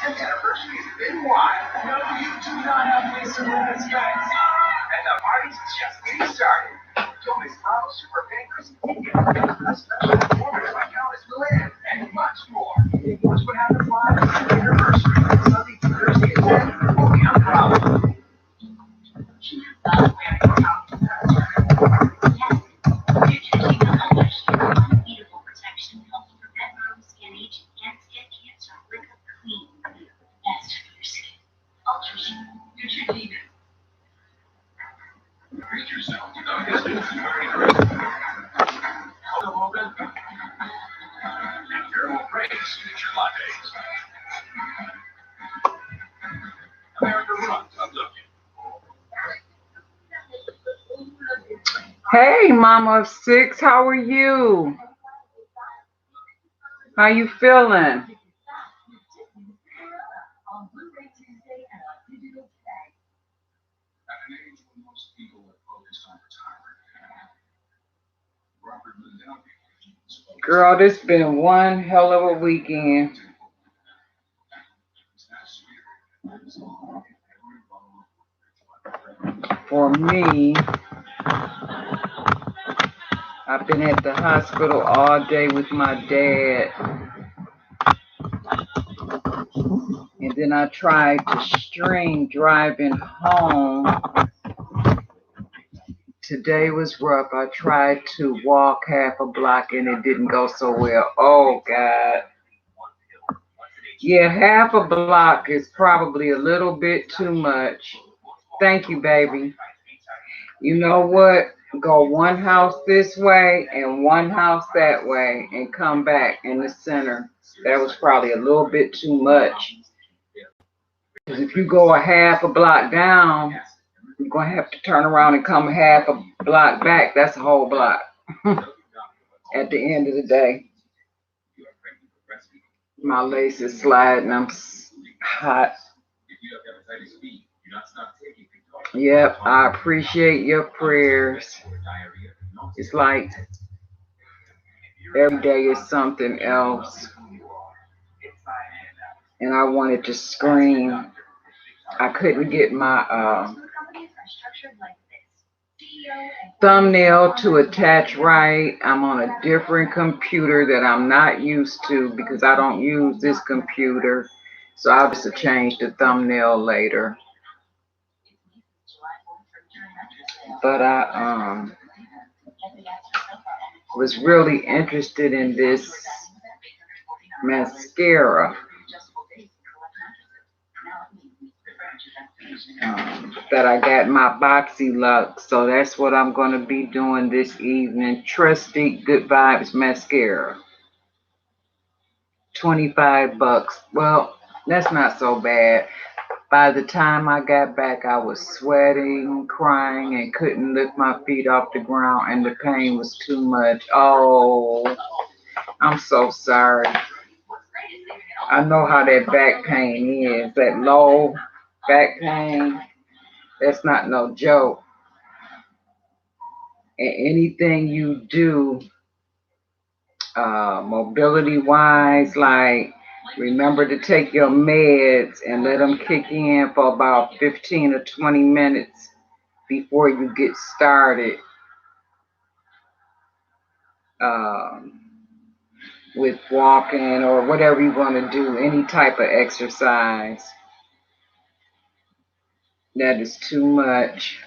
10th anniversary has been wild. No, you do not have Mr. Limits friends. And the party's just getting started. Don't miss Frontal Super Bankers, a special informative account is Milan, and much more. Watch what happens live on the anniversary. Sunday to Thursday at 10, only on Frontal. Hey, Mama of Six, how are you? How you feeling? Girl, this been one hell of a weekend. For me, I've been at the hospital all day with my dad. And then I tried to string driving home. Today was rough. I tried to walk half a block and it didn't go so well. Oh, God. Yeah, half a block is probably a little bit too much. Thank you, baby. You know what? Go one house this way and one house that way and come back in the center. That was probably a little bit too much. Because if you go a half a block down, you're going to have to turn around and come half a block back. That's a whole block at the end of the day. My lace is sliding. I'm hot. Yep, I appreciate your prayers. It's like every day is something else. And I wanted to scream. I couldn't get my thumbnail to attach right. I'm on a different computer that I'm not used to because I don't use this computer. So I'll just change the thumbnail later. But I was really interested in this mascara that I got my BOXYLUXE. So that's what I'm going to be doing this evening. Trusty Good Vibes Mascara. 25 bucks. Well, that's not so bad. By the time I got back, I was sweating, crying, and couldn't lift my feet off the ground, and the pain was too much. Oh, I'm so sorry. I know how that back pain is, that low back pain. That's not no joke. And anything you do, mobility-wise, like remember to take your meds and let them kick in for about 15 or 20 minutes before you get started with walking or whatever you want to do, any type of exercise. That is too much.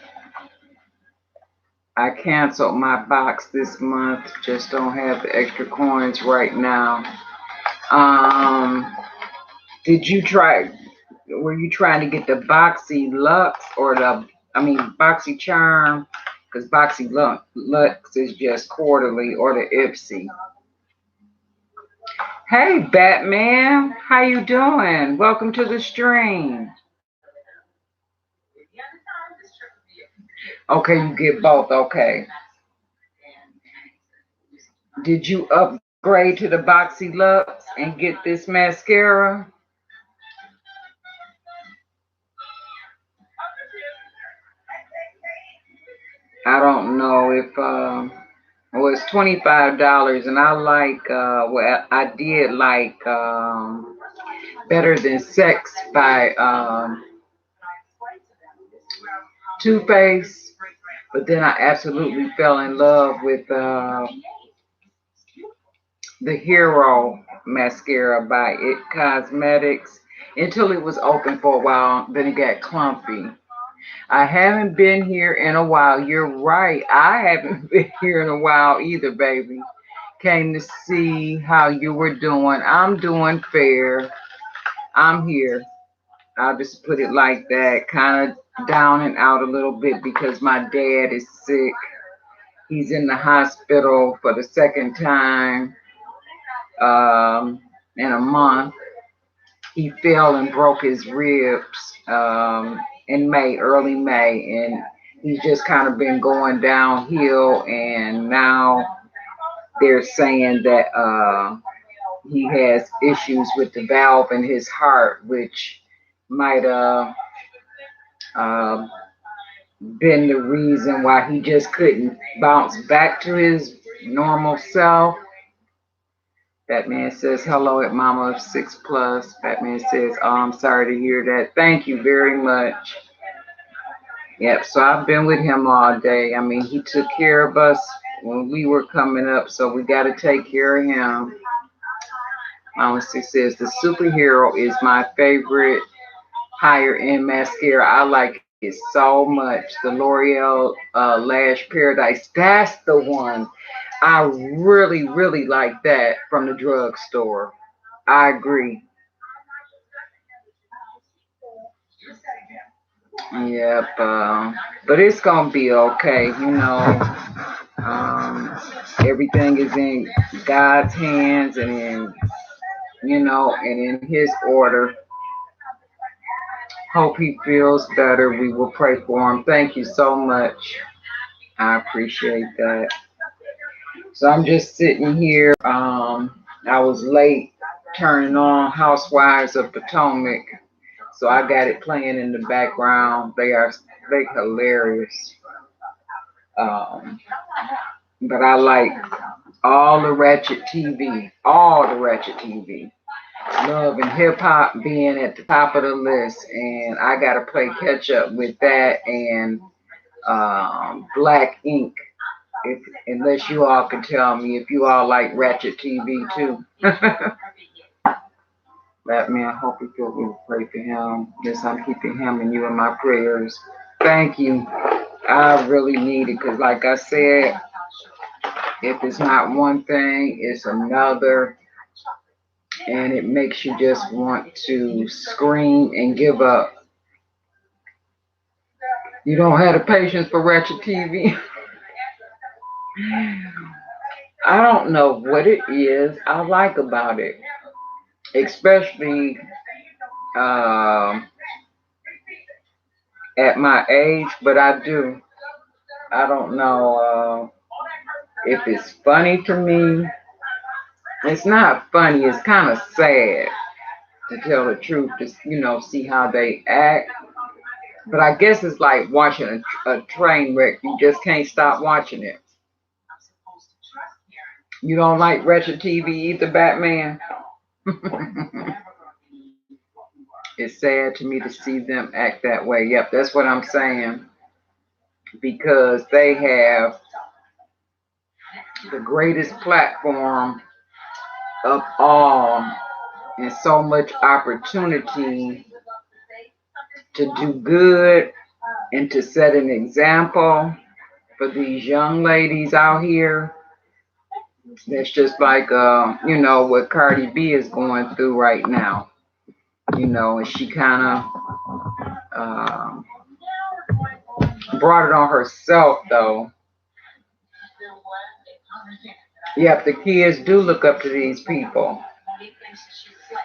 I canceled my box this month, just don't have the extra coins right now. Did you try, were you trying to get the BOXYLUXE or BoxyCharm? Because BoxYLUXE is just quarterly, or the Ipsy. Hey, Batman, how you doing? Welcome to the stream. Okay, you get both, okay. Did you upgrade to the BoxYLUXE and get this mascara? I don't know if, well, it's $25, and I like, well, I did like Better Than Sex by Two Face. But then I absolutely fell in love with the Hero mascara by It Cosmetics until it was open for a while. Then it got clumpy. I haven't been here in a while. You're right. I haven't been here in a while either, baby. Came to see how you were doing. I'm doing fair. I'm here. I'll just put it like that. Kind of down and out a little bit because my dad is sick. He's in the hospital for the second time in a month. He fell and broke his ribs in May, early May, and he's just kind of been going downhill. And now they're saying that he has issues with the valve in his heart, which might uh, been the reason why he just couldn't bounce back to his normal self. Batman says hello at Mama of 6 Plus. Batman says, oh, I'm sorry to hear that. Thank you very much. Yep, so I've been with him all day. I mean, he took care of us when we were coming up, so we got to take care of him. Mama 6 says, the Superhero is my favorite higher end mascara. I like it so much. The L'Oreal Lash Paradise, that's the one. I really, really like that from the drugstore. I agree. Yep. But it's gonna be okay. Um, everything is in God's hands and in His order. Hope he feels better. We will pray for him. Thank you so much. I appreciate that. So I'm just sitting here. I was late turning on Housewives of Potomac, so I got it playing in the background. They hilarious. Um, but I like all the Ratchet TV, all the Ratchet TV. Love and Hip Hop being at the top of the list, and I gotta play catch up with that and Black Ink. Unless you all can tell me if you all like Ratchet TV too. Batman, I hope you feel we will pray for him. Yes, I'm keeping him and you in my prayers. Thank you. I really need it because, like I said, if it's not one thing, it's another. And it makes you just want to scream and give up. You don't have the patience for Ratchet TV. I don't know what it is I like about it, especially at my age, but I do. I don't know if it's funny to me. It's not funny, it's kind of sad to tell the truth, to see how they act. But I guess it's like watching a train wreck. You just can't stop watching it. You don't like Ratchet TV either, Batman? It's sad to me to see them act that way. Yep, that's what I'm saying. Because they have the greatest platform of all and so much opportunity to do good and to set an example for these young ladies out here. That's just like, what Cardi B is going through right now. And she kind of brought it on herself, though. Yep, the kids do look up to these people.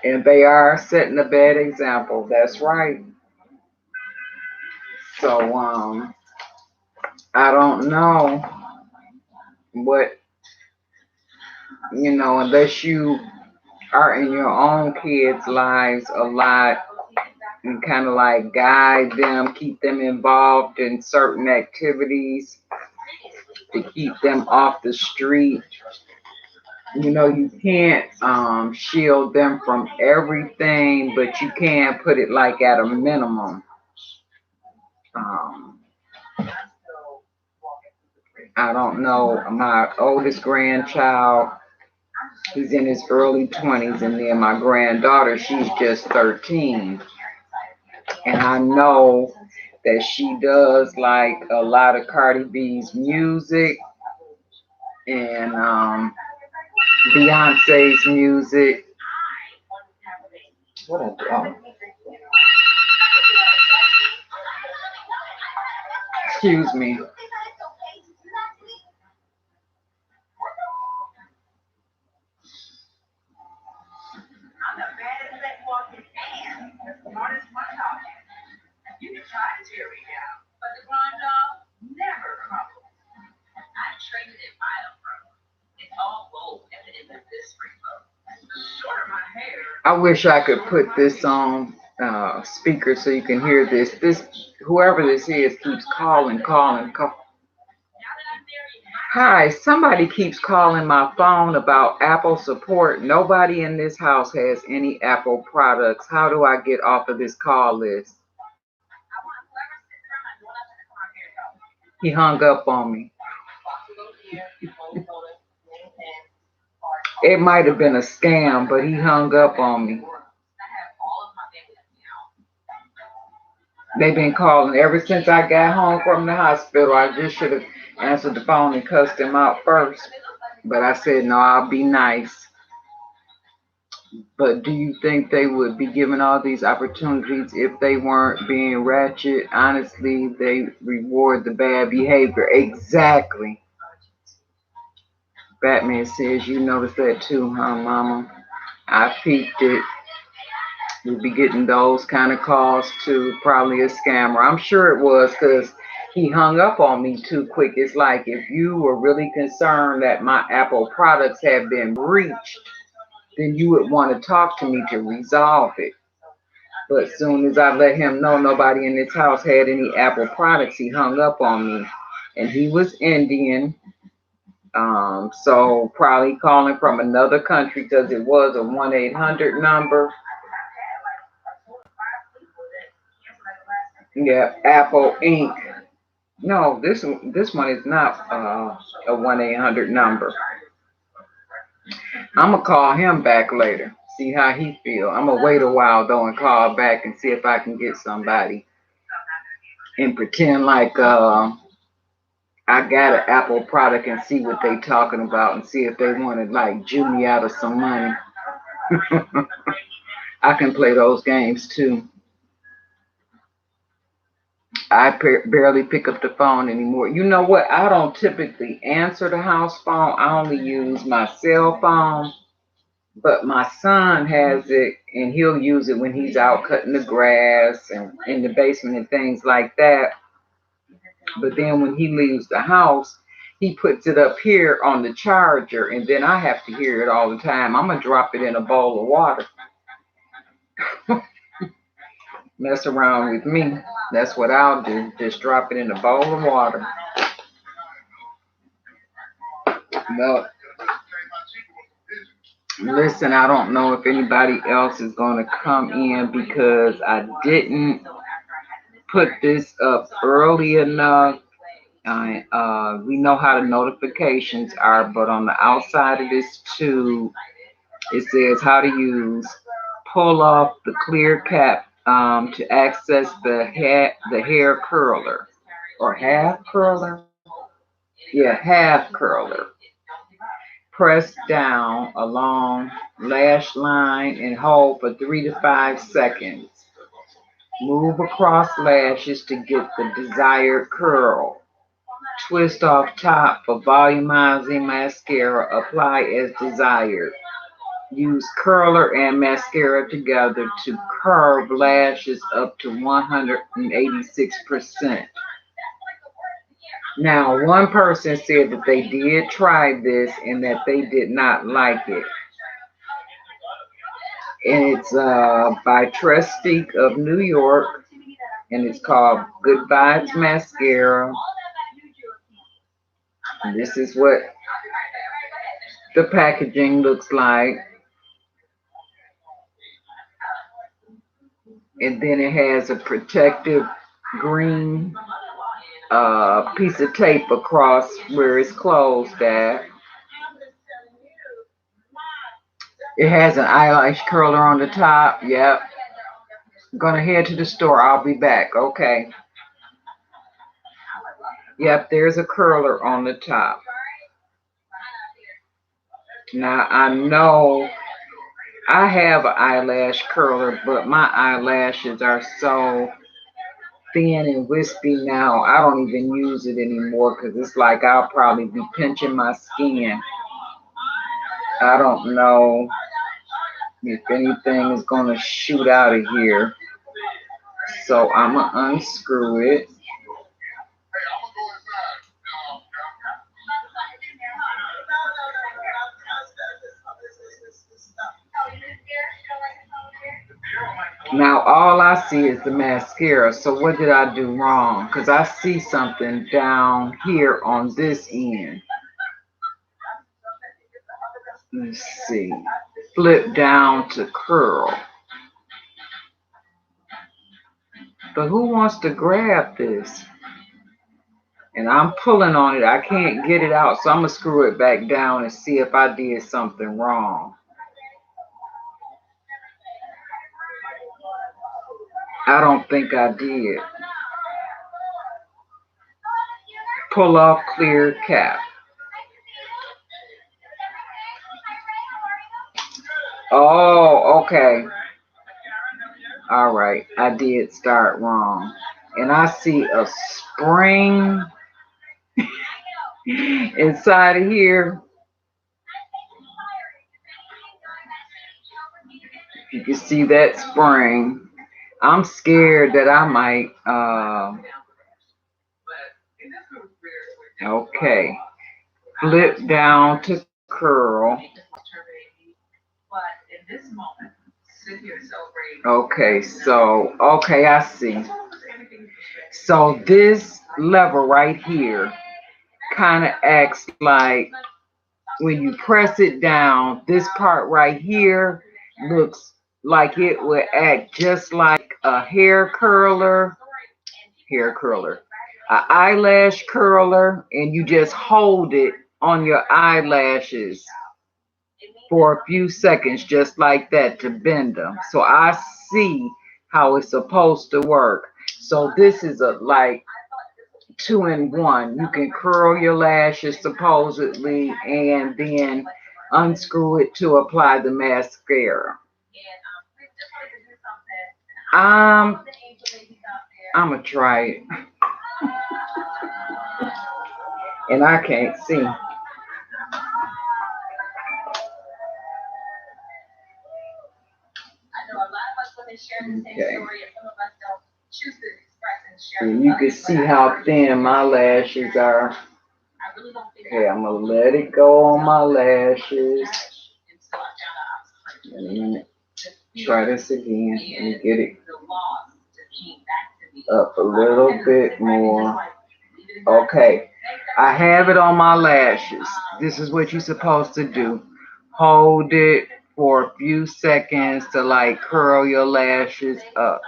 And they are setting a bad example. That's right. So, I don't know what, unless you are in your own kids' lives a lot and kind of like guide them, keep them involved in certain activities to keep them off the street. You know, you can't shield them from everything, but you can put it like at a minimum. Um, I don't know. My oldest grandchild, he's in his early 20s, and then my granddaughter, she's just 13. And I know that she does like a lot of Cardi B's music and Beyonce's music. What I do? Oh, excuse me. I'm the baddest that walking and the smartest one talking. You can try to tear me down, but the grind dog never crumbles. I traded in my approach. It's all gold at the end of this rainbow. The shorter my hair. I wish I could put this on speaker so you can hear this. This whoever this is keeps calling. Hi, somebody keeps calling my phone about Apple support. Nobody in this house has any Apple products. How do I get off of this call list? He hung up on me. It might have been a scam, but he hung up on me. They've been calling ever since I got home from the hospital. I just should have answered the phone and cussed him out first. But I said, no, I'll be nice. But do you think they would be given all these opportunities if they weren't being ratchet? Honestly, they reward the bad behavior. Exactly. Batman says, you noticed that too, huh, Mama? I peeped it. You'll be getting those kind of calls too. Probably a scammer. I'm sure it was because he hung up on me too quick. It's like if you were really concerned that my Apple products have been breached, then you would want to talk to me to resolve it. But as soon as I let him know nobody in this house had any Apple products, he hung up on me. And he was Indian, so probably calling from another country because it was a 1-800 number. Yeah, Apple Inc. No, this one is not a 1-800 number. I'm gonna call him back later, see how he feel. I'm gonna wait a while though and call back and see if I can get somebody and pretend like I got an Apple product and see what they talking about and see if they want to like Jew me out of some money. I can play those games too. I barely pick up the phone anymore. You know what? I don't typically answer the house phone. I only use my cell phone. But my son has it and he'll use it when he's out cutting the grass and in the basement and things like that. But then when he leaves the house, he puts it up here on the charger and then I have to hear it all the time. I'm going to drop it in a bowl of water. Mess around with me. That's what I'll do. Just drop it in a bowl of water. No. Listen, I don't know if anybody else is going to come in because I didn't put this up early enough. We know how the notifications are, but on the outside of this tube, it says how to use pull off the clear cap to access the hair curler or half curler. Yeah, half curler. Press down along lash line and hold for 3 to 5 seconds. Move across lashes to get the desired curl. Twist off top for volumizing mascara. Apply as desired. Use curler and mascara together to curve lashes up to 186%. Now, one person said that they did try this and that they did not like it. And it's by TRE of New York, and it's called Good Vibes Mascara. And this is what the packaging looks like. And then it has a protective green piece of tape across where it's closed at. It has an eyelash curler on the top. Yep. Gonna head to the store. I'll be back. Okay. Yep, there's a curler on the top. Now I know I have an eyelash curler, but my eyelashes are so thin and wispy now. I don't even use it anymore because it's like I'll probably be pinching my skin. I don't know if anything is going to shoot out of here. So I'm going to unscrew it. Now all I see is the mascara. So what did I do wrong? Because I see something down here on this end. Let's see. Flip down to curl. But who wants to grab this? And I'm pulling on it. I can't get it out. So I'm going to screw it back down and see if I did something wrong. I don't think I did. Pull off clear cap. Oh, okay. All right. I did start wrong. And I see a spring inside of here. You can see that spring. I'm scared that I might, okay. Flip down to curl. Okay, so, okay, I see. So this lever right here kind of acts like when you press it down, this part right here looks like it would act just like a hair curler, an eyelash curler, and you just hold it on your eyelashes for a few seconds just like that to bend them. So I see how it's supposed to work. So this is a like 2-in-1. You can curl your lashes supposedly and then unscrew it to apply the mascara. I'm gonna try it. And I can't see. Okay. And you can see how thin my lashes are. Okay, I'm gonna let it go on my lashes. And try this again and get it up a little bit more. Okay, I have it on my lashes. This is what you're supposed to do. Hold it for a few seconds to like curl your lashes up.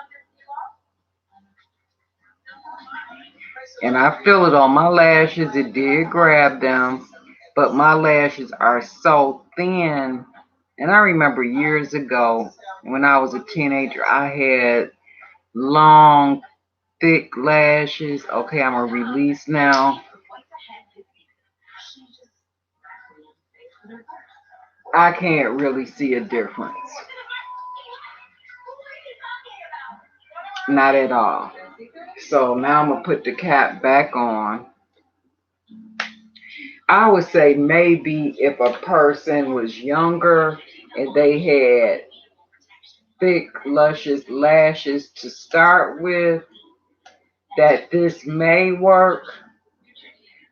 And I feel it on my lashes. It did grab them, but my lashes are so thin. And I remember years ago when I was a teenager, I had long, thick lashes. Okay, I'm gonna release now. I can't really see a difference. Not at all. So now I'm gonna put the cap back on. I would say maybe if a person was younger and they had thick, luscious lashes to start with, that this may work.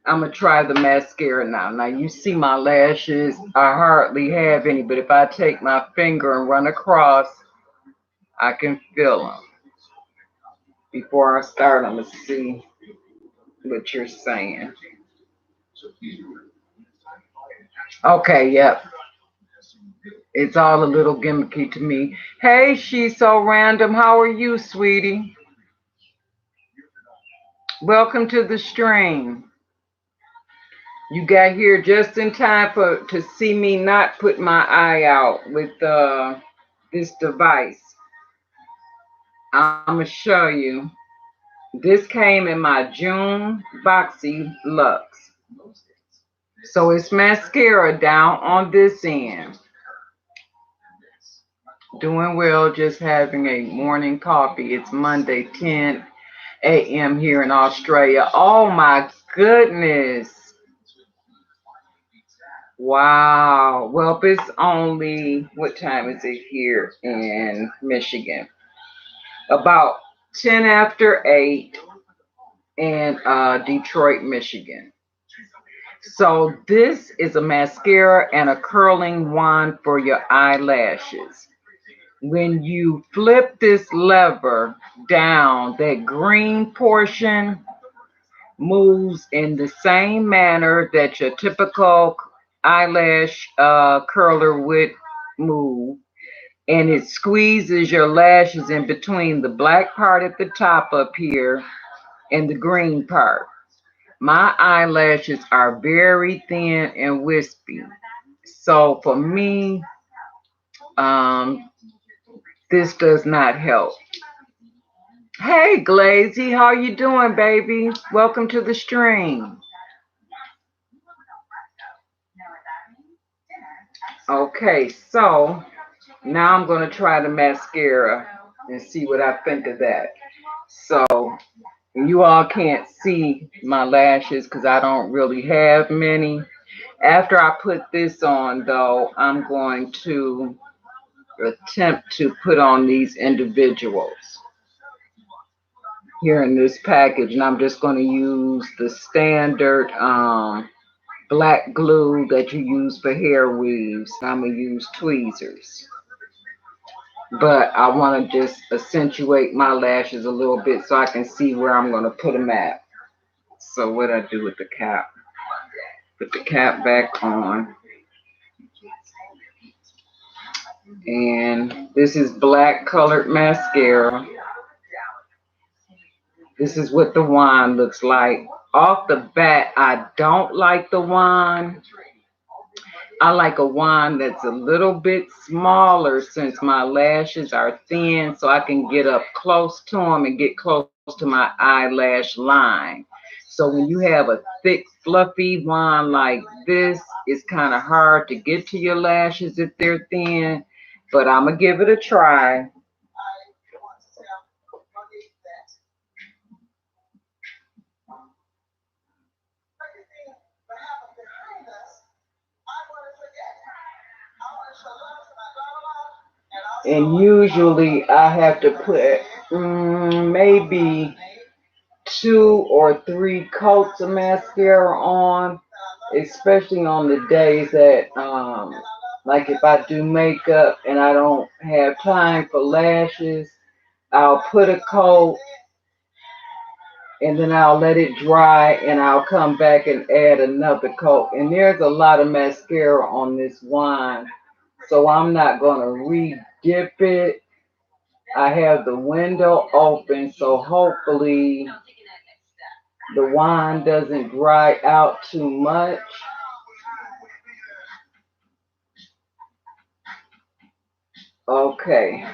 I'm going to try the mascara now. Now, you see my lashes. I hardly have any, but if I take my finger and run across, I can feel them. Before I start, I'm going to see what you're saying. Okay, yep. It's all a little gimmicky to me. Hey, she's so random. How are you, sweetie? Welcome to the stream. You got here just in time to see me not put my eye out with this device. I'm gonna show you. This came in my June BOXYLUXE. So it's mascara down on this end. Doing well, just having a morning coffee. It's Monday, 10 a.m. here in Australia. Oh my goodness. Wow. Well, it's only, what time is it here in Michigan? About 10 after 8 in Detroit, Michigan. So this is a mascara and a curling wand for your eyelashes. When you flip this lever down, that green portion moves in the same manner that your typical eyelash curler would move, and it squeezes your lashes in between the black part at the top up here and the green part. My eyelashes are very thin and wispy, so for me, um, this does not help. Hey, Glazy, how you doing, baby? Welcome to the stream. Okay, so now I'm going to try the mascara and see what I think of that. So you all can't see my lashes because I don't really have many. After I put this on, though, I'm going to attempt to put on these individuals here in this package, and I'm just going to use the standard black glue that you use for hair weaves. I'm going to use tweezers, but I want to just accentuate my lashes a little bit so I can see where I'm going to put them at. So what I do with the cap? Put the cap back on. And this is black colored mascara. This is what the wand looks like. Off the bat, I don't like the wand. I like a wand that's a little bit smaller since my lashes are thin, so I can get up close to them and get close to my eyelash line. So when you have a thick, fluffy wand like this, it's kind of hard to get to your lashes if they're thin, but I'm going to give it a try. And usually I have to put maybe 2 or 3 coats of mascara on, especially on the days that, like if I do makeup and I don't have time for lashes, I'll put a coat and then I'll let it dry and I'll come back and add another coat. And there's a lot of mascara on this wand, so I'm not going to re-dip it. I have the window open, so hopefully the wand doesn't dry out too much. Okay,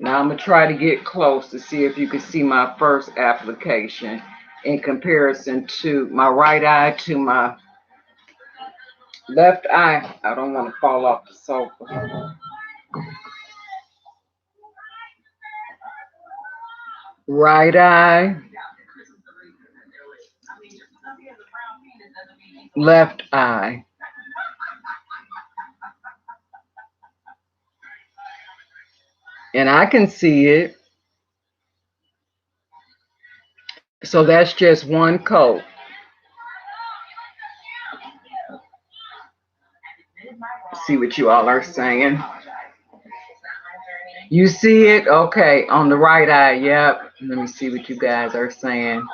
now I'm going to try to get close to see if you can see my first application in comparison to my right eye to my left eye. I don't want to fall off the sofa. Right eye, left eye. And I can see it. So that's just one coat. See what you all are saying. You see it? Okay, on the right eye, yep. Let me see what you guys are saying.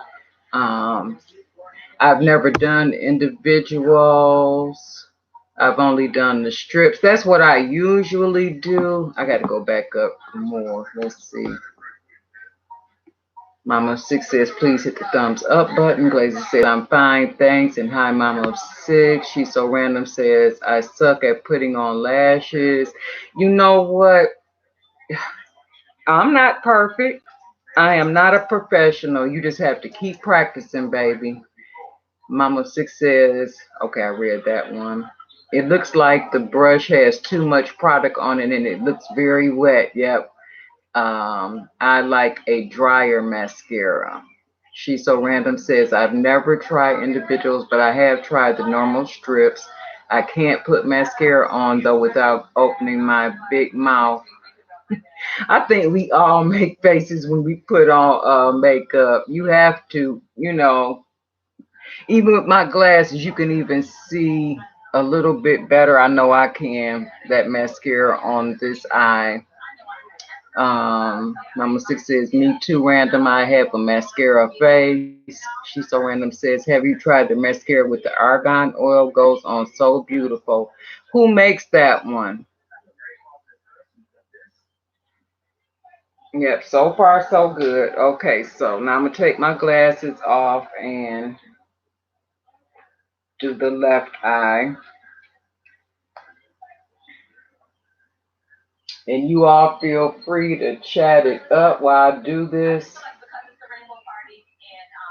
I've never done individuals. I've only done the strips. That's what I usually do. I got to go back up more. Let's see. Mama of Six says, please hit the thumbs up button. Glazy said, I'm fine, thanks. And hi, Mama of Six. She's so random says, I suck at putting on lashes. You know what? I'm not perfect. I am not a professional. You just have to keep practicing, baby. Mama of Six says, okay, I read that one. It looks like the brush has too much product on it and it looks very wet. Yep. I like a drier mascara. She's so random says, I've never tried individuals, but I have tried the normal strips. I can't put mascara on though without opening my big mouth. I think we all make faces when we put on makeup. You have to, even with my glasses, you can even see a little bit better. I know I can, that mascara on this eye. Number six says, me too, random. I have a mascara face. She so random says, have you tried the mascara with the argan oil? Goes on so beautiful. Who makes that one? Yep, so far so good. Okay, so now I'm gonna take my glasses off and do the left eye. And you all feel free to chat it up while I do this.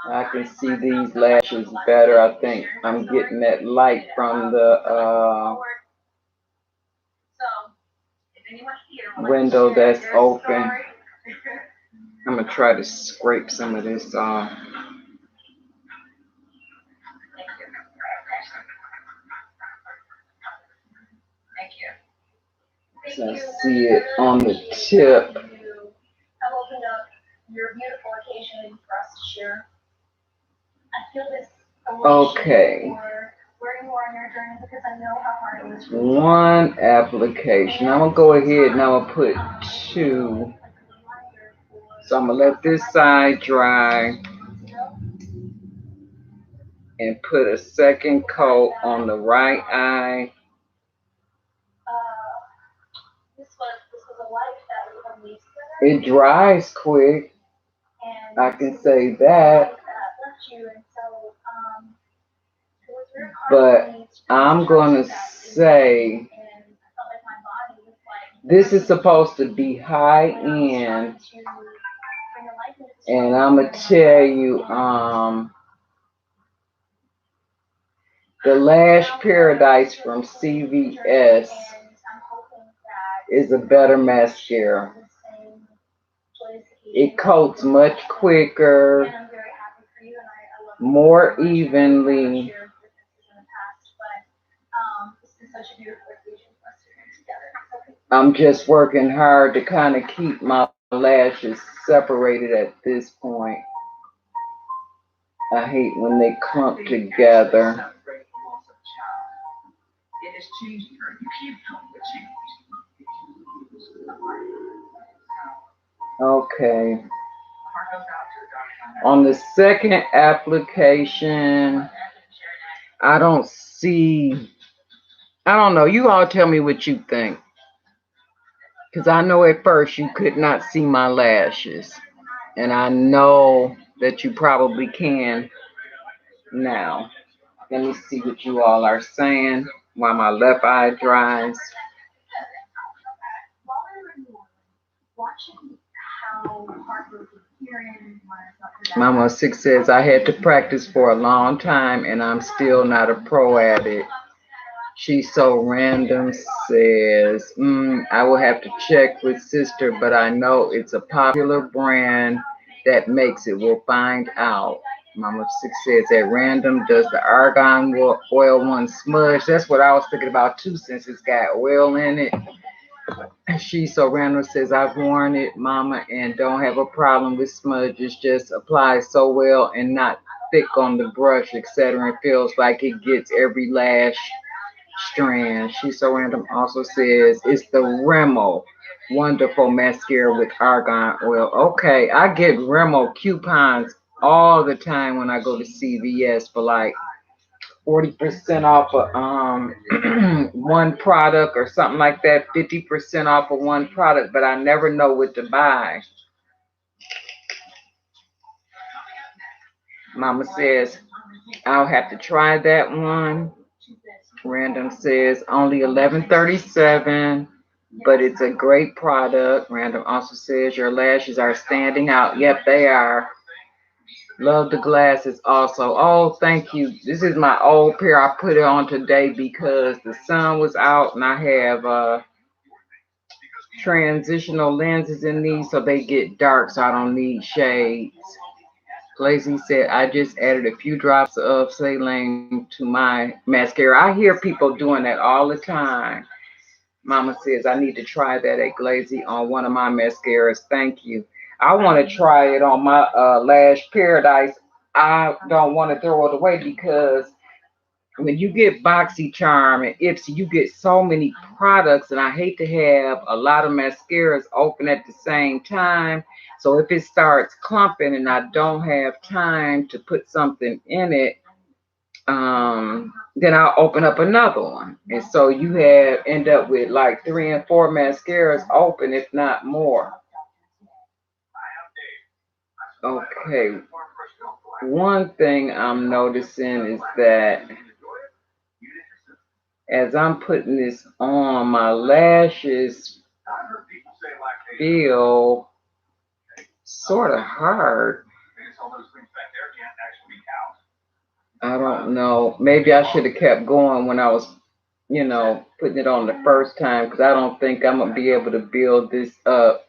I can see these lashes better. I think I'm getting that light from the window that's open. I'm gonna try to scrape some of this off. So I see it on the tip. Okay. One application. I'm gonna go ahead and I'm gonna put two. So I'm gonna let this side dry and put a second coat on the right eye. It dries quick. I can say that. But I'm gonna say this is supposed to be high end. And I'm gonna tell you, the Lash Paradise from CVS is a better mascara. It coats much quicker, more evenly. I'm just working hard to kind of keep my lashes separated at this point. I hate when they clump together. Okay. On the second application, I don't know. You all tell me what you think. Because I know at first you could not see my lashes. And I know that you probably can now. Let me see what you all are saying while my left eye dries. Mama Six says, I had to practice for a long time and I'm still not a pro at it. She's so random says, I will have to check with sister, but I know it's a popular brand that makes it. We'll find out. Mama Six says, at random, does the argan oil one smudge? That's what I was thinking about too, since it's got oil in it. She's so random says, I've worn it, Mama, and don't have a problem with smudges. Just applies so well and not thick on the brush, etc. It feels like it gets every lash strand. She's so random also says, it's the Remo wonderful mascara with argan oil. Okay, I get Remo coupons all the time when I go to CVS for like 40% off of one product or something like that, 50% off of one product, but I never know what to buy. Mama says I'll have to try that one. Random says only 11.37, but it's a great product. Random also says your lashes are standing out. Yep, they are. Love the glasses also. Oh, thank you. This is my old pair. I put it on today because the sun was out and I have transitional lenses in these so they get dark so I don't need shades. Lazy said, I just added a few drops of saline to my mascara. I hear people doing that all the time. Mama says, I need to try that at Glazy on one of my mascaras. Thank you. I want to try it on my Lash Paradise. I don't want to throw it away because when you get BoxyCharm and Ipsy, you get so many products, and I hate to have a lot of mascaras open at the same time. So if it starts clumping and I don't have time to put something in it, then I'll open up another one. And so you end up with like 3 and 4 mascaras open, if not more. Okay. One thing I'm noticing is that as I'm putting this on, my lashes feel sort of hard. I don't know. Maybe I should have kept going when I was, putting it on the first time, because I don't think I'm going to be able to build this up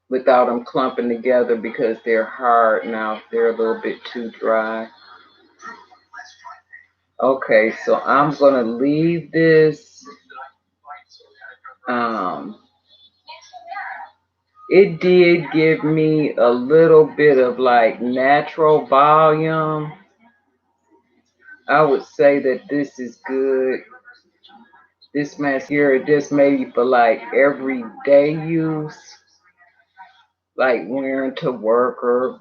without them clumping together because they're hard now. They're a little bit too dry. Okay, so I'm going to leave this. It did give me a little bit of like natural volume. I would say that this is good. This mascara just maybe for like everyday use, like wearing to work or,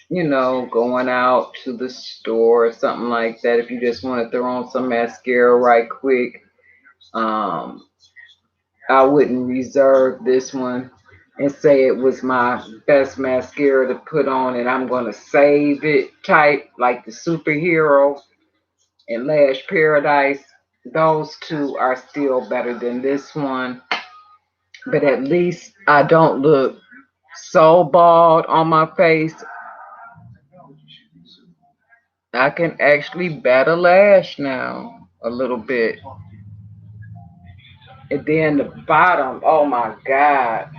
going out to the store or something like that. If you just want to throw on some mascara right quick, I wouldn't reserve this one and say it was my best mascara to put on and I'm going to save it type like the Superhero and Lash Paradise. Those two are still better than this one. But at least I don't look so bald on my face. I can actually bat a lash now a little bit. And then the bottom, oh my God.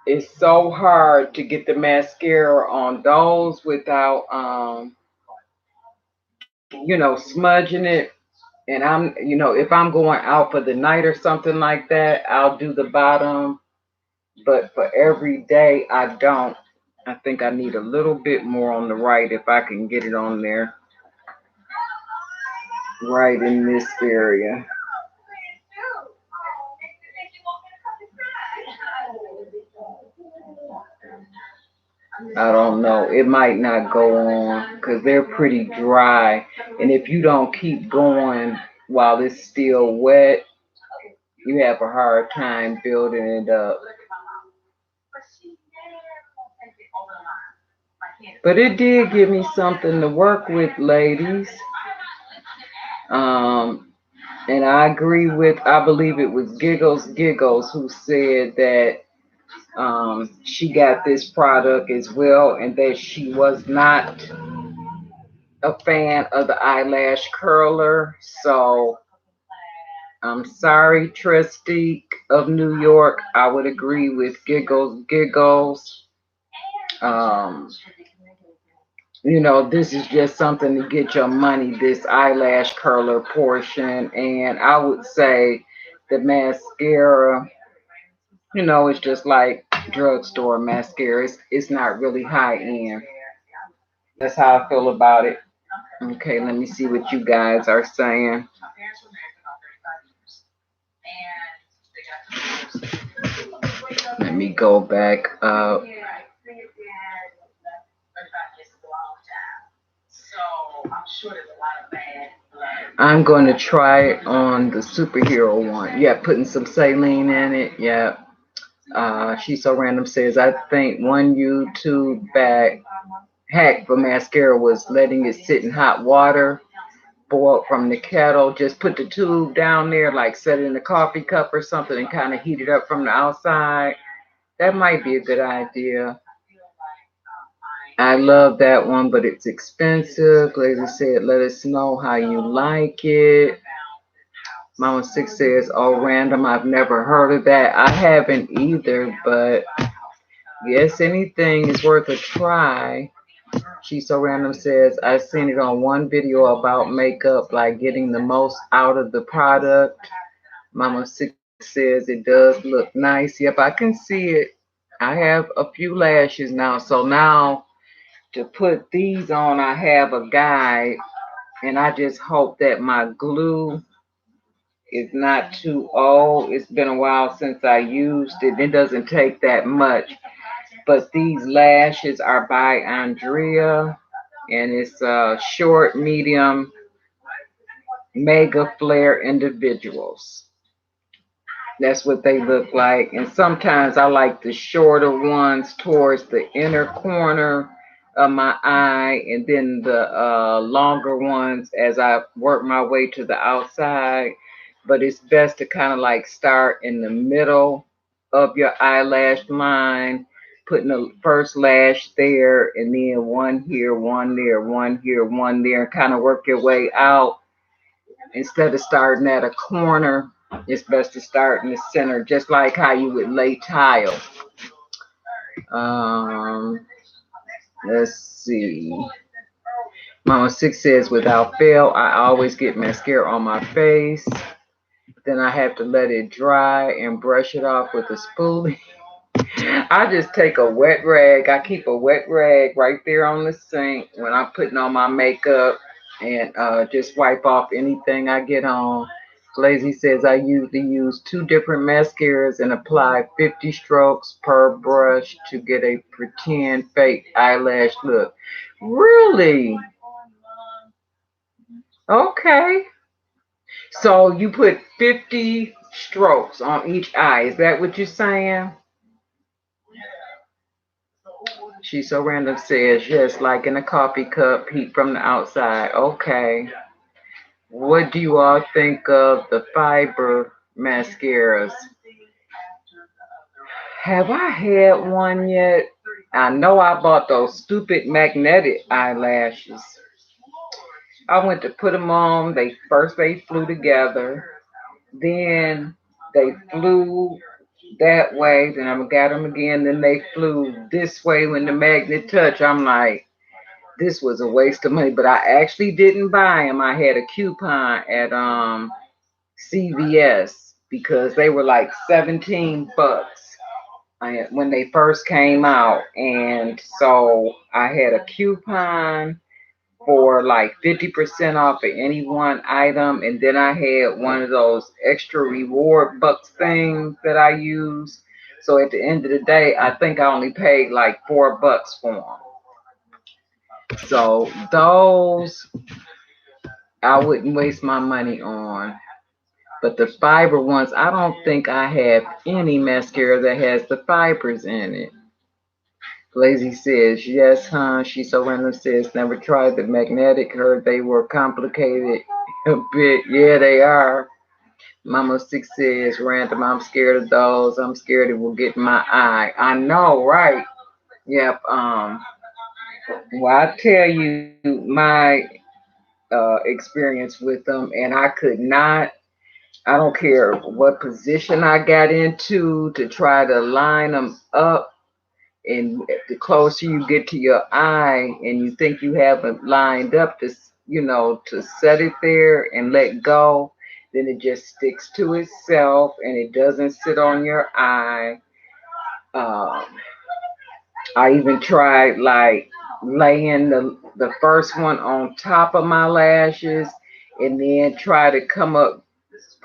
It's so hard to get the mascara on those without smudging it. And if I'm going out for the night or something like that, I'll do the bottom. But for every day, I don't. I think I need a little bit more on the right if I can get it on there. Right in this area. I don't know. It might not go on because they're pretty dry. And if you don't keep going while it's still wet, you have a hard time building it up. But it did give me something to work with, ladies. And I agree with, I believe it was Giggles who said that she got this product as well and that she was not a fan of the eyelash curler. So I'm sorry, Trestique of New York. I would agree with Giggles. This is just something to get your money, this eyelash curler portion. And I would say the mascara, it's just like drugstore mascara. It's not really high end. That's how I feel about it. Okay, let me see what you guys are saying. Let me go back up. I'm going to try it on the superhero one. Yeah, putting some saline in it. Yeah. She's so random says, I think one YouTube back hack for mascara was letting it sit in hot water, boil from the kettle. Just put the tube down there, like set it in a coffee cup or something, and kind of heat it up from the outside. That might be a good idea. I love that one, but it's expensive. Lazy said, let us know how you like it. Mama Six says, oh, random. I've never heard of that. I haven't either, but yes, anything is worth a try. She's so random says, I've seen it on one video about makeup, like getting the most out of the product. Mama Six says, it does look nice. Yep, I can see it. I have a few lashes now. So now to put these on, I have a guide, and I just hope that my glue is not too old. It's been a while since I used it. It doesn't take that much. But these lashes are by Andrea, and it's short, medium, mega flare individuals. That's what they look like. And sometimes I like the shorter ones towards the inner corner of my eye, and then the longer ones as I work my way to the outside. But it's best to kind of like start in the middle of your eyelash line, putting the first lash there, and then one here, one there, one here, one there, and kind of work your way out. Instead of starting at a corner, it's best to start in the center, just like how you would lay tile. Um, let's see. Mama Six says, without fail, I always get mascara on my face. Then I have to let it dry and brush it off with a spoolie. I just take a wet rag. I keep a wet rag right there on the sink when I'm putting on my makeup, and just wipe off anything I get on. Lazy says I usually use 2 different mascaras and apply 50 strokes per brush to get a pretend fake eyelash look. Really? Okay. So you put 50 strokes on each eye. Is that what you're saying? She so random says, yes, like in a coffee cup, heat from the outside. Okay. What do you all think of the fiber mascaras? Have I had one yet? I know I bought those stupid magnetic eyelashes. I went to put them on. They flew together. Then they flew that way. Then I got them again. Then they flew this way when the magnet touched. I'm like, this was a waste of money. But I actually didn't buy them. I had a coupon at CVS because they were like $17 when they first came out, and so I had a coupon for like 50% off of any one item, and then I had one of those extra reward bucks things that I use. So at the end of the day, I think I only paid like $4 for them. So those I wouldn't waste my money on. But the fiber ones, I don't think I have any mascara that has the fibers in it. Lazy says, yes, huh? She so random says, never tried the magnetic. Heard they were complicated a bit. Yeah, they are. Mama Six says, random, I'm scared of those. I'm scared it will get in my eye. I know, right? Yep. Well, I tell you my experience with them, and I could not. I don't care what position I got into to try to line them up. And the closer you get to your eye and you think you haven't lined up to set it there and let go, then it just sticks to itself and it doesn't sit on your eye. Um, I even tried like laying the first one on top of my lashes and then try to come up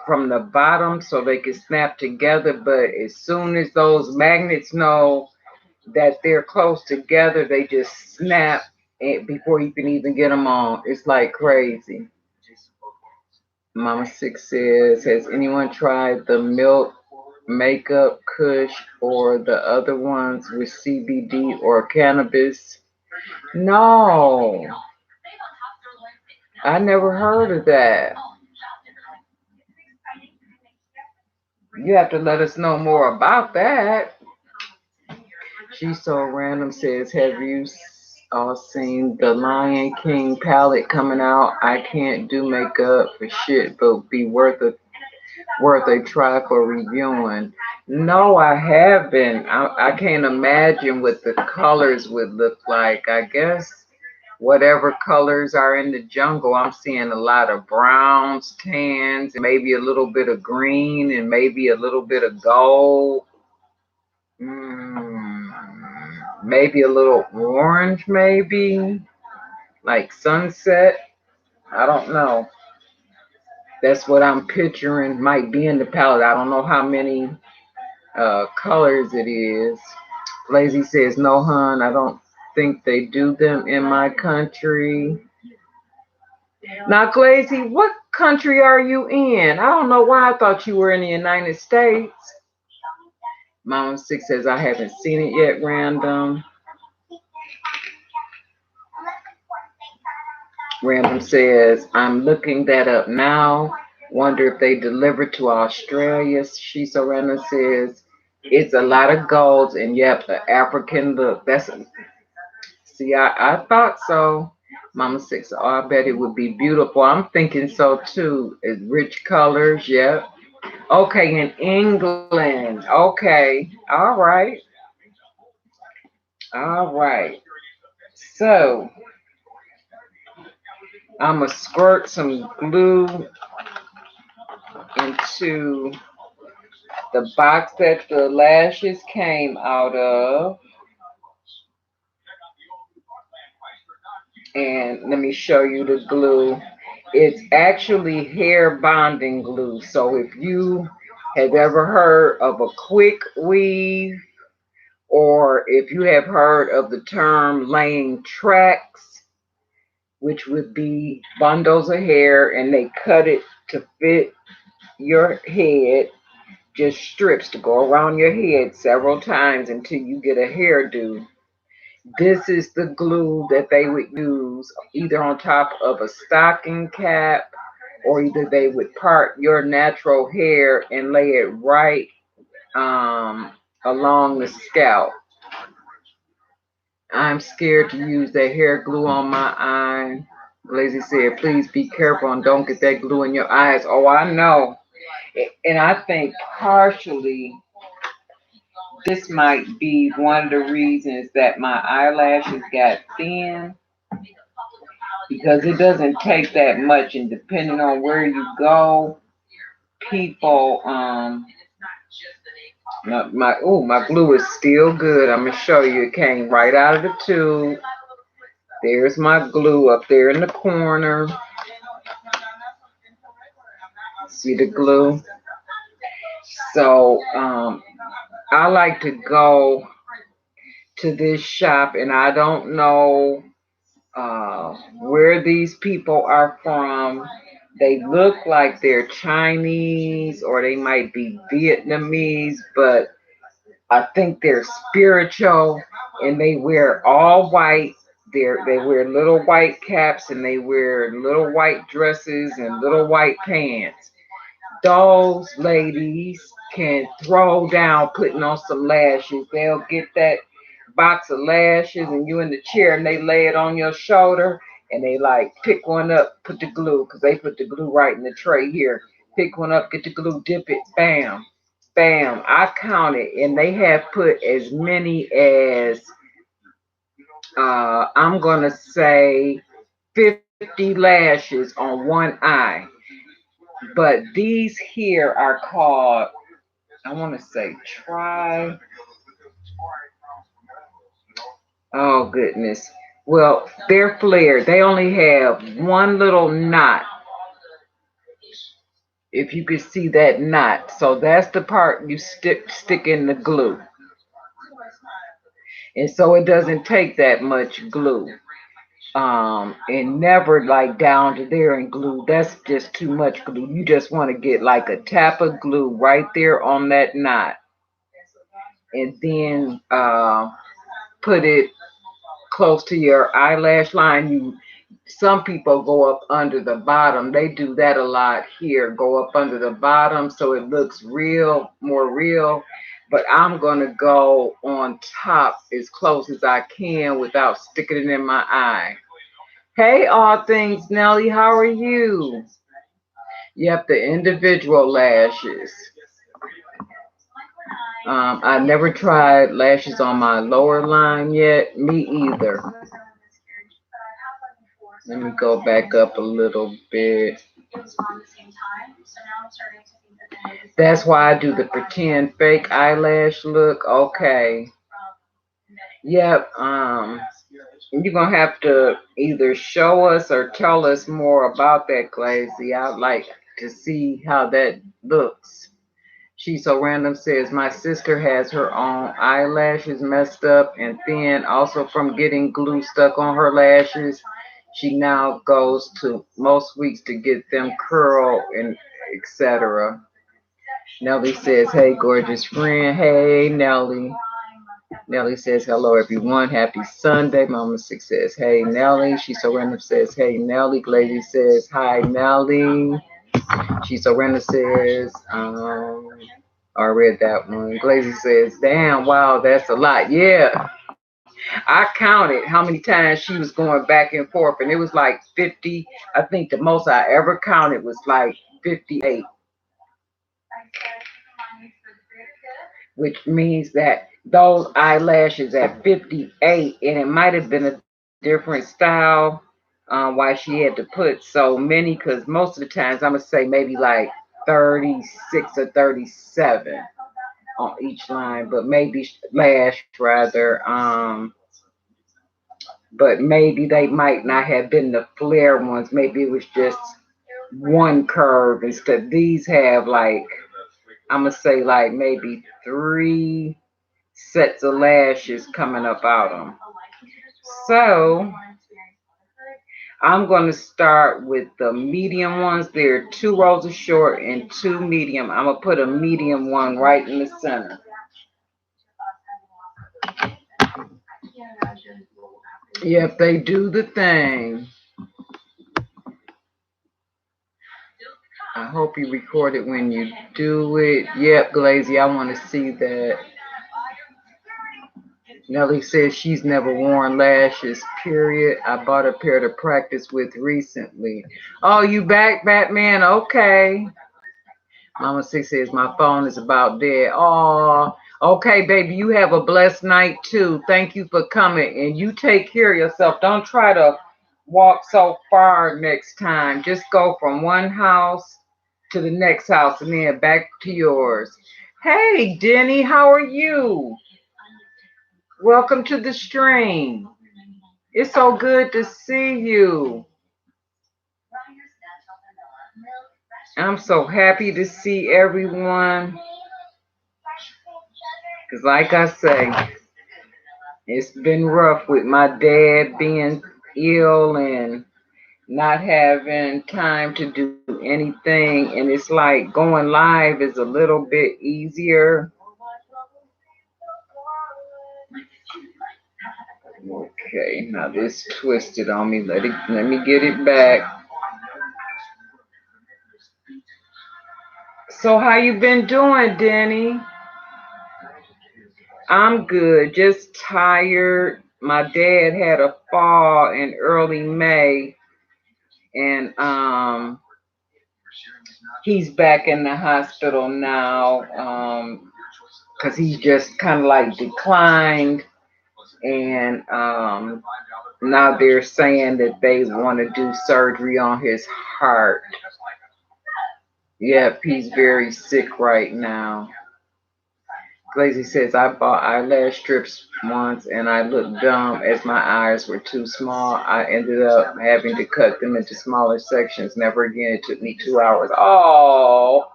from the bottom so they can snap together. But as soon as those magnets know that they're close together, they just snap before you can even get them on. It's like crazy. Mama Six says, has anyone tried the milk makeup kush or the other ones with CBD or cannabis? No, I never heard of that. You have to let us know more about that. She's so random says, have you all seen the Lion King palette coming out? I can't do makeup for shit, but be worth a try for reviewing. No, I haven't. I can't imagine what the colors would look like. I guess whatever colors are in the jungle, I'm seeing a lot of browns, tans, maybe a little bit of green, and maybe a little bit of gold. Maybe a little orange, maybe like sunset. I don't know. That's what I'm picturing might be in the palette. I don't know how many colors it is. Lazy says, no, hun, I don't think they do them in my country. Now, Glazy, what country are you in? I don't know why I thought you were in the United States. Mama Six says, I haven't seen it yet, random. Random says, I'm looking that up now. Wonder if they deliver to Australia. She so random says, it's a lot of golds and yep, the African look. See, I thought so. Mama Six, oh, I bet it would be beautiful. I'm thinking so too. It's rich colors, yep. Okay, in England. Okay, all right. All right. So, I'm going to squirt some glue into the box that the lashes came out of. And let me show you the glue. It's actually hair bonding glue. So if you have ever heard of a quick weave, or if you have heard of the term laying tracks, which would be bundles of hair and they cut it to fit your head, just strips to go around your head several times until you get a hairdo. This is the glue that they would use either on top of a stocking cap, or either they would part your natural hair and lay it right along the scalp. I'm scared to use that hair glue on my eye. Lazy said, please be careful and don't get that glue in your eyes. Oh, I know. And I think partially this might be one of the reasons that my eyelashes got thin, because it doesn't take that much, and depending on where you go, people my glue is still good. I'm gonna show you. It came right out of the tube. There's my glue up there in the corner. See the glue? So I like to go to this shop, and I don't know where these people are from. They look like they're Chinese or they might be Vietnamese, but I think they're spiritual, and they wear all white. They wear little white caps and they wear little white dresses and little white pants. Those ladies can throw down putting on some lashes. They'll get that box of lashes and you in the chair and they lay it on your shoulder and they like pick one up, put the glue, because they put the glue right in the tray here. Pick one up, get the glue, dip it, bam, bam. I counted and they have put as many as, I'm going to say 50 lashes on one eye. But these here are called, I want to say TRE. Oh, goodness. Well, they're flared. They only have one little knot. If you could see that knot. So that's the part you stick in the glue. And so it doesn't take that much glue. And never like down to there and glue. That's just too much glue. You just want to get like a tap of glue right there on that knot, and then put it close to your eyelash line. Some people go up under the bottom. They do that a lot here. Go up under the bottom so it looks real, more real. But I'm gonna go on top as close as I can without sticking it in my eye. Hey, all things Nelly, how are you? Yep, the individual lashes. I never tried lashes on my lower line yet. Me either. Let me go back up a little bit. That's why I do the pretend fake eyelash look. Okay. Yep. You're gonna have to either show us or tell us more about that, Glazy. I'd like to see how that looks. She so random says my sister has her own eyelashes messed up and thin, also from getting glue stuck on her lashes. She now goes to most weeks to get them curled and etc. Nelly says, hey, gorgeous friend. Hey, Nelly. Nelly says, hello, everyone. Happy Sunday. Mama Six says, hey, Nelly. She so random says, hey, Nelly. Glazy says, hi, Nelly. She so random says, I read that one. Glazy says, damn, wow, that's a lot. Yeah. I counted how many times she was going back and forth, and it was like 50. I think the most I ever counted was like 58, which means that those eyelashes at 58, and it might have been a different style why she had to put so many, because most of the times I'm going to say maybe like 36 or 37 on each line, but maybe lash rather. But maybe they might not have been the flare ones. Maybe it was just one curve instead. These have like, I'm gonna say like maybe 3 sets of lashes coming up out of them. So I'm going to start with the medium ones. There are 2 rows of short and 2 medium. I'm going to put a medium one right in the center. Yep, they do the thing. I hope you record it when you do it. Yep, Glazy, I want to see that. Nelly says she's never worn lashes, period. I bought a pair to practice with recently. Oh, you back, Batman? Okay. Mama Six says my phone is about dead. Oh, okay, baby. You have a blessed night too. Thank you for coming, and you take care of yourself. Don't try to walk so far next time. Just go from one house to the next house and then back to yours. Hey, Denny, how are you? Welcome to the stream. It's so good to see you. I'm so happy to see everyone. Because like I say, it's been rough with my dad being ill and not having time to do anything. And it's like going live is a little bit easier. Okay, now this twisted on me. Let me get it back. So how you been doing, Denny? I'm good, just tired. My dad had a fall in early May, and he's back in the hospital now because he just kind of like declined, and now they're saying that they want to do surgery on his heart. Yep, he's very sick right now. Glazy says, I bought eyelash strips once and I looked dumb as my eyes were too small. I ended up having to cut them into smaller sections. Never again. It took me 2 hours. Oh,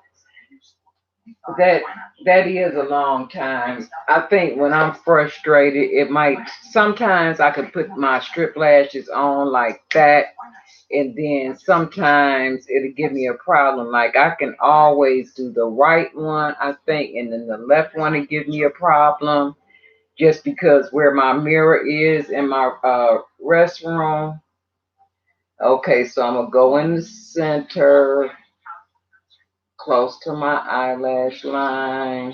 That that is a long time. I think when I'm frustrated, it might sometimes I could put my strip lashes on like that, and then sometimes it'll give me a problem. Like I can always do the right one, I think, and then the left one will give me a problem just because where my mirror is in my restroom. Okay, so I'm gonna go in the center, close to my eyelash line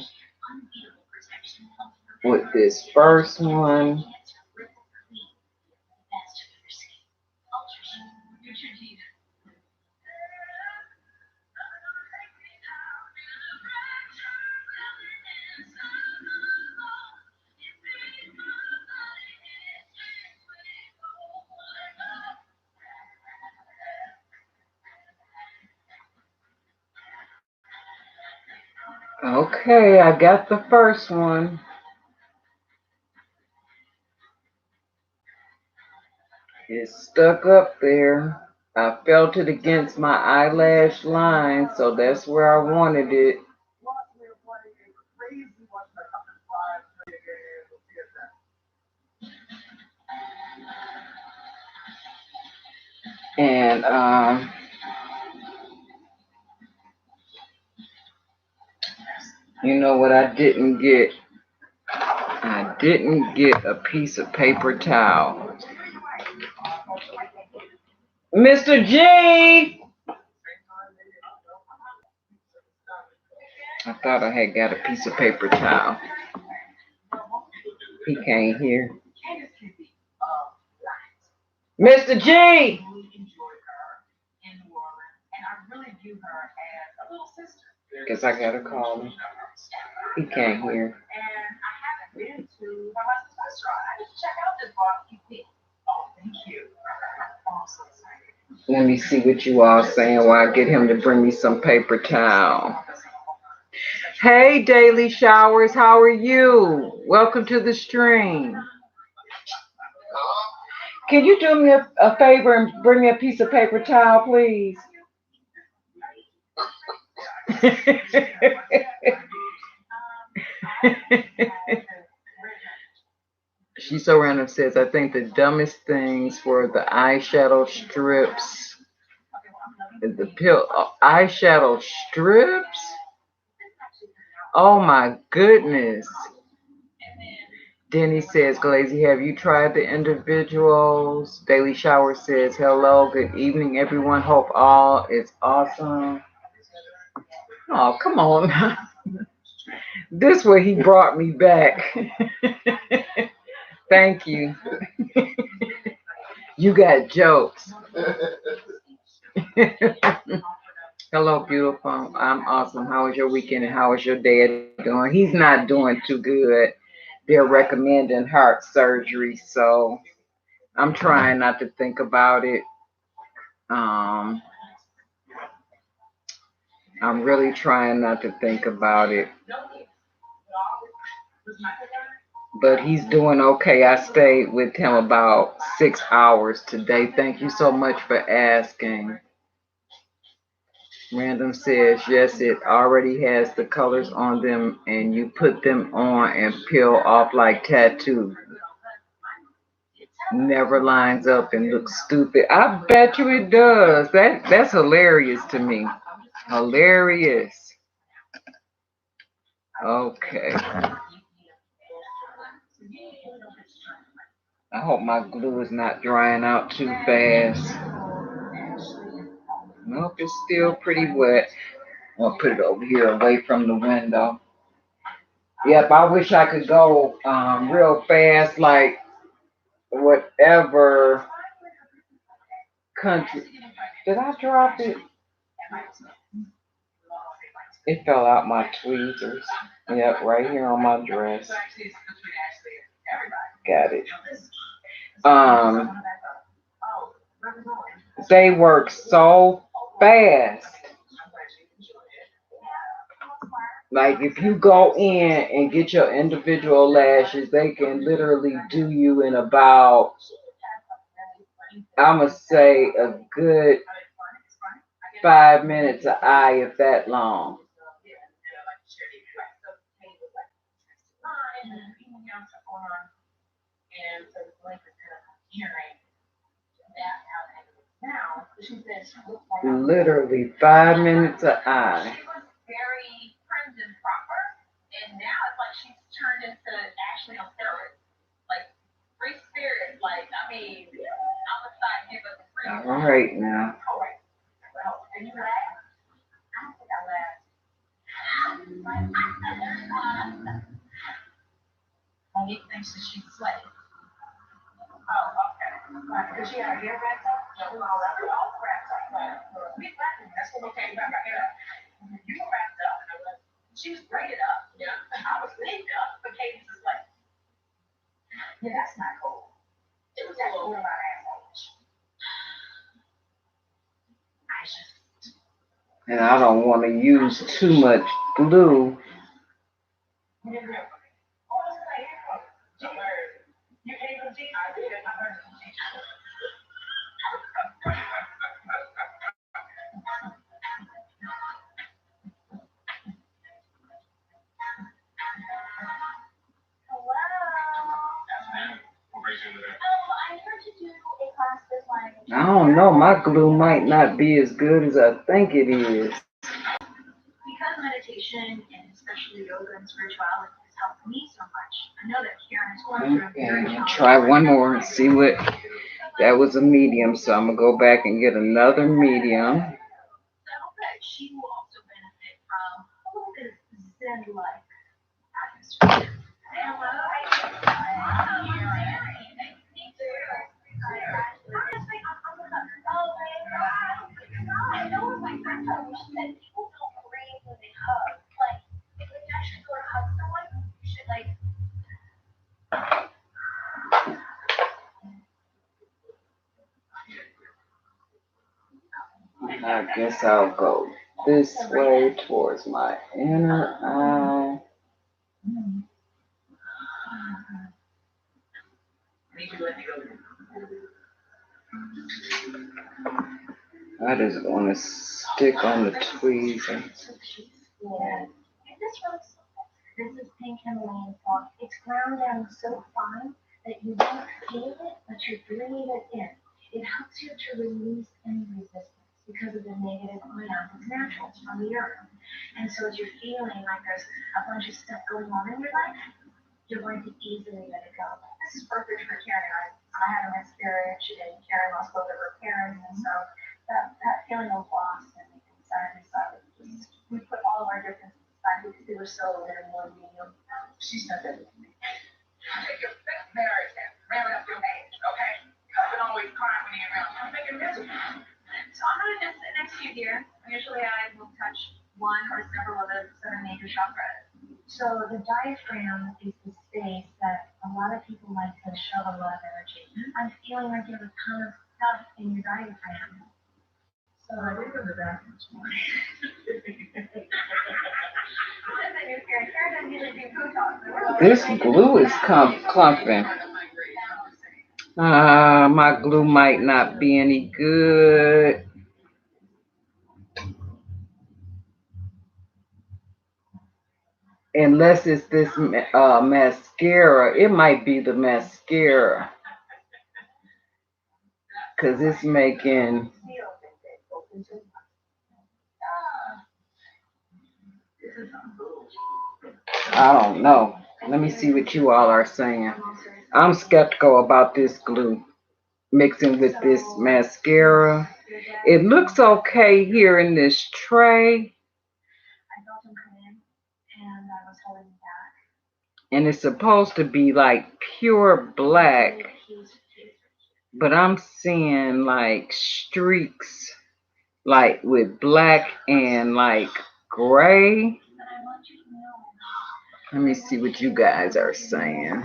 with this first one. Okay, I got the first one. It's stuck up there. I felt it against my eyelash line, so that's where I wanted it. And you know what I didn't get? I didn't get a piece of paper towel. Mr. G! I thought I had got a piece of paper towel. He can't hear. Mr. G! Guess I gotta call him. He can't hear. Let me see what you all saying while I get him to bring me some paper towel. Hey, Daily Showers, how are you? Welcome to the stream. Can you do me a favor and bring me a piece of paper towel, please? She so random says, I think the dumbest things were the eyeshadow strips. The eyeshadow strips? Oh my goodness. Denny says, Glazy, have you tried the individuals? Daily Shower says, hello, good evening, everyone. Hope all is awesome. Oh, come on. This way he brought me back. Thank you. You got jokes. Hello, beautiful. I'm awesome. How was your weekend and how was your day doing? He's not doing too good. They're recommending heart surgery, so I'm trying not to think about it. I'm really trying not to think about it. But he's doing okay. I stayed with him about 6 hours today. Thank you so much for asking. Random says, yes, it already has the colors on them and you put them on and peel off like tattoo. Never lines up and looks stupid. I bet you it does. That's hilarious to me. Hilarious. Okay. I hope my glue is not drying out too fast. Nope, it's still pretty wet. I'll put it over here away from the window. Yep, I wish I could go real fast, like whatever country. Did I drop it? It fell out my tweezers. Yep, right here on my dress. Got it. They work so fast. Like if you go in and get your individual lashes, they can literally do you in about, I'ma say, a good 5 minutes an eye, if that long. Literally 5 minutes a eye. All right now. And I don't want to use too much glue. I don't know, my glue might not be as good as I think it is. Okay, I'll try one more and see what, that was a medium, so I'm gonna go back and get another medium. I guess I'll go this way towards my inner eye. I just want to stick on the tweezer. This glue is clumping. My glue might not be any good. Unless it's this mascara. It might be the mascara. Because it's making... I don't know. Let me see what you all are saying. I'm skeptical about this glue mixing with this mascara. It looks okay here in this tray. And it's supposed to be like pure black. But I'm seeing like streaks, like with black and like gray. Let me see what you guys are saying.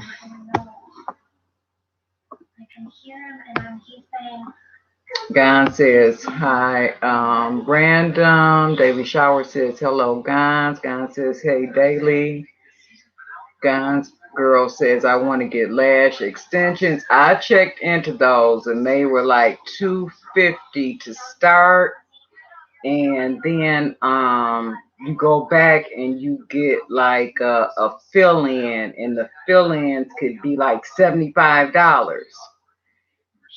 Gon says hi. Brandon. Daily Shower says hello, Gon. Gon says hey, Daily. Gon's girl says I want to get lash extensions. I checked into those and they were like $250 to start. And then you go back and you get like a fill-in, and the fill-ins could be like $75.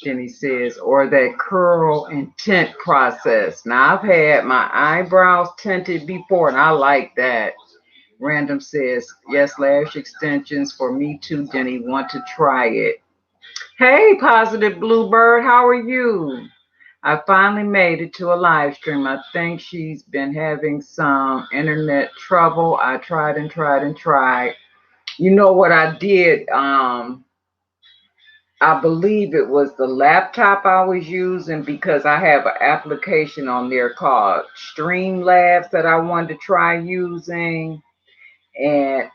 Then he says, or that curl and tint process. Now I've had my eyebrows tinted before, and I like that. Random says, yes, lash extensions for me too, Jenny. Want to try it. Hey, Positive Bluebird, how are you? I finally made it to a live stream. I think she's been having some internet trouble. I tried and tried and tried. You know what I did? I believe it was the laptop I was using, because I have an application on there called Streamlabs that I wanted to try using, and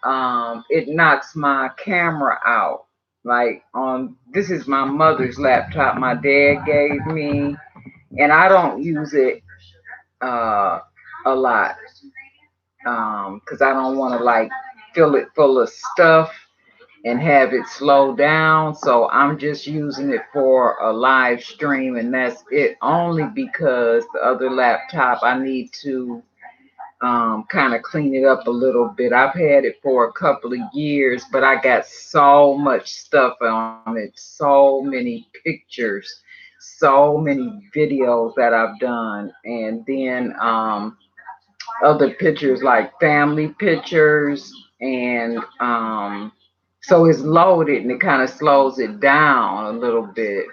it knocks my camera out. Like, on this is my mother's laptop my dad gave me, and I don't use it uh, a lot, because I don't want to like fill it full of stuff and have it slow down. So I'm just using it for a live stream, and that's it. Only because the other laptop I need to kind of clean it up a little bit. I've had it for a couple of years, but I got so much stuff on it, so many pictures, so many videos that I've done, and then other pictures like family pictures, and so it's loaded and it kind of slows it down a little bit.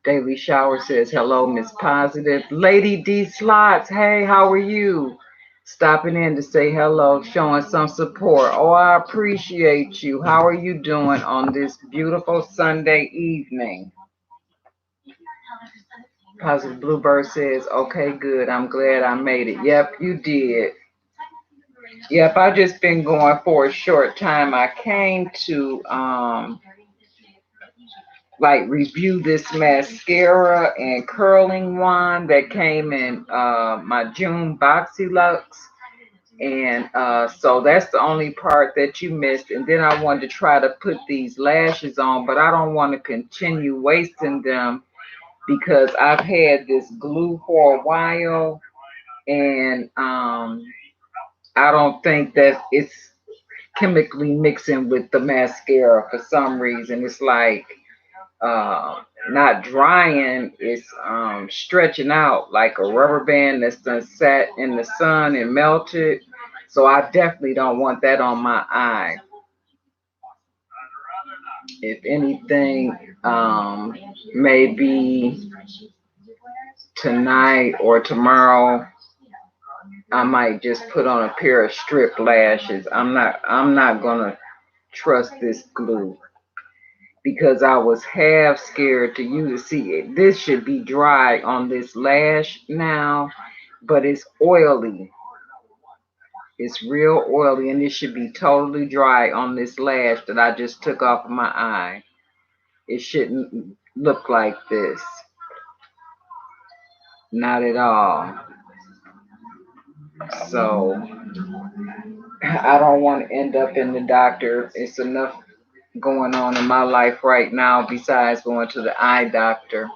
Daily Shower says, hello, Miss Positive. Lady D Slots, hey, how are you? Stopping in to say hello, showing some support. Oh, I appreciate you. How are you doing on this beautiful Sunday evening? Positive Bluebird says, okay, good. I'm glad I made it. Yep, you did. Yep, I just been going for a short time. I came to like review this mascara and curling wand that came in my June BOXYLUXE, and so that's the only part that you missed. And then I wanted to try to put these lashes on, but I don't want to continue wasting them because I've had this glue for a while, and I don't think that it's chemically mixing with the mascara for some reason. It's like not drying, it's stretching out like a rubber band that's done sat in the sun and melted. So I definitely don't want that on my eye. If anything, maybe tonight or tomorrow, I might just put on a pair of strip lashes. I'm not gonna trust this glue, because I was half scared to use it. See, this should be dry on this lash now, but it's oily. It's real oily, and it should be totally dry on this lash that I just took off of my eye. It shouldn't look like this. Not at all. So I don't want to end up in the doctor. It's enough going on in my life right now besides going to the eye doctor.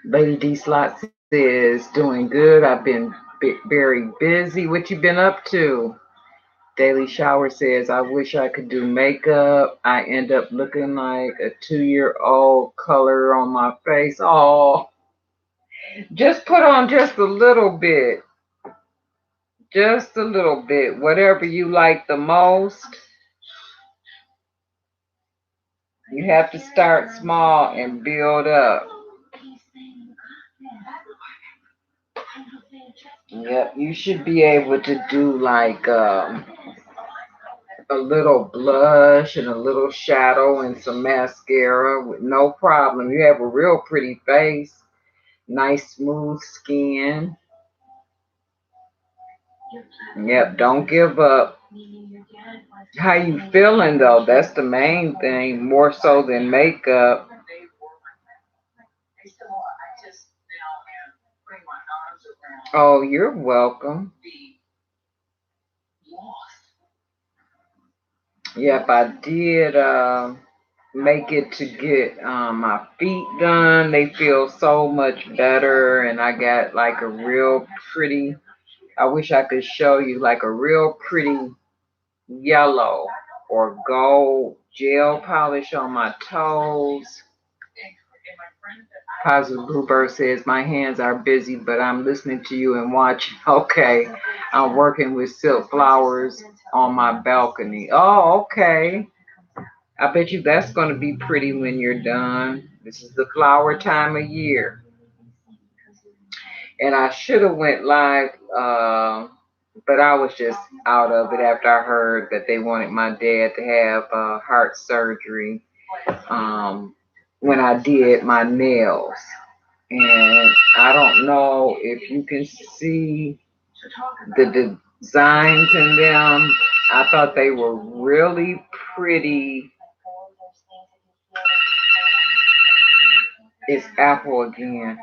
Lady D Slot says, doing good. I've been very busy. What you been up to? Daily Shower says, I wish I could do makeup. I end up looking like a 2-year-old color on my face. Oh, just put on just a little bit. Just a little bit. Whatever you like the most. You have to start small and build up. Yep, you should be able to do like a little blush and a little shadow and some mascara with no problem. You have a real pretty face, nice smooth skin. Yep, don't give up. How you feeling though? That's the main thing, more so than makeup. Oh, you're welcome. Yep, I did. make it to get my feet done. They feel so much better, and I got like a real pretty. I wish I could show you like a real pretty yellow or gold gel polish on my toes. Positive Bluebird says, my hands are busy, but I'm listening to you and watching. Okay. I'm working with silk flowers on my balcony. Oh, okay. I bet you that's going to be pretty when you're done. This is the flower time of year. And I should have went live, but I was just out of it after I heard that they wanted my dad to have heart surgery when I did my nails. And I don't know if you can see the designs in them. I thought they were really pretty. It's Apple again.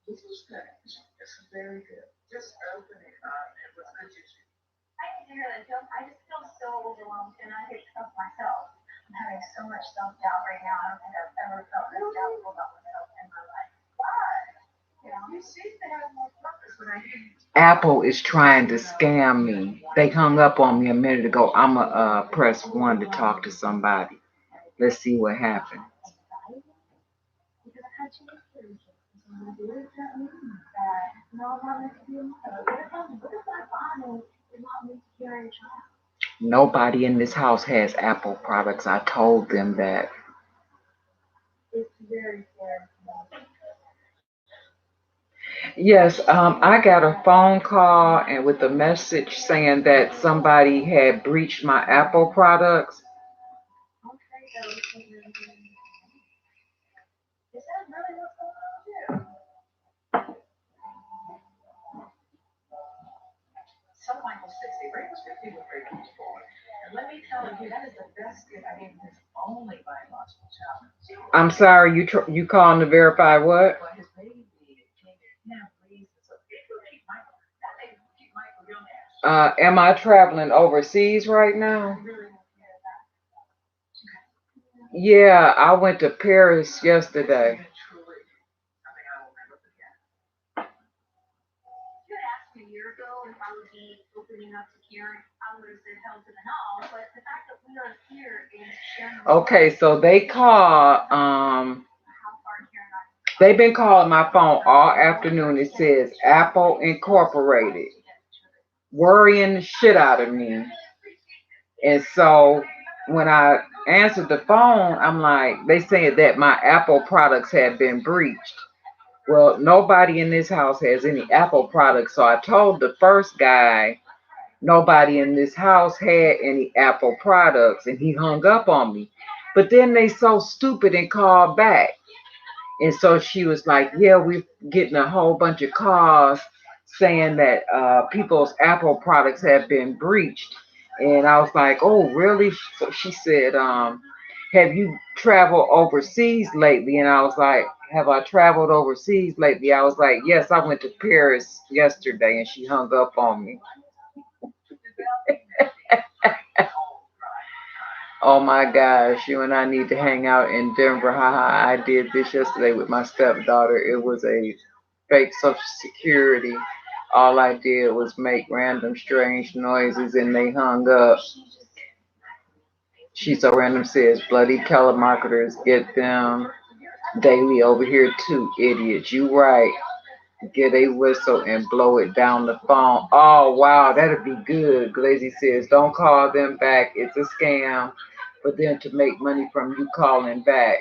This is good. This is very good. Just open it up. It was good to see. I can hear that. I just feel so overwhelmed, and I hate stuff myself. I'm having so much self-doubt right now. I don't think I've ever felt this doubtful about myself in my life. Why? You seem to have more purpose when I hear you. Apple is trying to scam me. They hung up on me a minute ago. I'ma press 1 to talk to somebody. Let's see what happens. Nobody in this house has Apple products. I told them that. Yes, I got a phone call and with a message saying that somebody had breached my Apple products. Some Michael 60 rate was 50 with very comfortable. And let me tell you, that is the best gift I gave his only biological child. I'm sorry, you calling to verify what? But his baby came in reason. So it will keep Michael. That may keep Michael young ass. Am I traveling overseas right now? Yeah, I went to Paris yesterday. Okay, so they call they've been calling my phone all afternoon. It says Apple Incorporated, worrying the shit out of me. And so when I answered the phone, I'm like, they said that my Apple products had been breached. Well, nobody in this house has any Apple products. So I told the first guy nobody in this house had any Apple products, and he hung up on me. But then they so stupid and called back. And so she was like, yeah, we're getting a whole bunch of calls saying that people's Apple products have been breached. And I was like, oh, really? So she said, have you traveled overseas lately? And I was like, have I traveled overseas lately? I was like, yes, I went to Paris yesterday. And she hung up on me. Oh my gosh, you and I need to hang out in Denver. Haha, I did this yesterday with my stepdaughter. It was a fake Social Security. All I did was make random strange noises and they hung up. She so random says, bloody telemarketers get them daily over here too, idiots. You right. Get a whistle and blow it down the phone. Oh wow, that'd be good. Glazy says, don't call them back. It's a scam for them to make money from you calling back.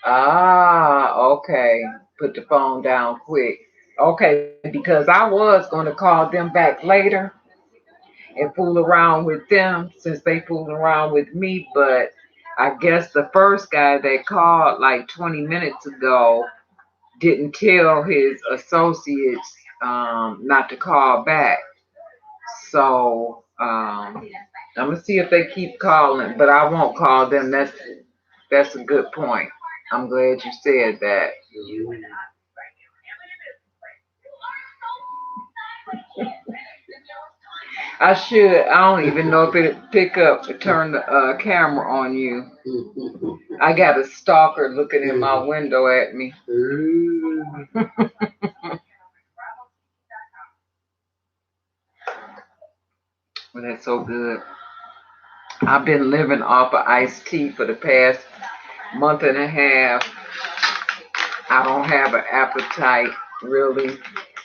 Ah, okay. Put the phone down quick. Okay, because I was going to call them back later and fool around with them since they fooled around with me. But I guess the first guy that called like 20 minutes ago didn't tell his associates not to call back. So I'm gonna see if they keep calling, but I won't call them. That's a good point. I'm glad you said that. I should. I don't even know if it'll pick up to turn the camera on you. I got a stalker looking in my window at me. Well, that's so good. I've been living off of iced tea for the past month and a half. I don't have an appetite, really.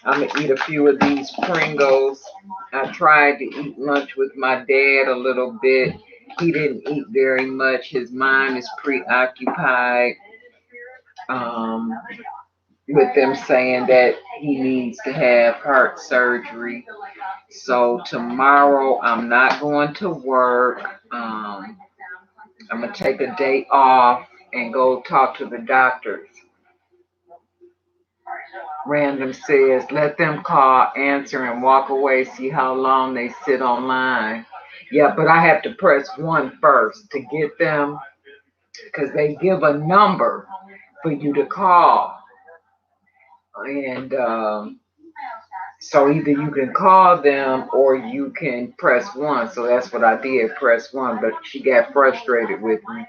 I'm going to eat a few of these Pringles. I tried to eat lunch with my dad a little bit. He didn't eat very much. His mind is preoccupied um, with them saying that he needs to have heart surgery. So tomorrow I'm not going to work. I'm going to take a day off and go talk to the doctors. Random says, let them call, answer, and walk away, see how long they sit online. Yeah, but I have to press 1 first to get them because they give a number for you to call. And so either you can call them or you can press 1. So that's what I did, press 1, but she got frustrated with me.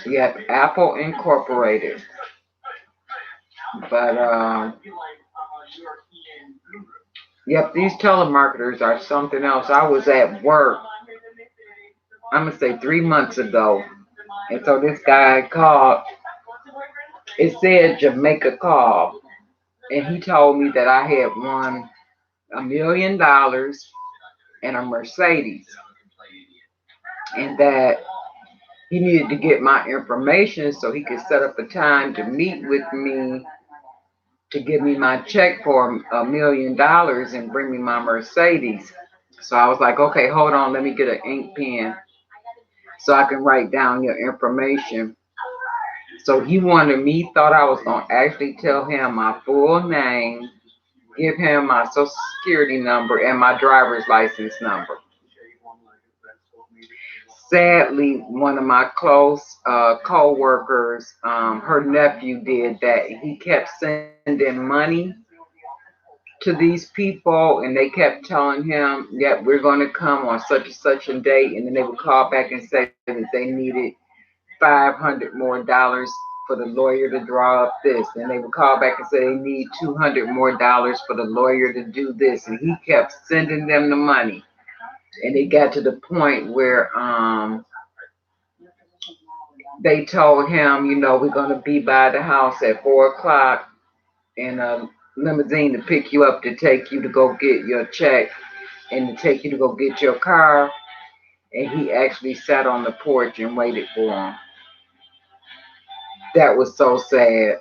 Yep, Apple Incorporated. But yep, these telemarketers are something else. I was at work, I'm gonna say 3 months ago, and so this guy called. It said Jamaica call, and he told me that I had won $1 million and a Mercedes, and that he needed to get my information so he could set up a time to meet with me to give me my check for $1 million and bring me my Mercedes. So I was like, okay, hold on, let me get an ink pen so I can write down your information. So he wanted me, thought I was going to actually tell him my full name, give him my social security number and my driver's license number. Sadly, one of my close co-workers, her nephew did that. He kept sending money to these people, and they kept telling him, "Yep, we're going to come on such and such a date," and then they would call back and say that they needed $500 more for the lawyer to draw up this, and they would call back and say they need $200 more for the lawyer to do this, and he kept sending them the money, and it got to the point where they told him, we're going to be by the house at 4 o'clock in a limousine to pick you up to take you to go get your check and to take you to go get your car. And he actually sat on the porch and waited for him. That was so sad.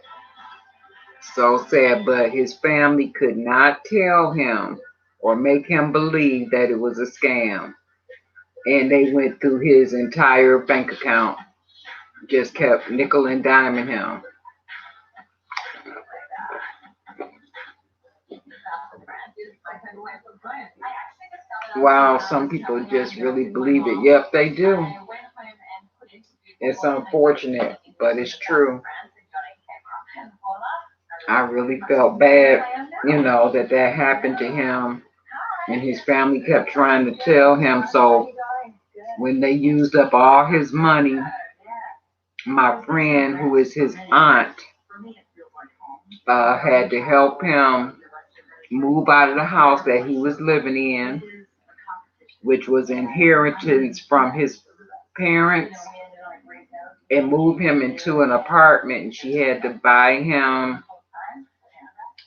So sad, but his family could not tell him or make him believe that it was a scam. And they went through his entire bank account, just kept nickel and diming him. Wow, some people just really believe it. Yep, they do. It's unfortunate, but it's true. I really felt bad, that happened to him, and his family kept trying to tell him. So when they used up all his money, my friend, who is his aunt, had to help him move out of the house that he was living in, which was inheritance from his parents, and move him into an apartment. And she had to buy him,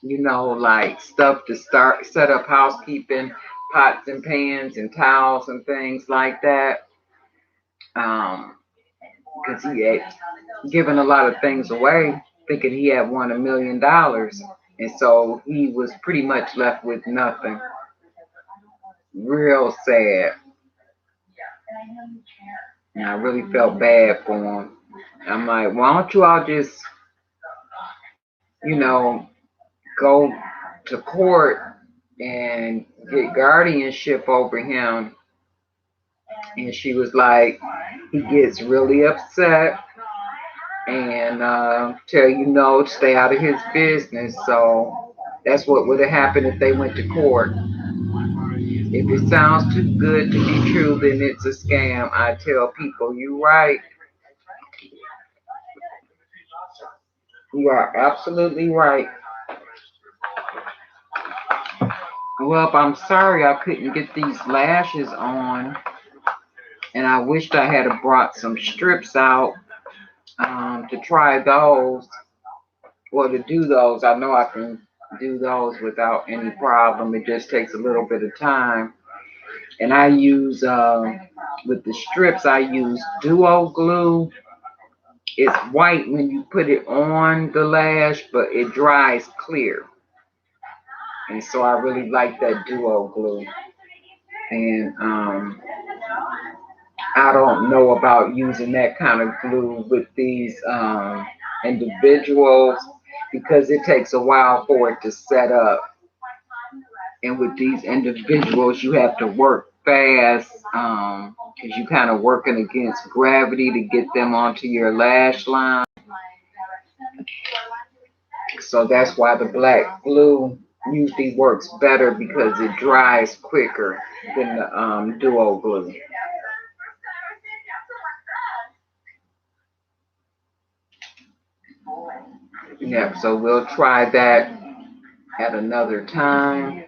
like stuff to set up housekeeping, pots and pans and towels and things like that. Because he had given a lot of things away, thinking he had won $1 million. And so he was pretty much left with nothing. Real sad. And I really felt bad for him. I'm like, why don't you all just, go to court and get guardianship over him? And she was like, he gets really upset and tell you no, stay out of his business. So that's what would have happened if they went to court. If it sounds too good to be true, then it's a scam. I tell people, you right. You are absolutely right. Well, I'm sorry I couldn't get these lashes on, and I wished I had brought some strips out to try those. Well, to do those, I know I can do those without any problem. It just takes a little bit of time. And I use, with the strips, I use duo glue. It's white when you put it on the lash, but it dries clear. And so I really like that duo glue. And I don't know about using that kind of glue with these individuals because it takes a while for it to set up. And with these individuals, you have to work fast because you kind of working against gravity to get them onto your lash line. So that's why the black glue usually works better because it dries quicker than the duo glue. Yeah, so we'll try that at another time.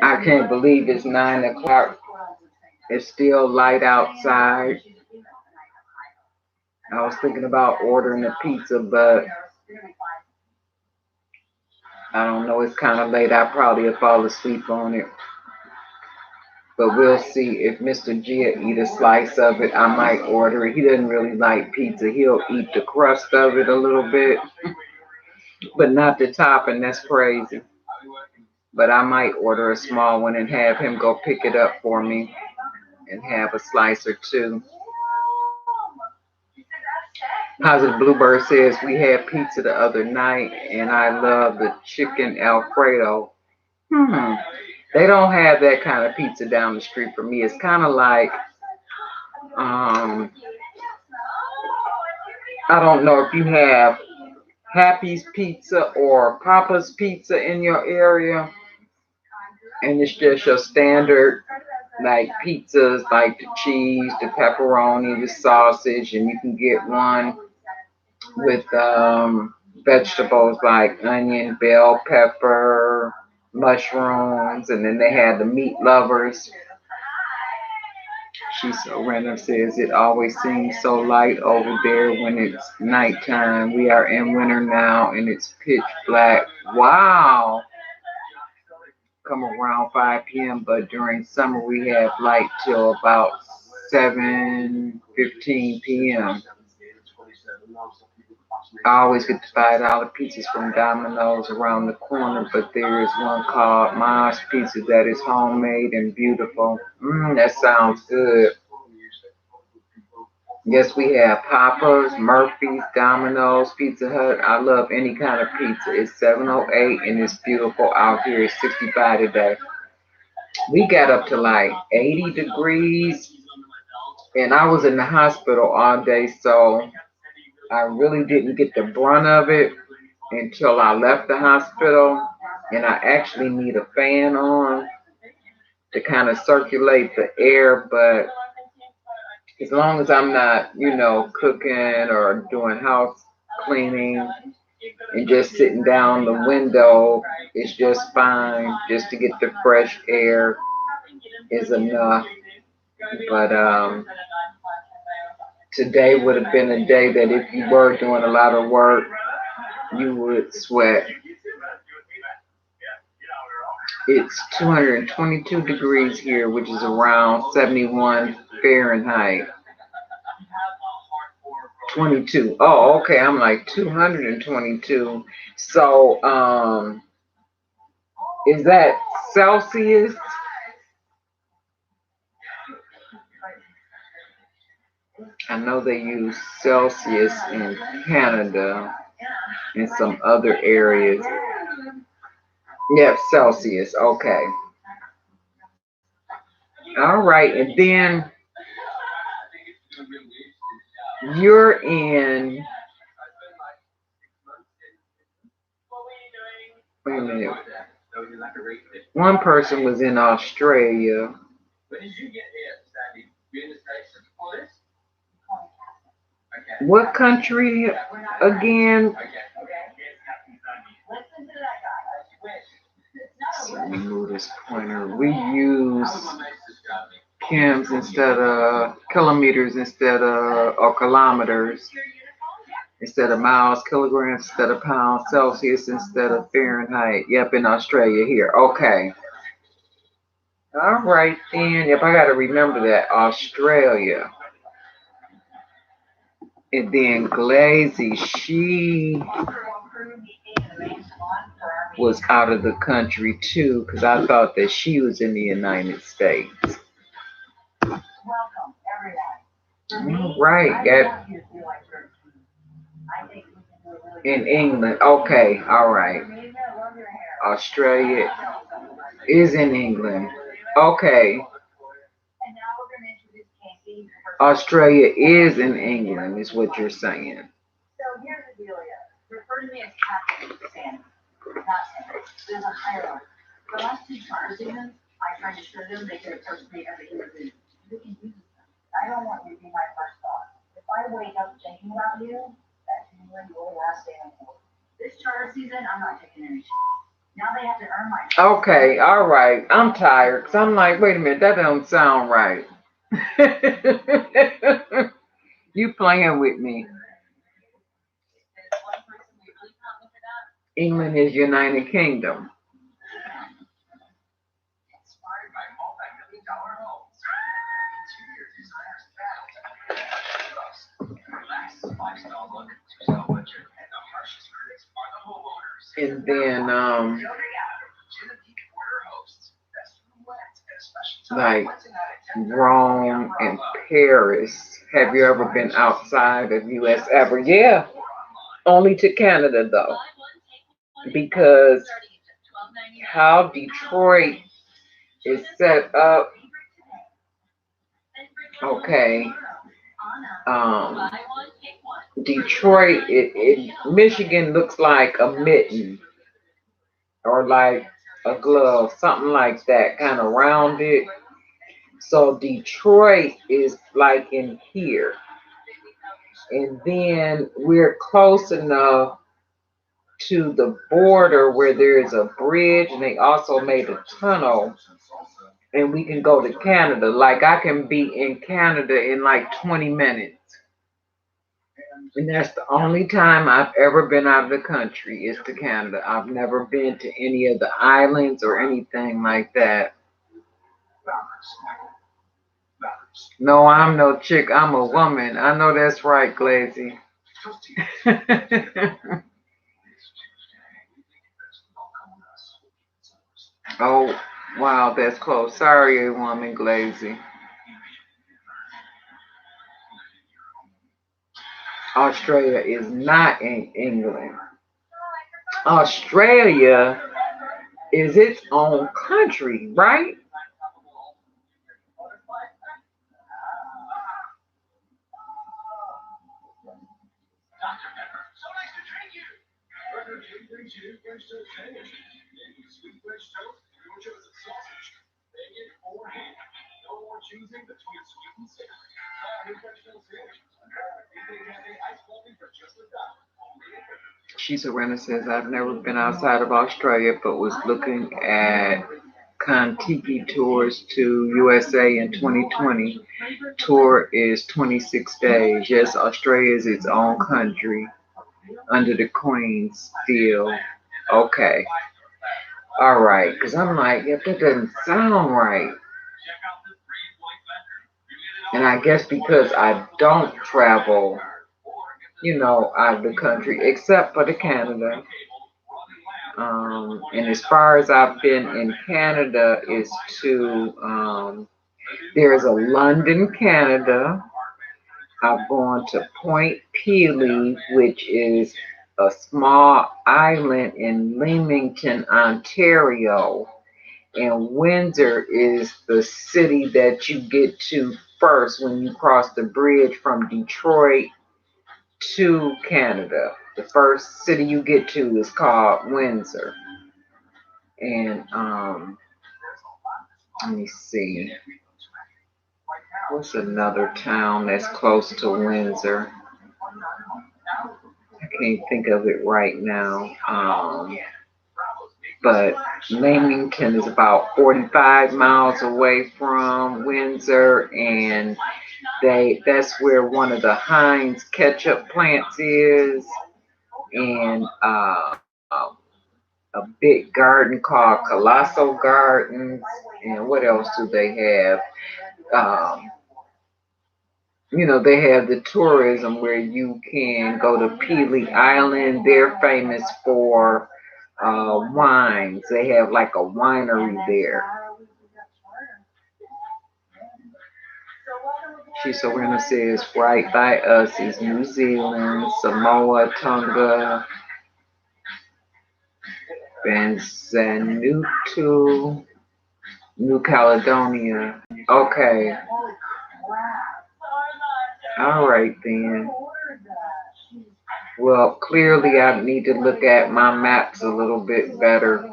I can't believe it's 9 o'clock. It's still light outside. I was thinking about ordering a pizza, but I don't know. It's kind of late. I probably will fall asleep on it. But we'll see if Mr. G eat a slice of it. I might order it. He doesn't really like pizza. He'll eat the crust of it a little bit, but not the topping. That's crazy. But I might order a small one and have him go pick it up for me and have a slice or two. Positive Bluebird says we had pizza the other night and I love the chicken Alfredo. They don't have that kind of pizza down the street for me. It's kind of like, um, I don't know if you have Happy's Pizza or Papa's Pizza in your area, and it's just your standard like pizzas, like the cheese, the pepperoni, the sausage, and you can get one with vegetables like onion, bell pepper, mushrooms, and then they had the meat lovers. She's so random says it always seems so light over there when it's nighttime. We are in winter now and it's pitch black. Wow. Come around 5 p.m. But during summer we have light till about 7:15 p.m. I always get the $5 pizzas from Domino's around the corner, but there is one called Mom's Pizza that is homemade and beautiful. That sounds good. Yes, we have Papa's, Murphy's, Domino's, Pizza Hut. I love any kind of pizza. It's 7:08 and it's beautiful out here. It's 65 today. We got up to like 80 degrees and I was in the hospital all day, so I really didn't get the brunt of it until I left the hospital. And I actually need a fan on to kind of circulate the air, but as long as I'm not, cooking or doing house cleaning and just sitting down the window, it's just fine. Just to get the fresh air is enough. But today would have been a day that if you were doing a lot of work, you would sweat. It's 222 degrees here, which is around 71 Fahrenheit. 22. Oh, okay. I'm like 222. So, is that Celsius? I know they use Celsius in Canada and some other areas. Yep, Celsius. Okay. All right. And then You're in, wait a minute. One person was in Australia. What country again? So let me move this pointer. We use kims instead of kilometers instead of, or kilometers instead of miles, kilograms instead of pounds, Celsius instead of Fahrenheit. Yep, in Australia here. Okay. All right then. Yep, I got to remember that. Australia. And then Glazy, she was out of the country too, because I thought that she was in the United States. Right, in England. Okay, all right. Australia is in England. Okay. Australia is in England, is what you're saying. So here's the deal, refer to me as Captain Sandy, not Sandy. There's a hierarchy. The last 2 charter seasons, I tried to show them they could approach me as a human being. You can use them. I don't want you to be my first thought. If I wake up thinking about you, that's usually your last day on board. This charter season, I'm not taking any shit. Now they have to earn my shit. Okay, all right. I'm tired, because I'm like, wait a minute, that don't sound right. You playing with me. England is United Kingdom. And then like Rome and Paris. Have you ever been outside of US ever? Yeah. Only to Canada though. Because how Detroit is set up. Okay. Detroit, Michigan looks like a mitten or like a glove, something like that, kind of rounded. So Detroit is like in here. And then we're close enough to the border where there's a bridge and they also made a tunnel and we can go to Canada. Like I can be in Canada in like 20 minutes. And that's the only time I've ever been out of the country is to Canada. I've never been to any of the islands or anything like that. No, I'm no chick. I'm a woman. I know that's right, Glazy. Oh, wow, that's close. Sorry, woman, Glazy. Australia is not in England. Australia is its own country, right? She's Serena says, I've never been outside of Australia, but was looking at Contiki tours to USA in 2020. Tour is 26 days. Yes, Australia is its own country under the Queen's still. Okay. All right. Because I'm like, if that doesn't sound right. And I guess because I don't travel, out of the country, except for the Canada. And as far as I've been in Canada is to, there's a London, Canada. I've gone to Point Pelee, which is a small island in Leamington, Ontario. And Windsor is the city that you get to first when you cross the bridge from Detroit to Canada. The first city you get to is called Windsor. And let me see. What's another town that's close to Windsor? I can't think of it right now. But Leamington is about 45 miles away from Windsor, and that's where one of the Heinz ketchup plants is, and a big garden called Colossal Gardens, and what else do they have? Um, they have the tourism where you can go to Pelee Island. They're famous for wines. They have like a winery there. She says right by us is New Zealand, Samoa, Tonga, Vanuatu, New Caledonia. Okay. All right then. Well, clearly I need to look at my maps a little bit better.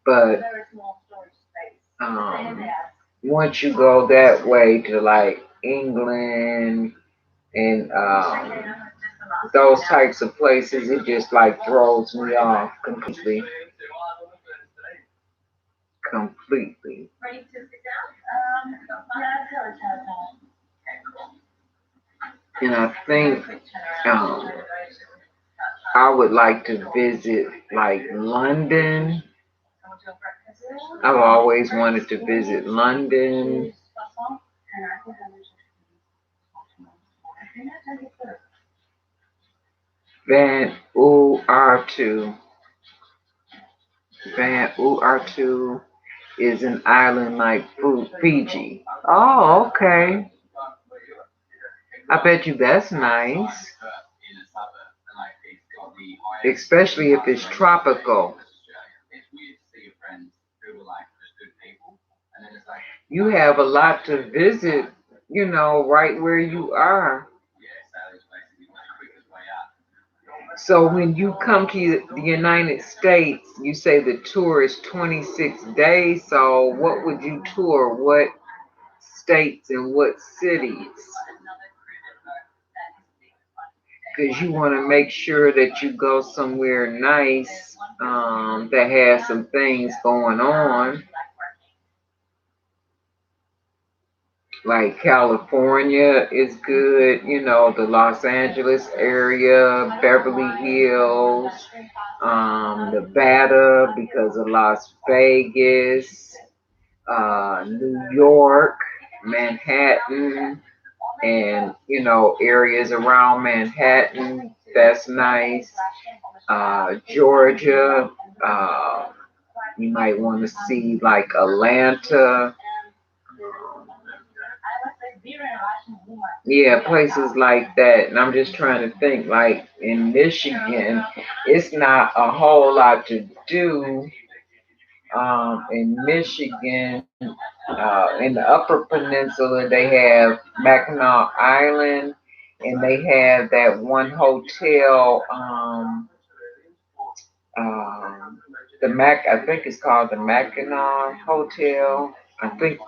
But once you go that way to like England and those types of places, it just like throws me off completely. Completely. And I think I would like to visit like London. I've always wanted to visit London. Vanuatu. Vanuatu is an island like Fiji. Oh, okay. I bet you that's nice. Especially if it's tropical. You have a lot to visit, right where you are. So when you come to the United States, you say the tour is 26 days. So what would you tour? What states and what cities? Because you want to make sure that you go somewhere nice that has some things going on. Like California is good, the Los Angeles area, Beverly Hills, Nevada because of Las Vegas, New York, Manhattan, and areas around Manhattan. That's nice. Georgia. You might want to see like Atlanta. Yeah, places like that. And I'm just trying to think, like in Michigan, it's not a whole lot to do in Michigan. In the Upper Peninsula, they have Mackinac Island, and they have that one hotel, I think it's called the Mackinac Hotel. I think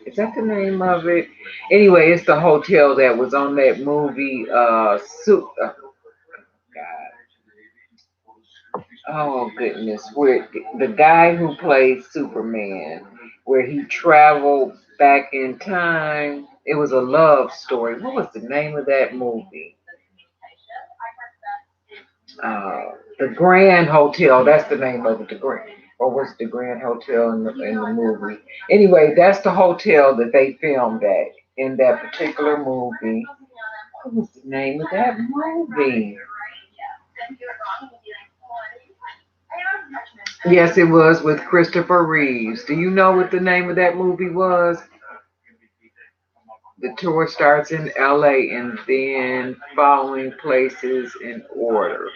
is that the name of it? Anyway, it's the hotel that was on that movie, oh goodness, where the guy who played Superman, where he traveled back in time. It was a love story. What was the name of that movie? The Grand Hotel. That's the name of it. The Grand, or was it the Grand Hotel in the movie? Anyway, that's the hotel that they filmed at in that particular movie. What was the name of that movie? Yes, it was with Christopher Reeves. Do you know what the name of that movie was? The tour starts in LA and then following places in order.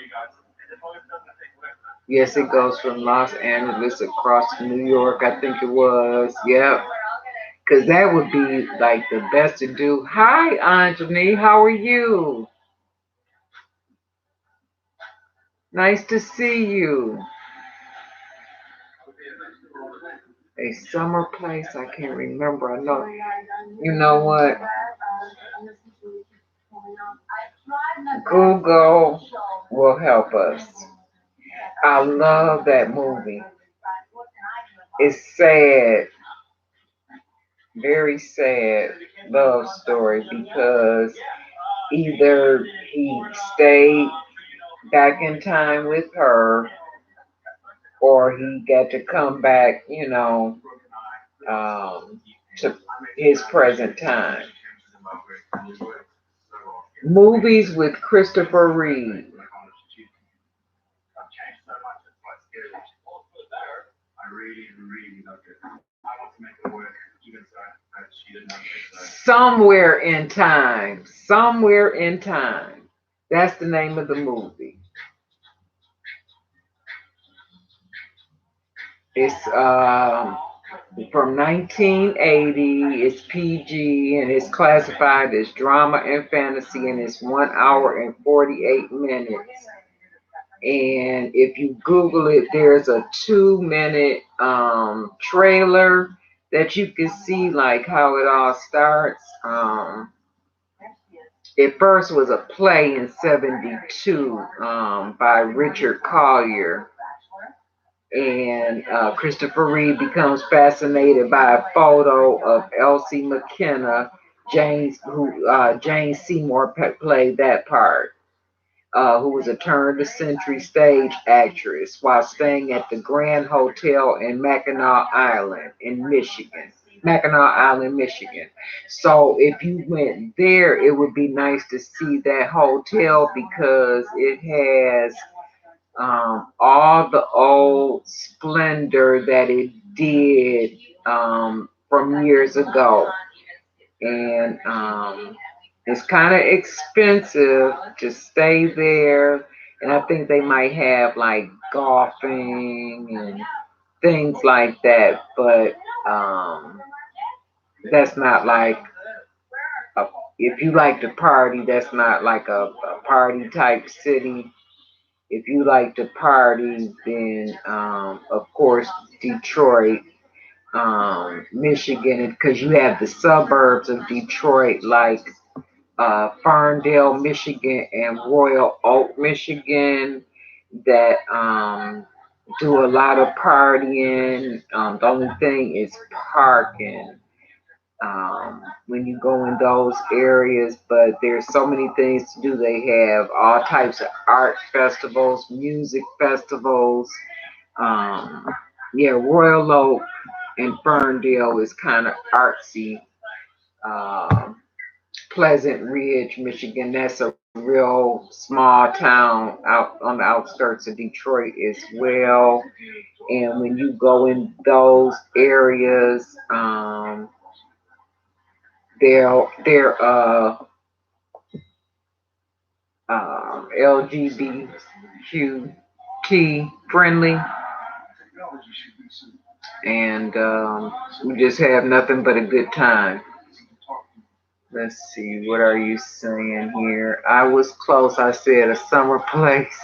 Yes, it goes from Los Angeles across to New York, I think it was. Yep. Because that would be like the best to do. Hi, Anjani. How are you? Nice to see you. A summer place, I can't remember. I know. You know what? Google will help us. I love that movie. It's sad, very sad love story because either he stayed back in time with her or he got to come back, to his present time. Movies with Christopher Reeve. Somewhere in Time. Somewhere in Time. That's the name of the movie. It's from 1980. It's PG and it's classified as drama and fantasy, and it's 1 hour and 48 minutes. And if you Google it, there's a 2 minute trailer that you can see like how it all starts. It first was a play in 72 by Richard Collier. And Christopher Reeve becomes fascinated by a photo of Elsie McKenna, Jane Seymour played that part, who was a turn-of-the-century stage actress while staying at the Grand Hotel in Mackinac Island, Michigan. So if you went there, it would be nice to see that hotel because it has all the old splendor that it did from years ago. And it's kind of expensive to stay there. And I think they might have like golfing and things like that. But that's not like, a, if you like to party, that's not like a party type city. If you like to party, then of course Detroit, Michigan, because you have the suburbs of Detroit like Ferndale, Michigan, and Royal Oak, Michigan, that do a lot of partying. The only thing is parking when you go in those areas, but there's so many things to do. They have all types of art festivals, music festivals. Um, yeah, Royal Oak and Ferndale is kind of artsy. Um, Pleasant Ridge, Michigan, that's a real small town out on the outskirts of Detroit as well. And when you go in those areas, they're LGBTQ friendly, and we just have nothing but a good time. Let's see, what are you saying here? I was close. I said a summer place.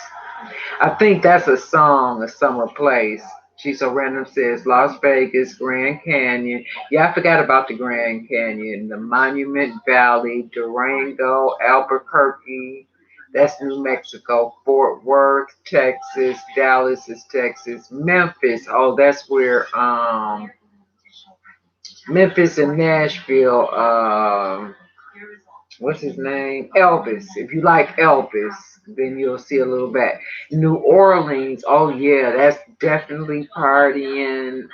I think that's a song, a summer place. She's so random says Las Vegas, Grand Canyon. Yeah, I forgot about the Grand Canyon, the Monument Valley, Durango, Albuquerque. That's New Mexico. Fort Worth, Texas. Dallas is Texas. Memphis. Oh, that's where Memphis and Nashville. What's his name? Elvis. If you like Elvis, then you'll see a little bit. New Orleans. Oh yeah, that's definitely partying.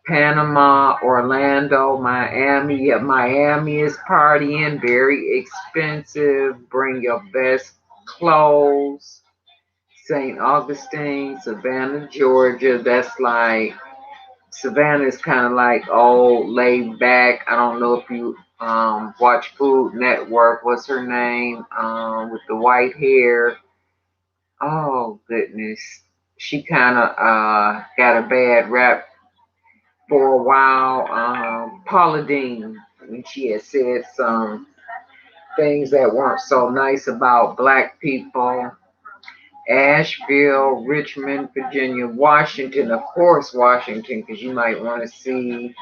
Panama, Orlando, Miami. Yeah, Miami is partying. Very expensive. Bring your best clothes. St. Augustine, Savannah, Georgia. That's like Savannah is kind of like old, laid back. I don't know if you watch Food Network. What's her name? With the white hair. Oh goodness, she kind of got a bad rap for a while. Paula Deen, when she had said some things that weren't so nice about black people. Asheville, Richmond, Virginia, Washington, of course, Washington, because you might want to see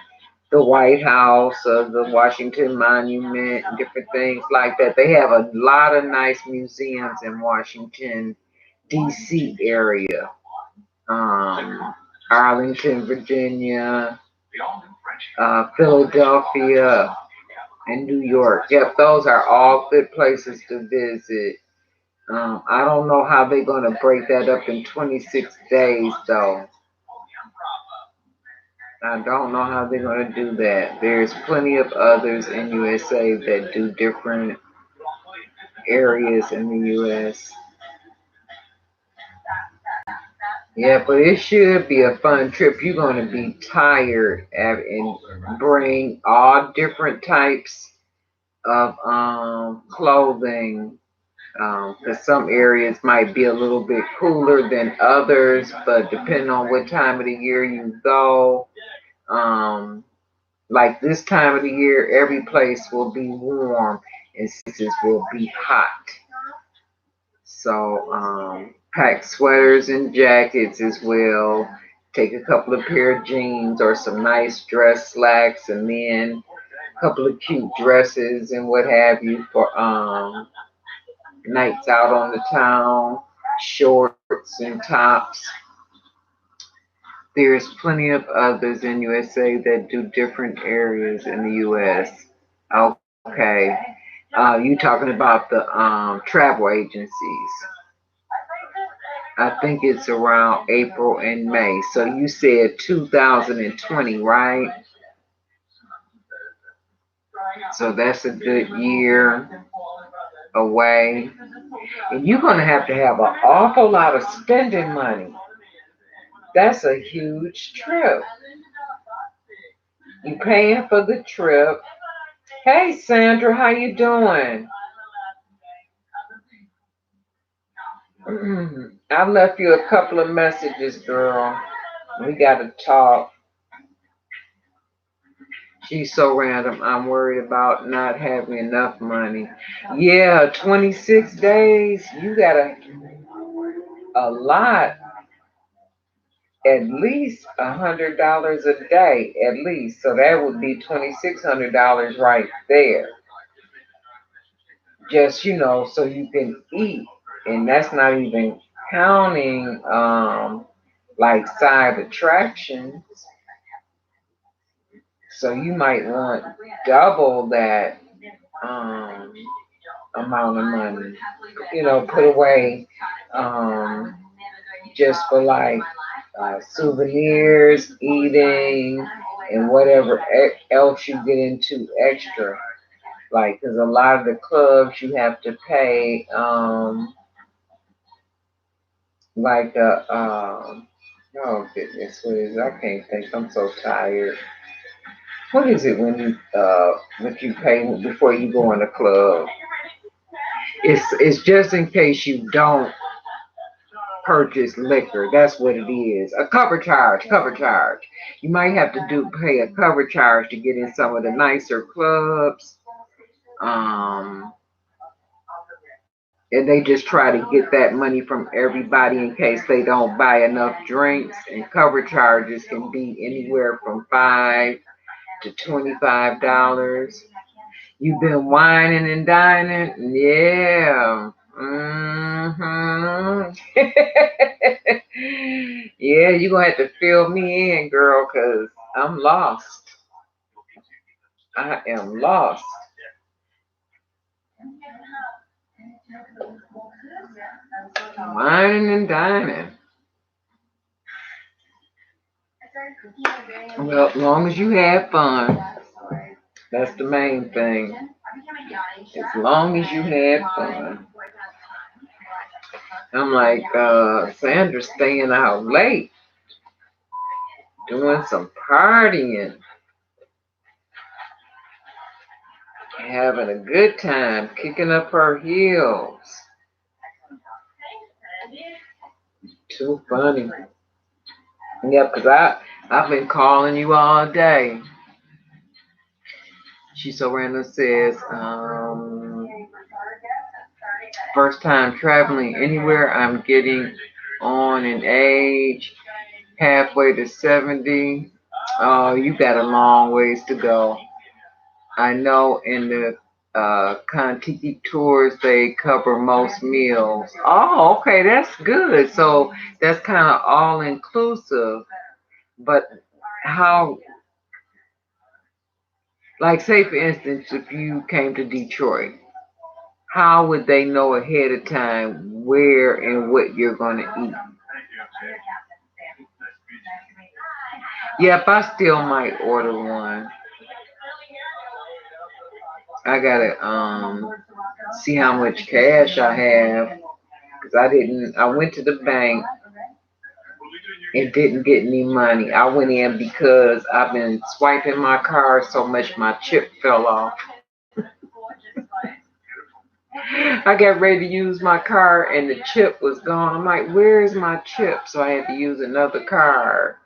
the White House or the Washington Monument and different things like that. They have a lot of nice museums in Washington, D.C. area, Arlington, Virginia, Philadelphia, and New York. Yep, those are all good places to visit. I don't know how they're going to break that up in 26 days, though. I don't know how they're going to do that. There's plenty of others in USA that do different areas in the US. Yeah, but it should be a fun trip. You're going to be tired and bring all different types of clothing. Because some areas might be a little bit cooler than others, but depending on what time of the year you go, like this time of the year, every place will be warm and places will be hot. So pack sweaters and jackets as well. Take a couple of pair of jeans or some nice dress slacks, and then a couple of cute dresses and what have you for nights out on the town, shorts and tops. There's plenty of others in USA that do different areas in the US. Okay. You talking about the travel agencies. I think it's around April and May. So you said 2020, right? So that's a good year away. And you're going to have an awful lot of spending money. That's a huge trip. You paying for the trip. Hey Sandra, how you doing? I left you a couple of messages, girl. We gotta talk. She's so random. I'm worried about not having enough money. Yeah, 26 days. You got a lot. At least $100 a day, at least. So that would be $2,600 right there. Just so you can eat, and that's not even counting like side attractions. So you might want double that amount of money. Put away just for like souvenirs, eating, and whatever else you get into extra. Like, because a lot of the clubs you have to pay, like oh goodness, what is it? I can't think. I'm so tired. What is it when you what you pay before you go in a club? It's just in case you don't purchase liquor. That's what it is. A cover charge. Cover charge. You might have to pay a cover charge to get in some of the nicer clubs. And they just try to get that money from everybody in case they don't buy enough drinks. And cover charges can be anywhere from $5 to $25. You've been whining and dining? Yeah. Yeah, you're going to have to fill me in, girl, because I'm lost. I am lost. Whining and dining. Well, as long as you have fun, that's the main thing. As long as you have fun. I'm like, Sandra's staying out late, doing some partying, having a good time, kicking up her heels. Too funny. Yep, because I've been calling you all day. She so random says, First time traveling anywhere, I'm getting on in age, halfway to 70. Oh, you got a long ways to go. I know in the Kontiki tours they cover most meals. Oh, okay, that's good. So that's kind of all inclusive. But how, like, say for instance, if you came to Detroit, how would they know ahead of time where and what you're going to eat? Yep, I still might order one. I gotta see how much cash I have because I went to the bank and didn't get any money. I went in because I've been swiping my card so much my chip fell off. I got ready to use my card and the chip was gone. I'm like, where's my chip? So I had to use another card.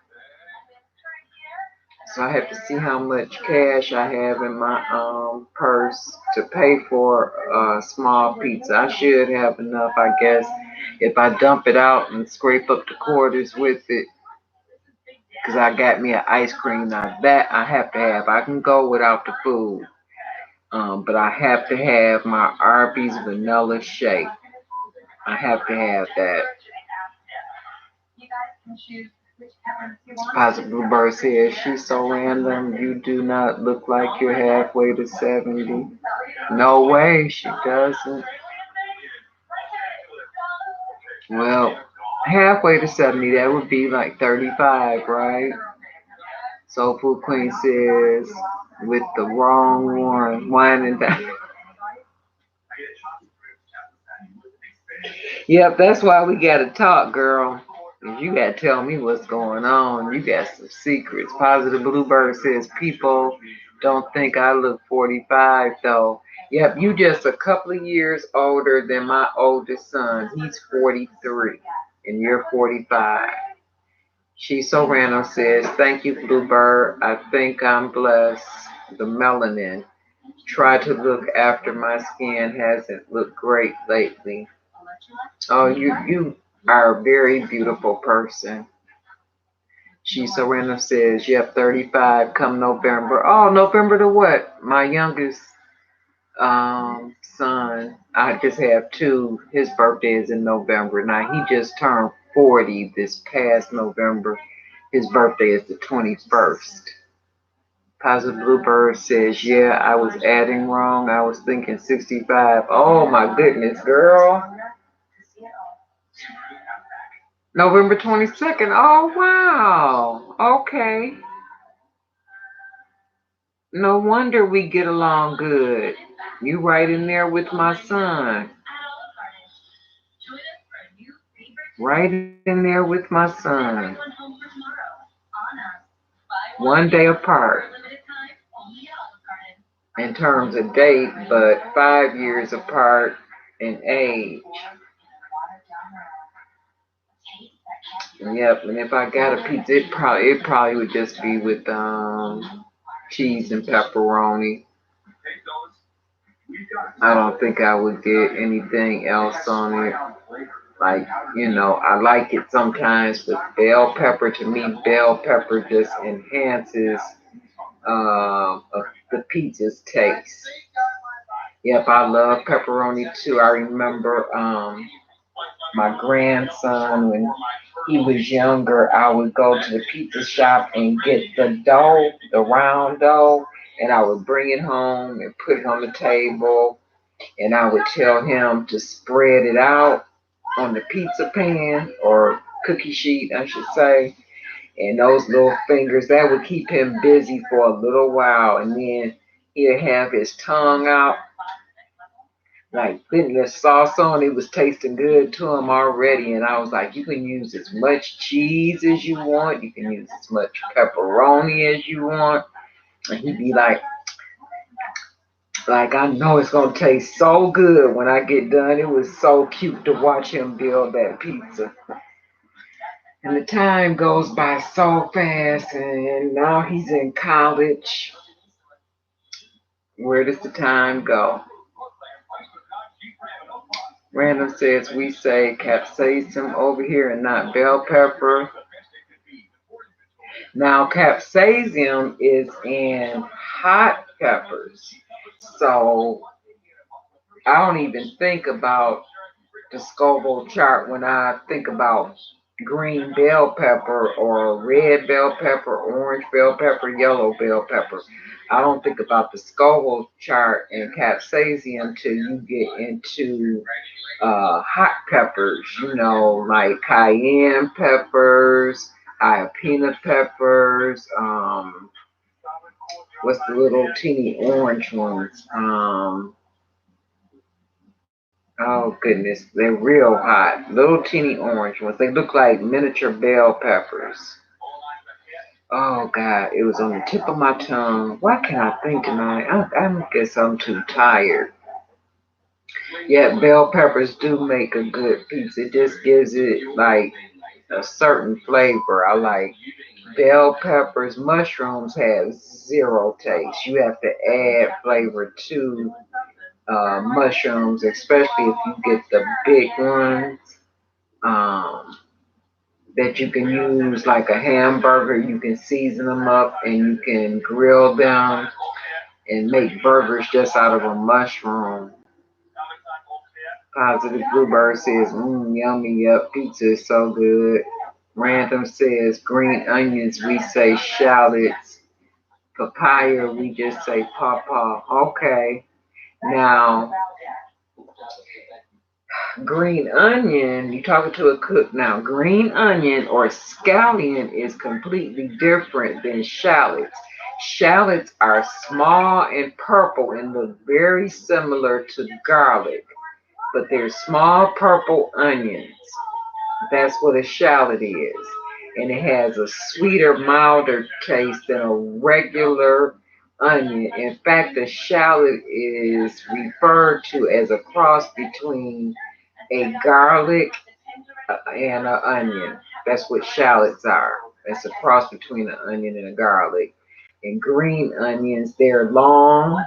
So I have to see how much cash I have in my purse to pay for a small pizza. I should have enough, I guess, if I dump it out and scrape up the quarters with it. Because I got me an ice cream. Now that I have to have. I can go without the food. But I have to have my Arby's vanilla shake. I have to have that. Positive Bluebird says, she's so random. You do not look like you're halfway to 70. No way, she doesn't. Well, halfway to 70, that would be like 35, right? Soul Food Queen says, with the wrong one, wine and dine. Yep, that's why we gotta talk, girl. You gotta tell me what's going on. You got some secrets. Positive Bluebird says people don't think I look 45 though. Yep, you just a couple of years older than my oldest son. He's 43 and you're 45. She so random says, thank you, Bluebird. I think I'm blessed. The melanin. Try to look after my skin hasn't looked great lately. Oh, you are a very beautiful person. She Serena says, yep, 35 come November. Oh, November to what? My youngest son, I just have two. His birthday is in November. Now, he just turned 40 this past November. His birthday is the 21st. Positive Bluebird says, yeah, I was adding wrong. I was thinking 65. Oh, my goodness, girl. November 22nd. Oh, wow. Okay. No wonder we get along good. You right in there with my son. Right in there with my son. One day apart in terms of date, but 5 years apart in age. Yep, and if I got a pizza, it probably would just be with cheese and pepperoni. I don't think I would get anything else on it. Like, I like it sometimes with bell pepper. To me, bell pepper just enhances the pizza's taste. Yep, I love pepperoni too. I remember my grandson when he was younger, I would go to the pizza shop and get the dough, the round dough, and I would bring it home and put it on the table, and I would tell him to spread it out on the pizza pan or cookie sheet, I should say. And those little fingers, that would keep him busy for a little while. And then he'd have his tongue out, like putting the sauce on. It was tasting good to him already. And I was like, you can use as much cheese as you want. You can use as much pepperoni as you want. And he'd be like, I know it's going to taste so good when I get done. It was so cute to watch him build that pizza. And the time goes by so fast, and now he's in college. Where does the time go? Random says we say capsaicin over here and not bell pepper. Now, capsaicin is in hot peppers. So I don't even think about the Scoville chart when I think about green bell pepper or red bell pepper, orange bell pepper, yellow bell pepper. I don't think about the Scoville chart and capsaicin till you get into hot peppers, like cayenne peppers, jalapeno peppers, what's the little teeny orange ones? Oh goodness, they're real hot. Little teeny orange ones. They look like miniature bell peppers. Oh God, it was on the tip of my tongue. Why can't I think tonight? I guess I'm too tired. Yeah, bell peppers do make a good pizza. It just gives it like a certain flavor. I like bell peppers. Mushrooms have zero taste. You have to add flavor to mushrooms, especially if you get the big ones that you can use like a hamburger. You can season them up and you can grill them and make burgers just out of a mushroom. Positive Bluebird says, yummy, yep, pizza is so good. Random says, green onions, we say shallots. Papaya, we just say pawpaw. Okay. Now, green onion, you talking to a cook now. Green onion or scallion is completely different than shallots. Shallots are small and purple and look very similar to garlic, but they're small purple onions. That's what a shallot is. And it has a sweeter, milder taste than a regular onion. In fact, a shallot is referred to as a cross between a garlic and an onion. That's what shallots are. That's a cross between an onion and a garlic. And green onions, they're long,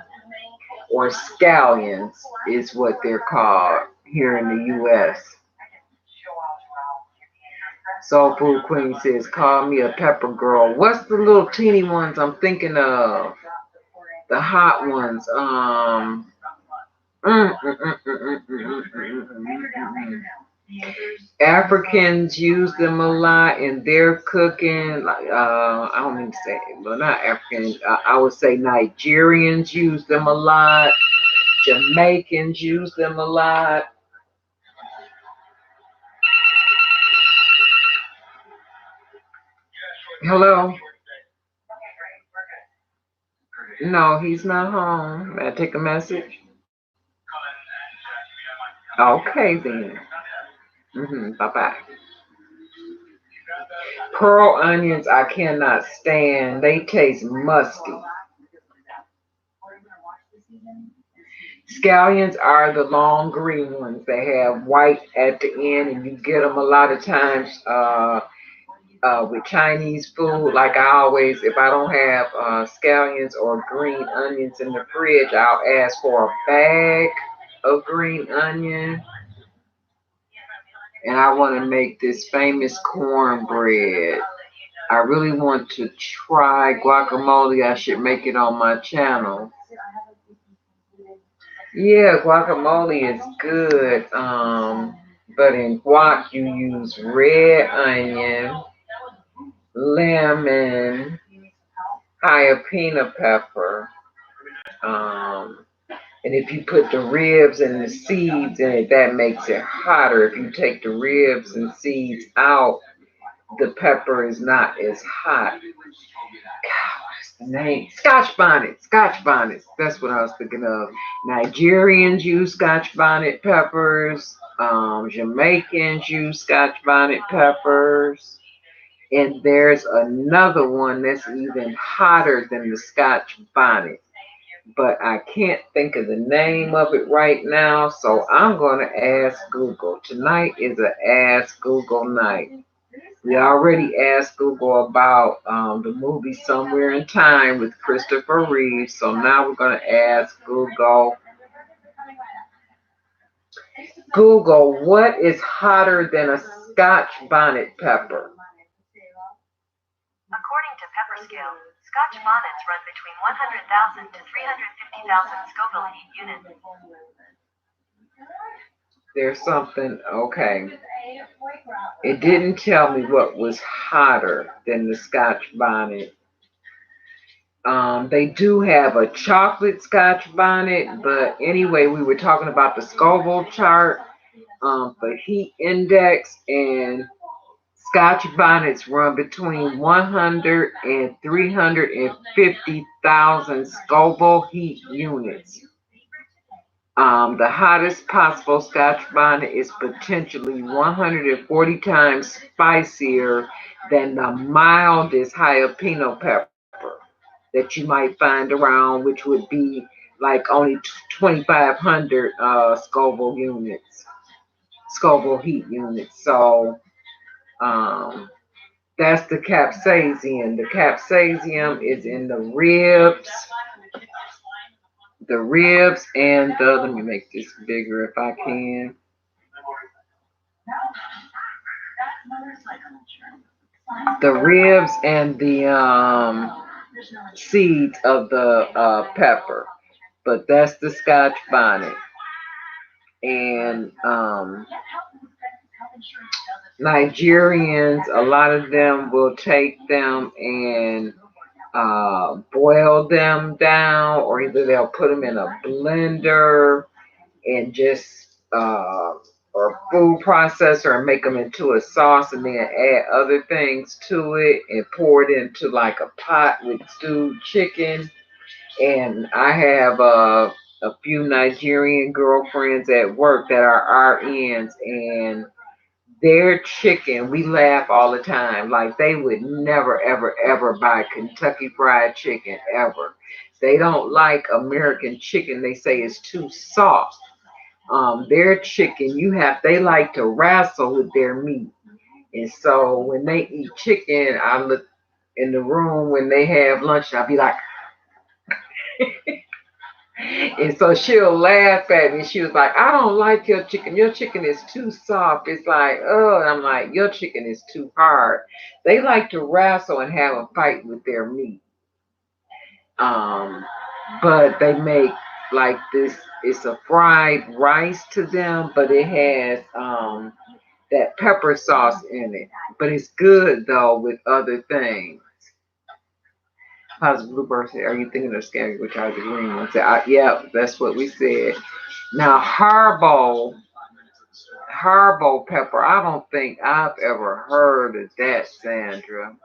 or scallions is what they're called here in the U.S. Soul Food Queen says, call me a pepper girl. What's the little teeny ones I'm thinking of? The hot ones. Africans use them a lot in their cooking. I don't mean to say, well, not African. I would say Nigerians use them a lot. Jamaicans use them a lot. Hello? No, he's not home. May I take a message? Okay, then. Bye-bye. Pearl onions I cannot stand. They taste musky. Scallions are the long green ones. They have white at the end, and you get them a lot of times with Chinese food. Like I always, if I don't have scallions or green onions in the fridge, I'll ask for a bag of green onion. And I want to make this famous cornbread. I really want to try guacamole. I should make it on my channel. Yeah, guacamole is good. But in guac you use red onion, lemon, jalapeno pepper. And if you put the ribs and the seeds in it, that makes it hotter. If you take the ribs and seeds out, the pepper is not as hot. God, what's the name? Scotch bonnets. Scotch bonnets. That's what I was thinking of. Nigerians use Scotch bonnet peppers. Jamaicans use Scotch bonnet peppers. And there's another one that's even hotter than the Scotch bonnet. But I can't think of the name of it right now. So I'm going to ask Google. Tonight is an Ask Google night. We already asked Google about the movie Somewhere in Time with Christopher Reeve. So now we're going to ask Google, Google, what is hotter than a Scotch bonnet pepper? According to Pepper Scale, Scotch bonnets run between 100,000 to 350,000 Scoville heat units. There's something, okay. It didn't tell me what was hotter than the Scotch bonnet. They do have a chocolate Scotch bonnet, but anyway, we were talking about the Scoville chart for heat index, and Scotch bonnets run between 100 and 350,000 Scoville heat units. The hottest possible Scotch bonnet is potentially 140 times spicier than the mildest jalapeno pepper that you might find around, which would be like only 2,500 Scoville heat units. So that's the capsaicin. The capsaicin is in the ribs and let me make this bigger if I can. The ribs and the seeds of the pepper, but that's the Scotch bonnet. And Nigerians, a lot of them will take them and boil them down, or either they'll put them in a blender and just or food processor and make them into a sauce, and then add other things to it and pour it into like a pot with stewed chicken. And I have a few Nigerian girlfriends at work that are RNs, and their chicken, we laugh all the time. Like they would never, ever, ever buy Kentucky Fried Chicken ever. They don't like American chicken. They say it's too soft. Their chicken, they like to wrestle with their meat. And so when they eat chicken, I look in the room when they have lunch, and I'll be like, and so she'll laugh at me. She was like, I don't like your chicken. Your chicken is too soft. It's like, oh, and I'm like, your chicken is too hard. They like to wrestle and have a fight with their meat. But they make like this, it's a fried rice to them, but it has that pepper sauce in it. But it's good though with other things. How's Bluebird say? Are you thinking of scamming? Which are the green ones? Yeah, that's what we said. Now, Harbo pepper. I don't think I've ever heard of that, Sandra.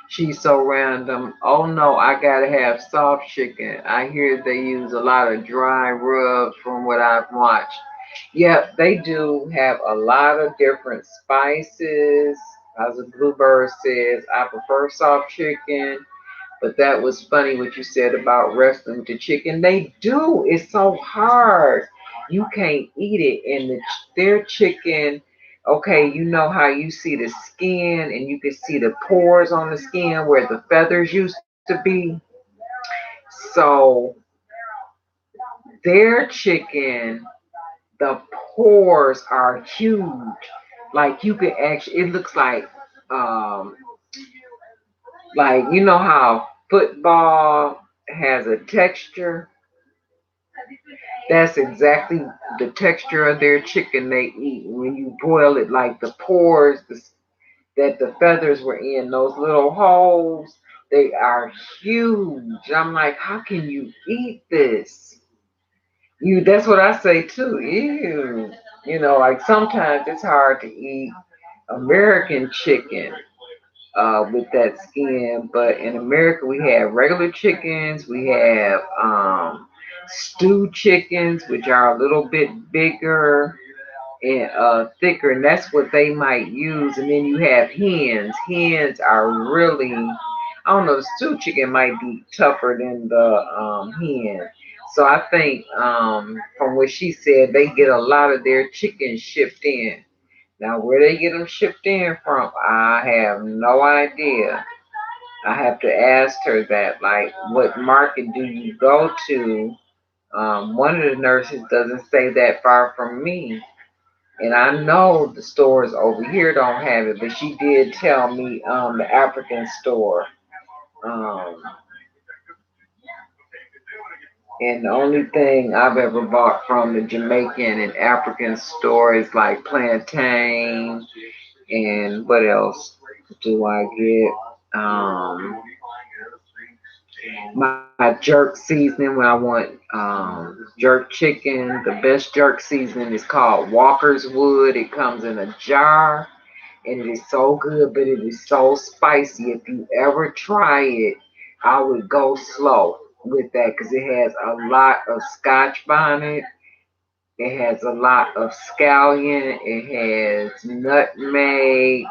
She's so random. Oh no, I gotta have soft chicken. I hear they use a lot of dry rubs from what I've watched. Yep, they do have a lot of different spices. As a Bluebird says, I prefer soft chicken. But that was funny what you said about wrestling with the chicken. They do. It's so hard. You can't eat it. And their chicken, okay, you know how you see the skin and you can see the pores on the skin where the feathers used to be. So their chicken, the pores are huge. Like you can actually, it looks um, like you know how football has a texture. That's exactly the texture of their chicken they eat. When you boil it, like the pores that the feathers were in, those little holes, they are huge. I'm like, how can you eat this? That's what I say too. Ew. Like sometimes it's hard to eat American chicken with that skin. But in America, we have regular chickens. We have stewed chickens, which are a little bit bigger and thicker, and that's what they might use. And then you have hens. Hens are really, I don't know, the stewed chicken might be tougher than the hen. So I think from what she said, they get a lot of their chicken shipped in. Now, where they get them shipped in from, I have no idea. I have to ask her that. Like, what market do you go to One of the nurses doesn't stay that far from me, and I know the stores over here don't have it, but she did tell me the African store. Um, and the only thing I've ever bought from the Jamaican and African store is like plantain and what else do I get? My jerk seasoning when I want jerk chicken. The best jerk seasoning is called Walker's Wood. It comes in a jar and it is so good, but it is so spicy. If you ever try it, I would go slow with that because it has a lot of scotch bonnet. It has a lot of scallion. It has nutmeg,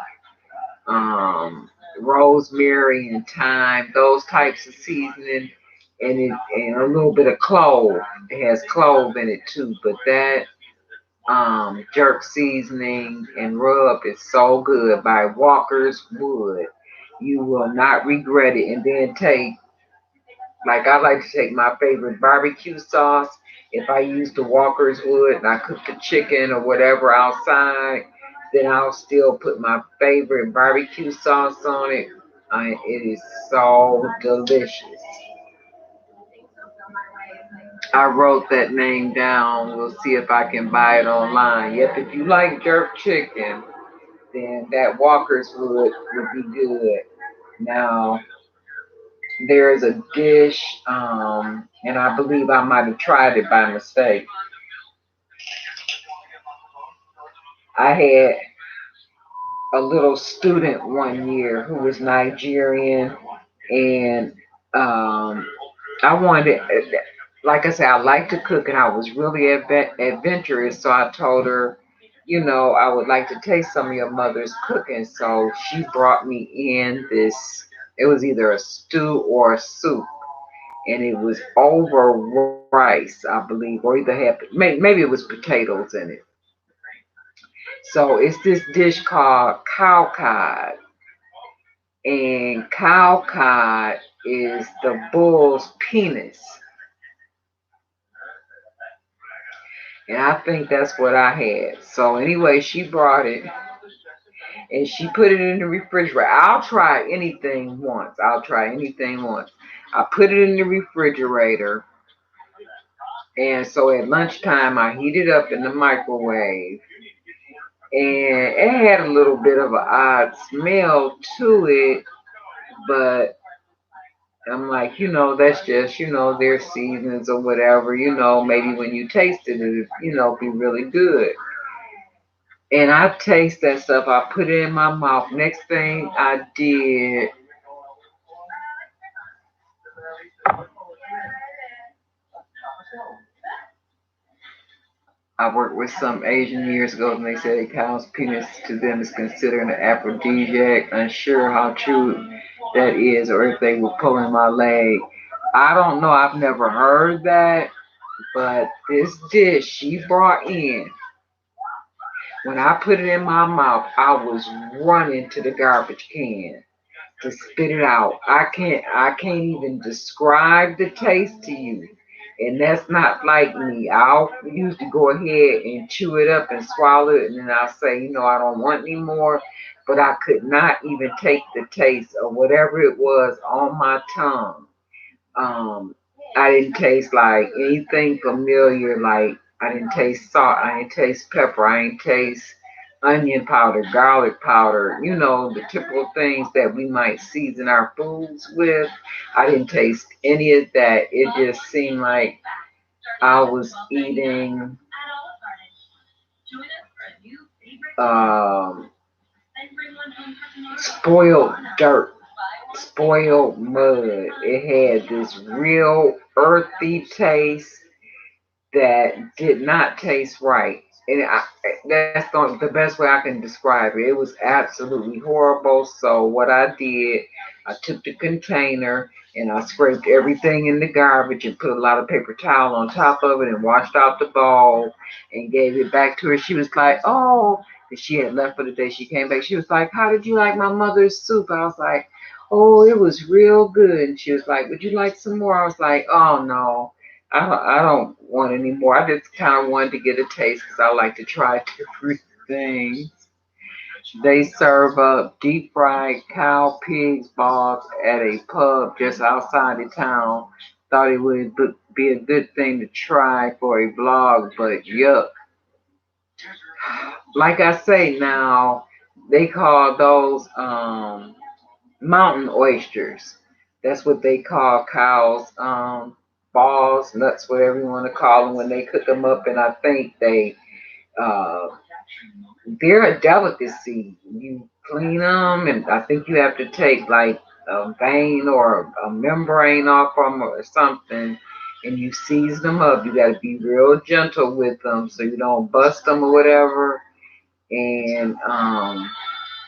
um, rosemary and thyme, those types of seasoning, and a little bit of clove. It has clove in it too, but that jerk seasoning and rub is so good by Walker's Wood. You will not regret it. And then take, like I like to take my favorite barbecue sauce. If I use the Walker's Wood and I cook the chicken or whatever outside, then I'll still put my favorite barbecue sauce on it. It is so delicious. I wrote that name down. We'll see if I can buy it online. Yep, if you like jerk chicken, then that Walker's would be good. Now, there's a dish, and I believe I might have tried it by mistake. I had a little student one year who was Nigerian, and I wanted, like I said, I like to cook, and I was really adventurous. So I told her, I would like to taste some of your mother's cooking. So she brought me in this. It was either a stew or a soup, and it was over rice, I believe, or either had maybe it was potatoes in it. So it's this dish called cow cod, and cow cod is the bull's penis. And I think that's what I had. So anyway, she brought it and she put it in the refrigerator. I'll try anything once. I'll try anything once. I put it in the refrigerator. And so at lunchtime, I heat it up in the microwave. And it had a little bit of an odd smell to it. But I'm like, that's just, their seasons or whatever. Maybe when you taste it, it'll, be really good. And I taste that stuff. I put it in my mouth. Next thing I did, I worked with some Asian years ago, and they said a cow's penis to them is considered an aphrodisiac. Unsure how true that is, or if they were pulling my leg. I don't know. I've never heard that, but this dish she brought in, when I put it in my mouth, I was running to the garbage can to spit it out. I can't even describe the taste to you. And that's not like me. I'll usually go ahead and chew it up and swallow it, and then I'll say, I don't want any more. But I could not even take the taste of whatever it was on my tongue. Um, I didn't taste like anything familiar. Like I didn't taste salt. I didn't taste pepper. I didn't taste onion powder, garlic powder. The typical things that we might season our foods with. I didn't taste any of that. It just seemed like I was eating um, spoiled dirt, spoiled mud. It had this real earthy taste that did not taste right. And that's the best way I can describe it. It was absolutely horrible. So what I did, I took the container and I scraped everything in the garbage and put a lot of paper towel on top of it and washed out the bowl and gave it back to her. She was like, oh, because she had left for the day. She came back. She was like, how did you like my mother's soup? I was like, oh, it was real good. And she was like, would you like some more? I was like, oh, no. I don't want any more. I just kind of wanted to get a taste because I like to try different things. They serve up deep fried cow pigs balls at a pub just outside of town. Thought it would be a good thing to try for a vlog, but yuck. Like I say now, they call those mountain oysters. That's what they call cows, balls, nuts, whatever you want to call them when they cook them up. And I think uh, they're a delicacy. You clean them, and I think you have to take like a vein or a membrane off them or something. And you season them up. You got to be real gentle with them so you don't bust them or whatever. And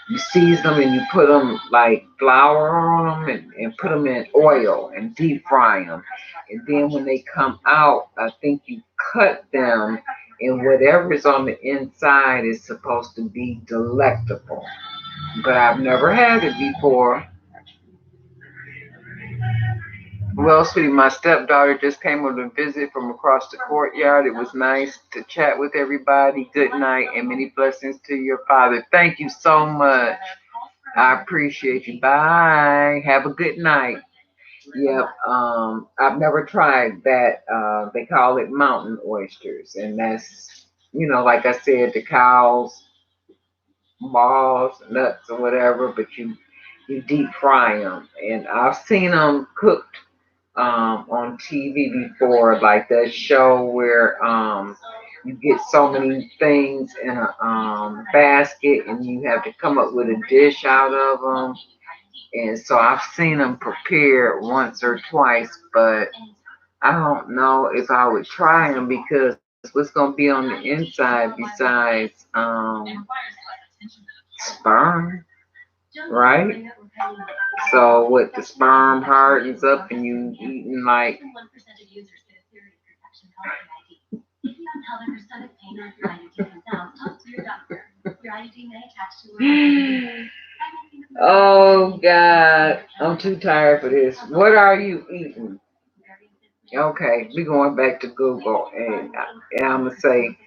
you season them and you put them like flour on them and put them in oil and deep fry them. And then when they come out, I think you cut them and whatever's on the inside is supposed to be delectable. But I've never had it before. Well, sweetie, my stepdaughter just came on a visit from across the courtyard. It was nice to chat with everybody. Good night and many blessings to your father. Thank you so much. I appreciate you. Bye. Have a good night. Yep. I've never tried that. They call it mountain oysters, and that's like I said, the cows, balls, nuts, or whatever. But you deep fry them, and I've seen them cooked on TV before, like that show where you get so many things in a basket, and you have to come up with a dish out of them. And so I've seen them prepared once or twice, but I don't know if I would try them because what's going to be on the inside besides sperm, right? So what the sperm hardens up and you eating like oh God, I'm too tired for this. What are you eating? Okay, we're going back to Google and I'm gonna say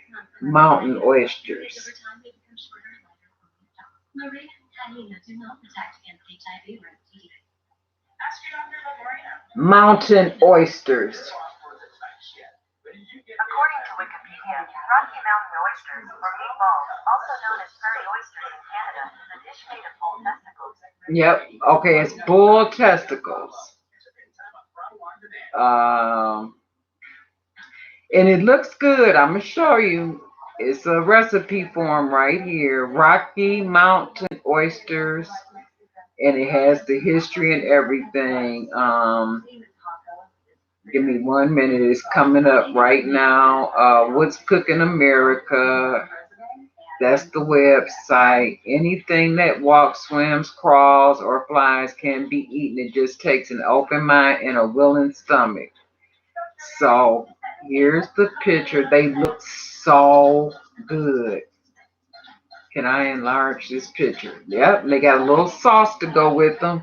mountain oysters. Mountain oysters. According to Wikipedia, Rocky Mountain oysters, or meatballs, also known as prairie oysters in Canada, is a dish made of bull testicles. Yep. Okay, it's bull testicles. Um, and it looks good. I'm gonna show you. It's a recipe form right here. Rocky Mountain oysters, and it has the history and everything. Give me 1 minute. It's coming up right now. What's Cooking America? That's the website. Anything that walks, swims, crawls, or flies can be eaten. It just takes an open mind and a willing stomach. So here's the picture. They look so good. Can I enlarge this picture? Yep, they got a little sauce to go with them.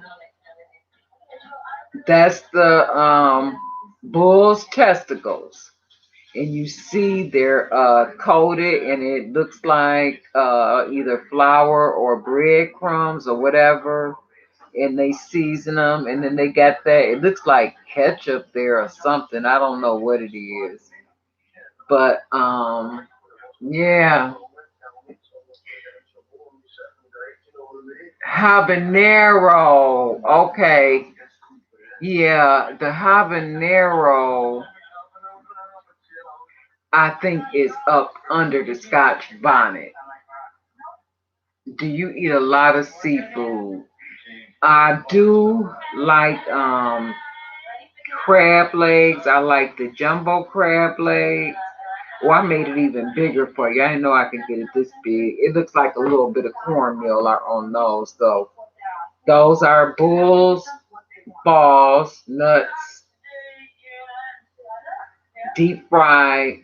That's the bull's testicles. And you see they're coated and it looks like either flour or breadcrumbs or whatever. And they season them and then they got that. It looks like ketchup there or something. I don't know what it is. But yeah. Habanero. Okay. Yeah, the habanero I think is up under the Scotch bonnet. Do you eat a lot of seafood? I do like crab legs. I like the jumbo crab legs. Oh, I made it even bigger for you. I didn't know I could get it this big. It looks like a little bit of cornmeal on those though. Those are bulls, balls, nuts, deep fried.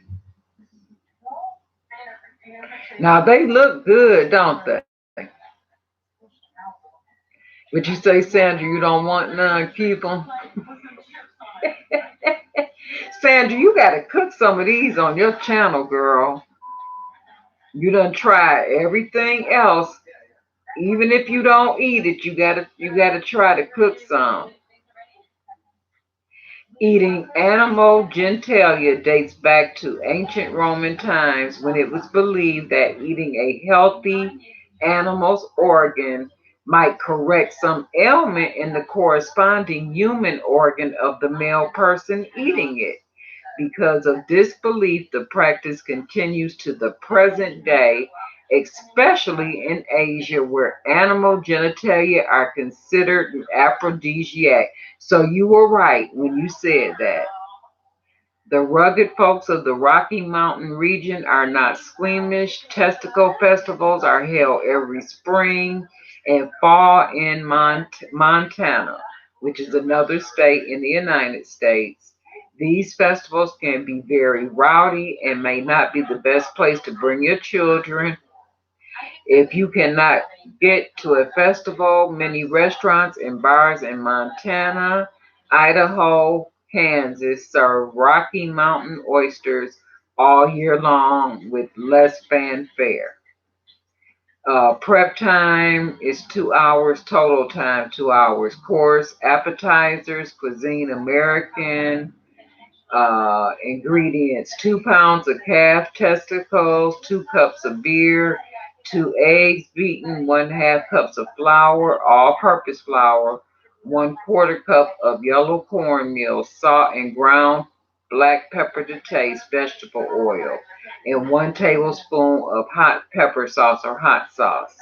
Now they look good, don't they? Would you say, Sandra, you don't want none? Keep them. Sandra, you got to cook some of these on your channel, girl. You done try everything else. Even if you don't eat it, you gotta try to cook some. Eating animal genitalia dates back to ancient Roman times when it was believed that eating a healthy animal's organ might correct some ailment in the corresponding human organ of the male person eating it. Because of this belief, the practice continues to the present day, especially in Asia, where animal genitalia are considered an aphrodisiac. So you were right when you said that. The rugged folks of the Rocky Mountain region are not squeamish. Testicle festivals are held every spring and fall in Montana, which is another state in the United States. These festivals can be very rowdy and may not be the best place to bring your children. If you cannot get to a festival, many restaurants and bars in Montana, Idaho, Kansas serve Rocky Mountain oysters all year long with less fanfare. Prep time is 2 hours, total time 2 hours. Course, appetizers, cuisine American, ingredients: 2 pounds of calf testicles, 2 cups of beer, 2 eggs beaten, 1/2 cups of flour, all purpose flour, 1/4 cup of yellow cornmeal, salt and ground black pepper to taste, vegetable oil, and 1 tablespoon of hot pepper sauce or hot sauce.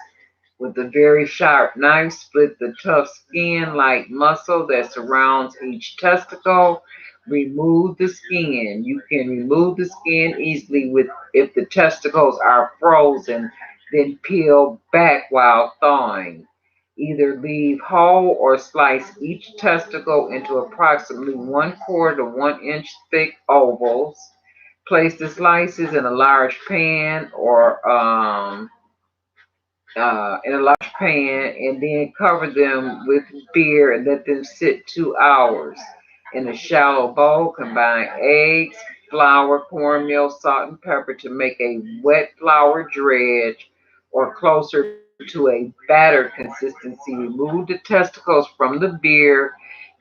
With a very sharp knife, split the tough skin like muscle that surrounds each testicle. Remove the skin. You can remove the skin easily with if the testicles are frozen, then peel back while thawing. Either leave whole or slice each testicle into approximately 1/4 to 1 inch thick ovals. Place the slices in a large pan or in a large pan and then cover them with beer and let them sit 2 hours. In a shallow bowl, combine eggs, flour, cornmeal, salt, and pepper to make a wet flour dredge or closer to a batter consistency. Remove the testicles from the beer,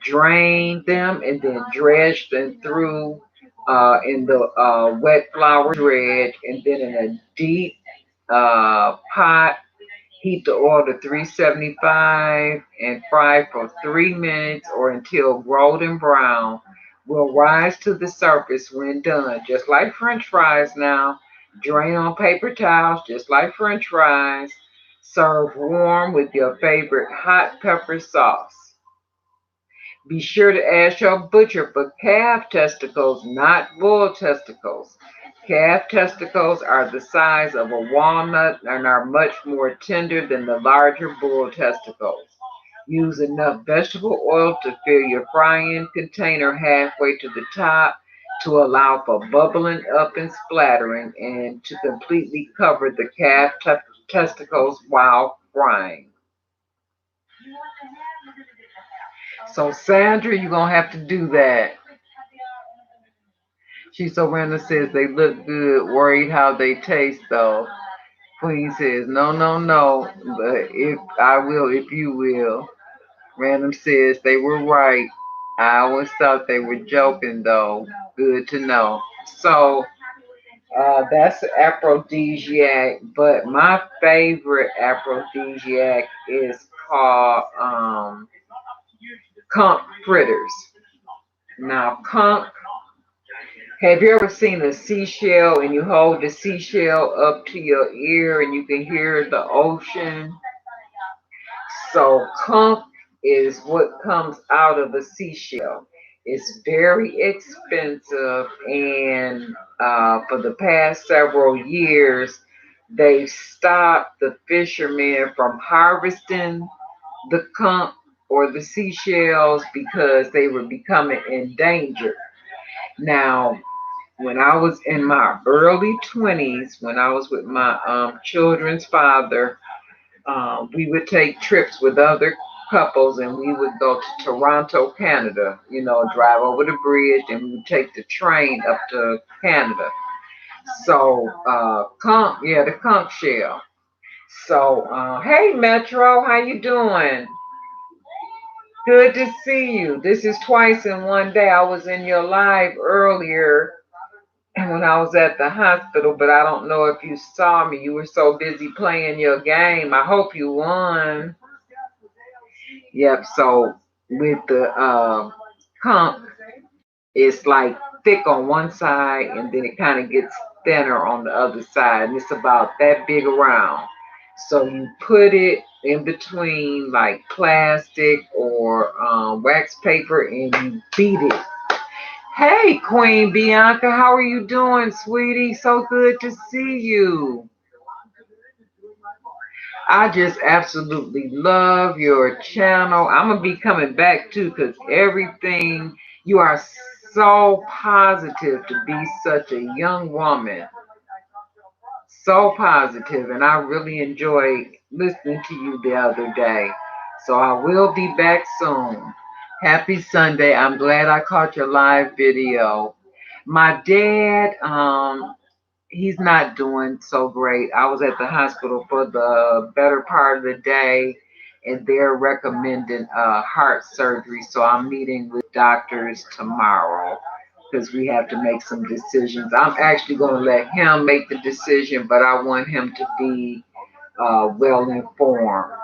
drain them, and then dredge them through in the wet flour dredge, and then in a deep pot, heat the oil to 375 and fry for 3 minutes or until golden brown. Will rise to the surface when done, just like French fries now. Drain on paper towels, just like French fries. Serve warm with your favorite hot pepper sauce. Be sure to ask your butcher for calf testicles, not bull testicles. Calf testicles are the size of a walnut and are much more tender than the larger bull testicles. Use enough vegetable oil to fill your frying container halfway to the top to allow for bubbling up and splattering and to completely cover the testicles while frying. So Sandra, you're gonna have to do that. She Miranda says they look good, worried how they taste though. Queen says, no, no, no, but if I will, if you will. Random says they were right. I always thought they were joking though. Good to know. So that's aphrodisiac, but my favorite aphrodisiac is called conch fritters. Now, conch, have you ever seen a seashell and you hold the seashell up to your ear and you can hear the ocean? So conch is what comes out of a seashell. It's very expensive, and for the past several years, they've stopped the fishermen from harvesting the conch or the seashells because they were becoming endangered. Now, when I was in my early 20s, when I was with my children's father, we would take trips with other couples, and we would go to Toronto, Canada, drive over the bridge, and we would take the train up to Canada. So, the conch shell. So, hey Metro, how you doing? Good to see you. This is twice in one day. I was in your live earlier when I was at the hospital, but I don't know if you saw me. You were so busy playing your game. I hope you won. Yep, so with the conch, it's like thick on one side and then it kind of gets thinner on the other side, and it's about that big around. So you put it in between like plastic or wax paper and you beat it. Hey, Queen Bianca, how are you doing, sweetie? So good to see you. I just absolutely love your channel. I'm going to be coming back too because everything, you are so positive to be such a young woman. So positive, and I really enjoyed listening to you the other day. So I will be back soon. Happy Sunday. I'm glad I caught your live video. My dad, he's not doing so great. I was at the hospital for the better part of the day, and they're recommending heart surgery. So I'm meeting with doctors tomorrow because we have to make some decisions. I'm actually going to let him make the decision, but I want him to be well informed.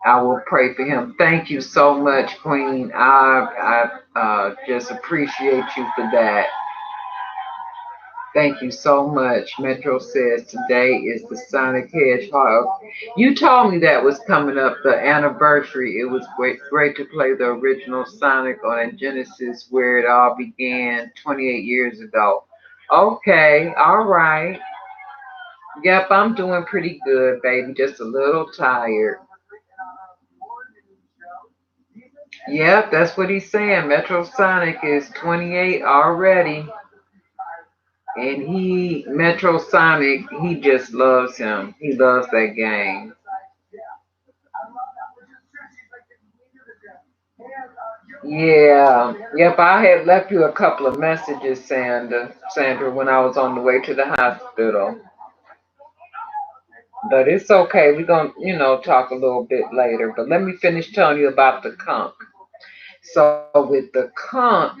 I will pray for him. Thank you so much, Queen. I just appreciate you for that. Thank you so much. Metro says today is the Sonic Hedgehog. You told me that was coming up, the anniversary. It was great to play the original Sonic on Genesis where it all began 28 years ago. Okay, all right. Yep, I'm doing pretty good, baby. Just a little tired. Yep, that's what he's saying. Metro Sonic is 28 already. And Metro Sonic, he just loves him. He loves that game. Yeah. Yep, I had left you a couple of messages, Sandra, when I was on the way to the hospital. But it's okay. We're going to, talk a little bit later. But let me finish telling you about the conch. So with the conch,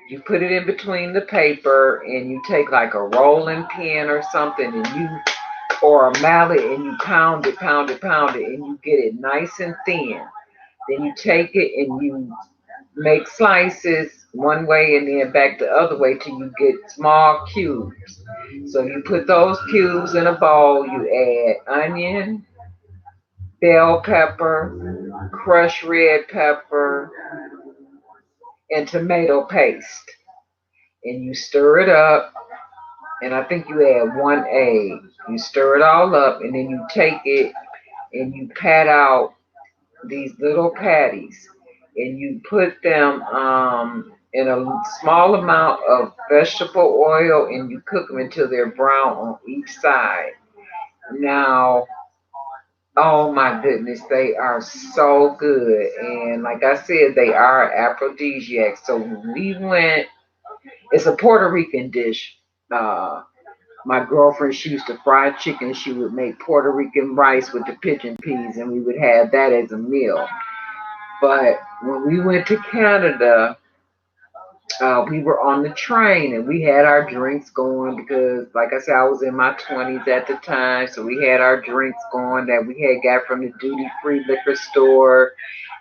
you put it in between the paper and you take like a rolling pin or something or a mallet and you pound it, and you get it nice and thin. Then you take it and you make slices one way and then back the other way till you get small cubes. So you put those cubes in a bowl, you add onion, bell pepper, crushed red pepper, and tomato paste. And you stir it up, and I think you add one egg. You stir it all up, and then you take it and you pat out these little patties, and you put them in a small amount of vegetable oil, and you cook them until they're brown on each side. Now, oh my goodness, they are so good, and like I said, they are aphrodisiacs. So we went. It's a Puerto Rican dish. Uh, My girlfriend, she used to fry chicken. She would make Puerto Rican rice with the pigeon peas, and we would have that as a meal. But when we went to Canada, we were on the train and we had our drinks going because, like I said, I was in my 20s at the time. So we had our drinks going that we had got from the duty free liquor store.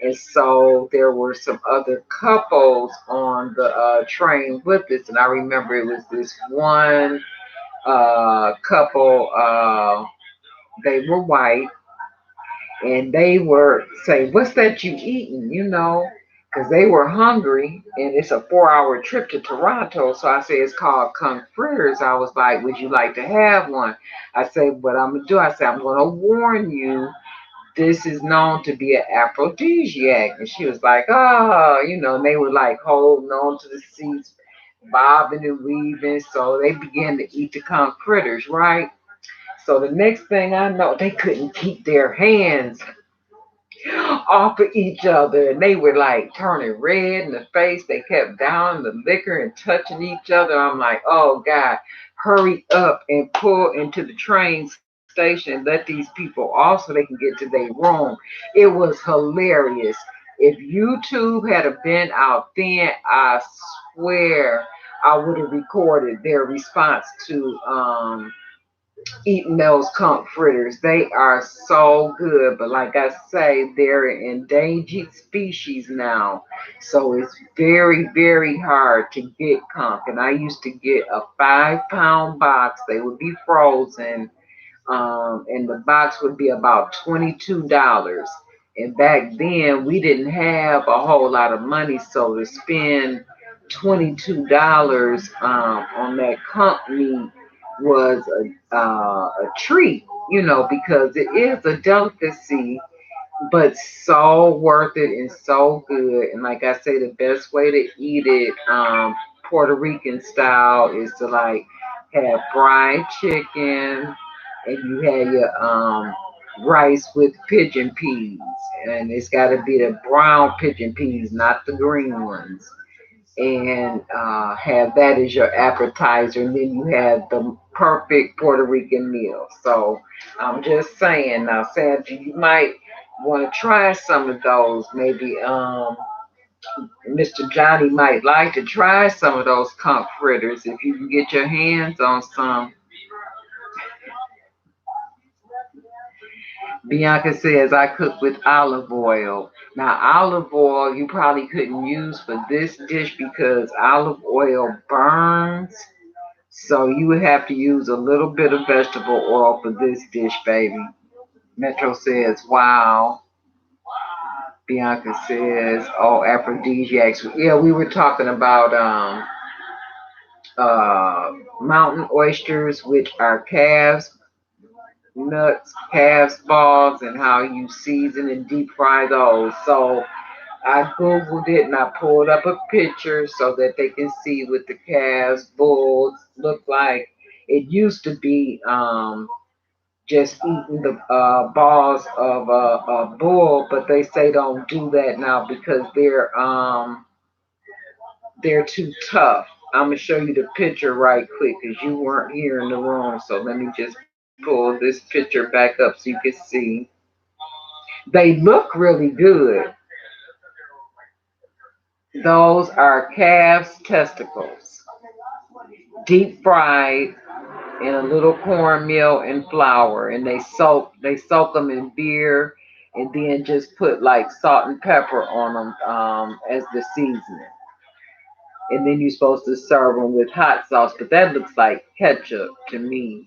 And so there were some other couples on the train with us. And I remember it was this one couple, they were white, and they were saying, "What's that you eating?" Because they were hungry, and it's a 4-hour trip to Toronto. So I said, "It's called conch fritters." I was like, "Would you like to have one?" I said, "What I'm gonna do?" I said, "I'm gonna warn you. This is known to be an aphrodisiac." And she was like, "Oh, and they were like holding on to the seats, bobbing and weaving. So they began to eat the conch fritters, right? So the next thing I know, they couldn't keep their hands off of each other, and they were like turning red in the face. They kept downing the liquor and touching each other. I'm like, oh God, hurry up and pull into the train station and let these people off so they can get to their room. It was hilarious. If YouTube had been out then, I swear I would have recorded their response to eating those conch fritters. They are so good, but like I say, they're an endangered species now. So it's very, very hard to get conch. And I used to get a 5 pound box. They would be frozen. And the box would be about $22. And back then, we didn't have a whole lot of money, so to spend $22 on that company was a treat, because it is a delicacy, but so worth it and so good. And like I say, the best way to eat it, Puerto Rican style, is to like have fried chicken, and you have your rice with pigeon peas, and it's got to be the brown pigeon peas, not the green ones, and have that as your appetizer, and then you have the perfect Puerto Rican meal. So I'm just saying now, Sandra, you might want to try some of those. Maybe Mr. Johnny might like to try some of those conch fritters if you can get your hands on some. Bianca says I cook with olive oil. Now, olive oil you probably couldn't use for this dish because olive oil burns. So you would have to use a little bit of vegetable oil for this dish, baby. Metro says, wow. Bianca says, oh, aphrodisiacs. Yeah, we were talking about uh, mountain oysters, which are calves nuts, calves balls, and how you season and deep fry those. So I googled it and I pulled up a picture so that they can see what the calves, bulls look like. It used to be just eating the balls of a bull, but they say don't do that now because they're too tough. I'm gonna show you the picture right quick because you weren't here in the room. So let me just pull this picture back up so you can see. They look really good. Those are calves' testicles, deep fried in a little cornmeal and flour, and they soak them in beer, and then just put like salt and pepper on them as the seasoning. And then you're supposed to serve them with hot sauce, but that looks like ketchup to me.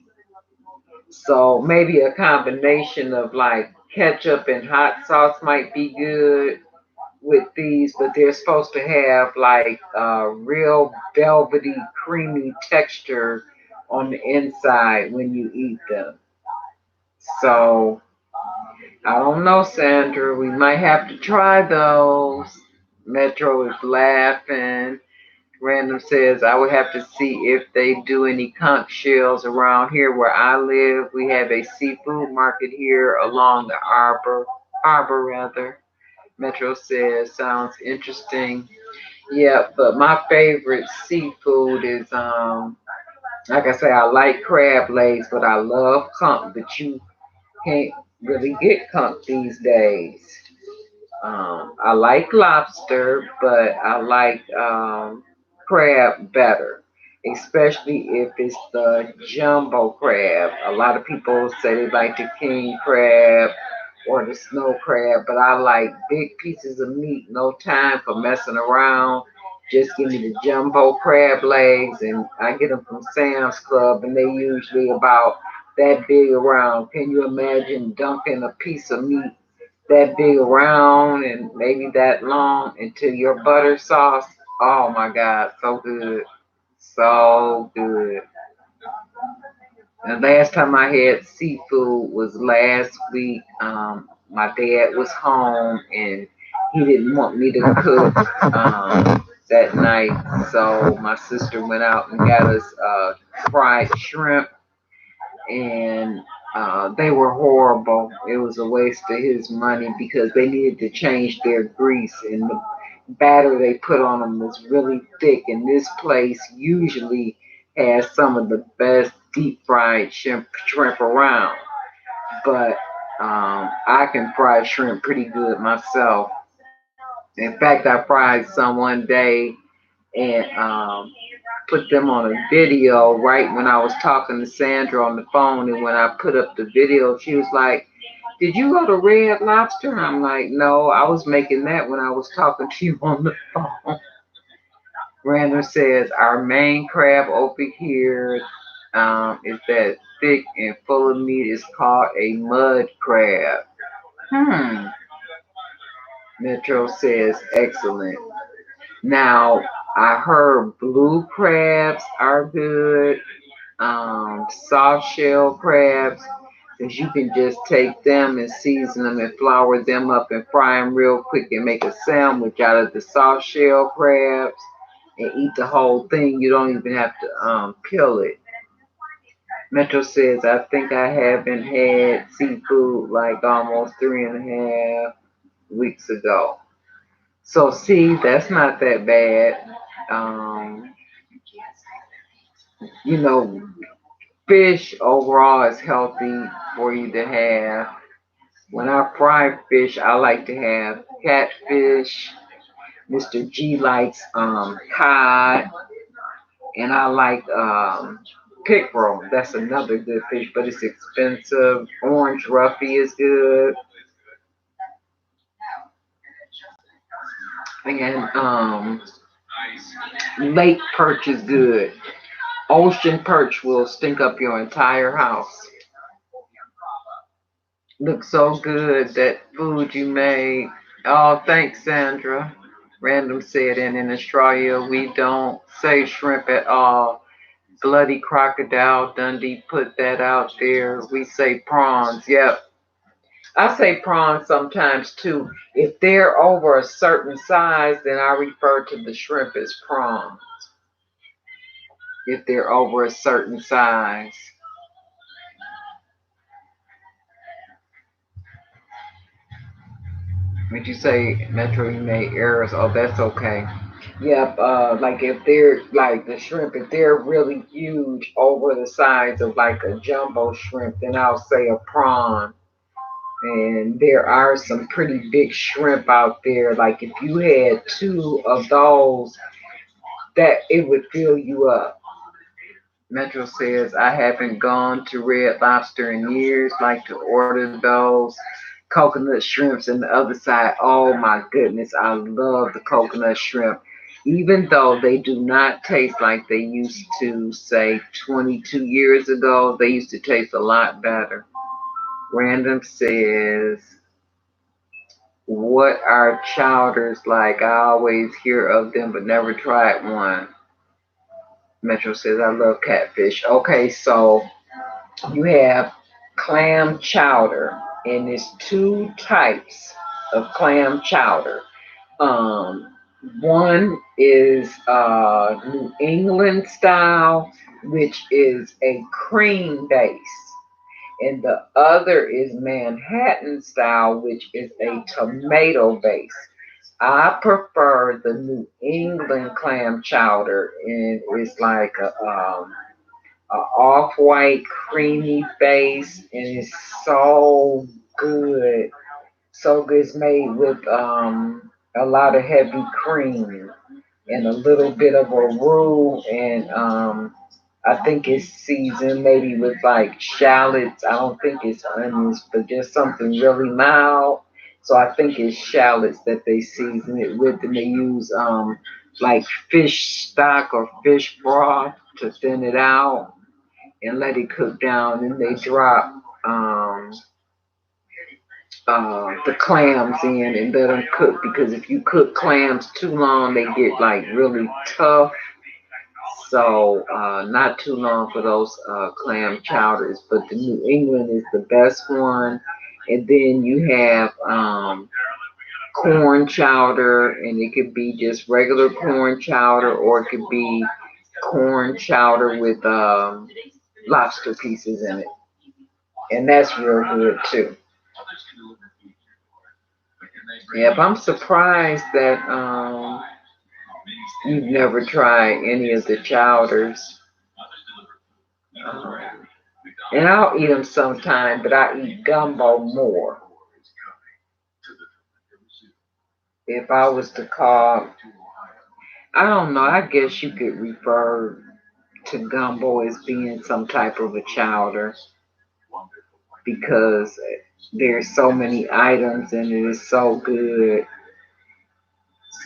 So maybe a combination of like ketchup and hot sauce might be good with these, but they're supposed to have like a real velvety, creamy texture on the inside when you eat them. So I don't know, Sandra. We might have to try those. Metro is laughing. Random says, I would have to see if they do any conch shells around here where I live. We have a seafood market here along the harbor rather. Metro says, sounds interesting. Yeah, but my favorite seafood is like I say, I like crab legs, but I love conch, but you can't really get conch these days. I like lobster, but I like crab better, especially if it's the jumbo crab. A lot of people say they like the king crab or the snow crab, but I like big pieces of meat, no time for messing around. Just give me the jumbo crab legs, and I get them from Sam's Club, and they usually about that big around. Can you imagine dunking a piece of meat that big around and maybe that long into your butter sauce? Oh my God, so good, so good. The last time I had seafood was last week. My dad was home and he didn't want me to cook that night, so my sister went out and got us fried shrimp and They were horrible. It was a waste of his money because they needed to change their grease, and the batter they put on them was really thick. And this place usually has some of the best deep fried shrimp around. But I can fry shrimp pretty good myself. In fact, I fried some one day and put them on a video right when I was talking to Sandra on the phone. And when I put up the video, she was like, "Did you go to Red Lobster?" And I'm like, "No, I was making that when I was talking to you on the phone." Randall says, "Our main crab over here is that thick and full of meat. Is called a mud crab." Hmm. Metro says, "Excellent." Now, I heard blue crabs are good, soft shell crabs, because you can just take them and season them and flour them up and fry them real quick and make a sandwich out of the soft shell crabs and eat the whole thing. You don't even have to peel it. Metro says, "I think I haven't had seafood like almost 3.5 weeks ago." So see, that's not that bad. Um, you know, fish overall is healthy for you to have. When I fry fish, I like to have catfish. Mr. G likes cod, and I like pickerel. That's another good fish, but it's expensive. Orange roughy is good, and lake perch is good. Ocean perch will stink up your entire house. Looks so good, that food you made. Oh, thanks, Sandra. Random said, and in Australia, we don't say shrimp at all. Bloody crocodile, Dundee put that out there. We say prawns. Yep. I say prawns sometimes too. If they're over a certain size, then I refer to the shrimp as prawns. If they're over a certain size. Would you say Metro you made errors? Oh, that's okay. Yep, like if they're like the shrimp, if they're really huge over the size of like a jumbo shrimp, then I'll say a prawn. And there are some pretty big shrimp out there. Like if you had two of those, that it would fill you up. Metro says, "I haven't gone to Red Lobster in years. Like to order those coconut shrimps and the other side. Oh my goodness, I love the coconut shrimp. Even though they do not taste like they used to, say, 22 years ago, they used to taste a lot better." Random says, "What are chowders like? I always hear of them but never tried one." Metro says, "I love catfish." Okay, so you have clam chowder, and there's two types of clam chowder. Um, One is New England style, which is a cream base, and the other is Manhattan style, which is a tomato base. I prefer the New England clam chowder, and it's like a off-white creamy base, and it's so good. So good. It's made with a lot of heavy cream and a little bit of a roux, and I think it's seasoned maybe with like shallots. I don't think it's onions, but just something really mild. So I think it's shallots that they season it with, and they use like fish stock or fish broth to thin it out and let it cook down. And they drop the clams in and let them cook, because if you cook clams too long, they get like really tough. So not too long for those clam chowders, but the New England is the best one. And then you have corn chowder, and it could be just regular corn chowder, or it could be corn chowder with lobster pieces in it. and that's real good too. Yeah, but I'm surprised that you've never tried any of the chowders. Um, and I'll eat them sometime, but I eat gumbo more. If I was to call, I don't know, I guess you could refer to gumbo as being some type of a chowder because there's so many items and it is so good,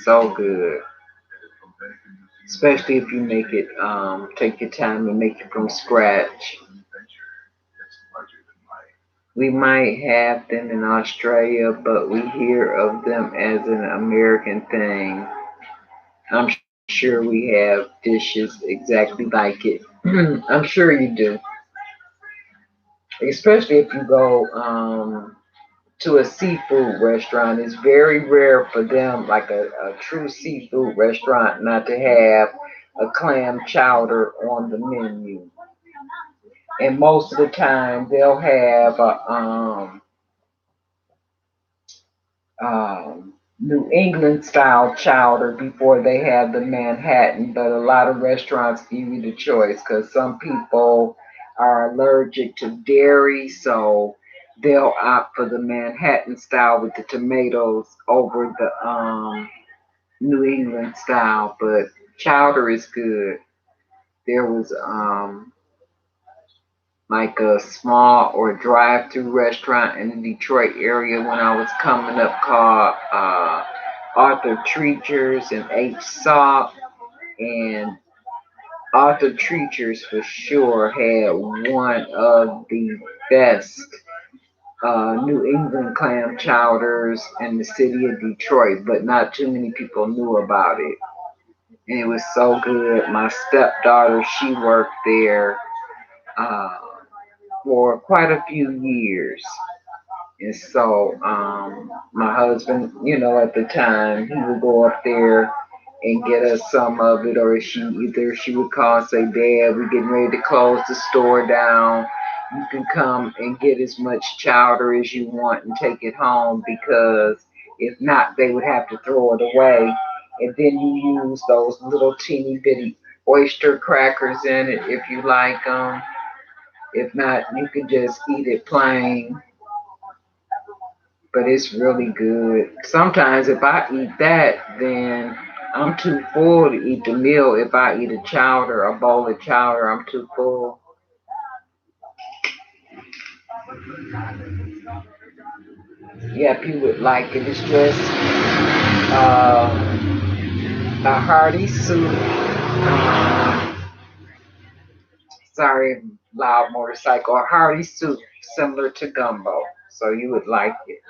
so good. Especially if you make it, take your time and make it from scratch. We might have them in Australia, but we hear of them as an American thing. I'm sure we have dishes exactly like it. I'm sure you do. Especially if you go to a seafood restaurant. It's very rare for them, like a true seafood restaurant, not to have a clam chowder on the menu. And most of the time, they'll have a New England style chowder before they have the Manhattan, but a lot of restaurants give you the choice because some people are allergic to dairy, so they'll opt for the Manhattan style with the tomatoes over the New England style. But chowder is good. There was like a small or drive-through restaurant in the Detroit area when I was coming up called Arthur Treacher's and H Salt, and Arthur Treacher's for sure had one of the best New England clam chowders in the city of Detroit, but not too many people knew about it. And it was so good. My stepdaughter, she worked there uh, for quite a few years. And so my husband, at the time, he would go up there and get us some of it, or she would call and say, Dad, we're getting ready to close the store down. You can come and get as much chowder as you want and take it home because if not, they would have to throw it away. And then you use those little teeny bitty oyster crackers in it if you like them. If not, you can just eat it plain, but it's really good. Sometimes if I eat that, then I'm too full to eat the meal. If I eat a bowl of chowder, I'm too full. Yep, you would like it. It's just uh, a hearty soup. Sorry, loud motorcycle. A hearty soup similar to gumbo. So you would like it.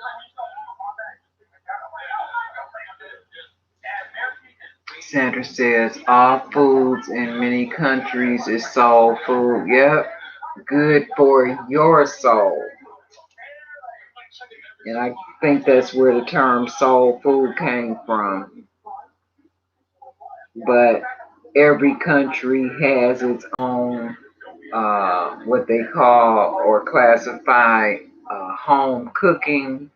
Sandra says all foods in many countries is soul food. Yep, good for your soul. And I think that's where the term soul food came from. But every country has its own, what they call or classify home cooking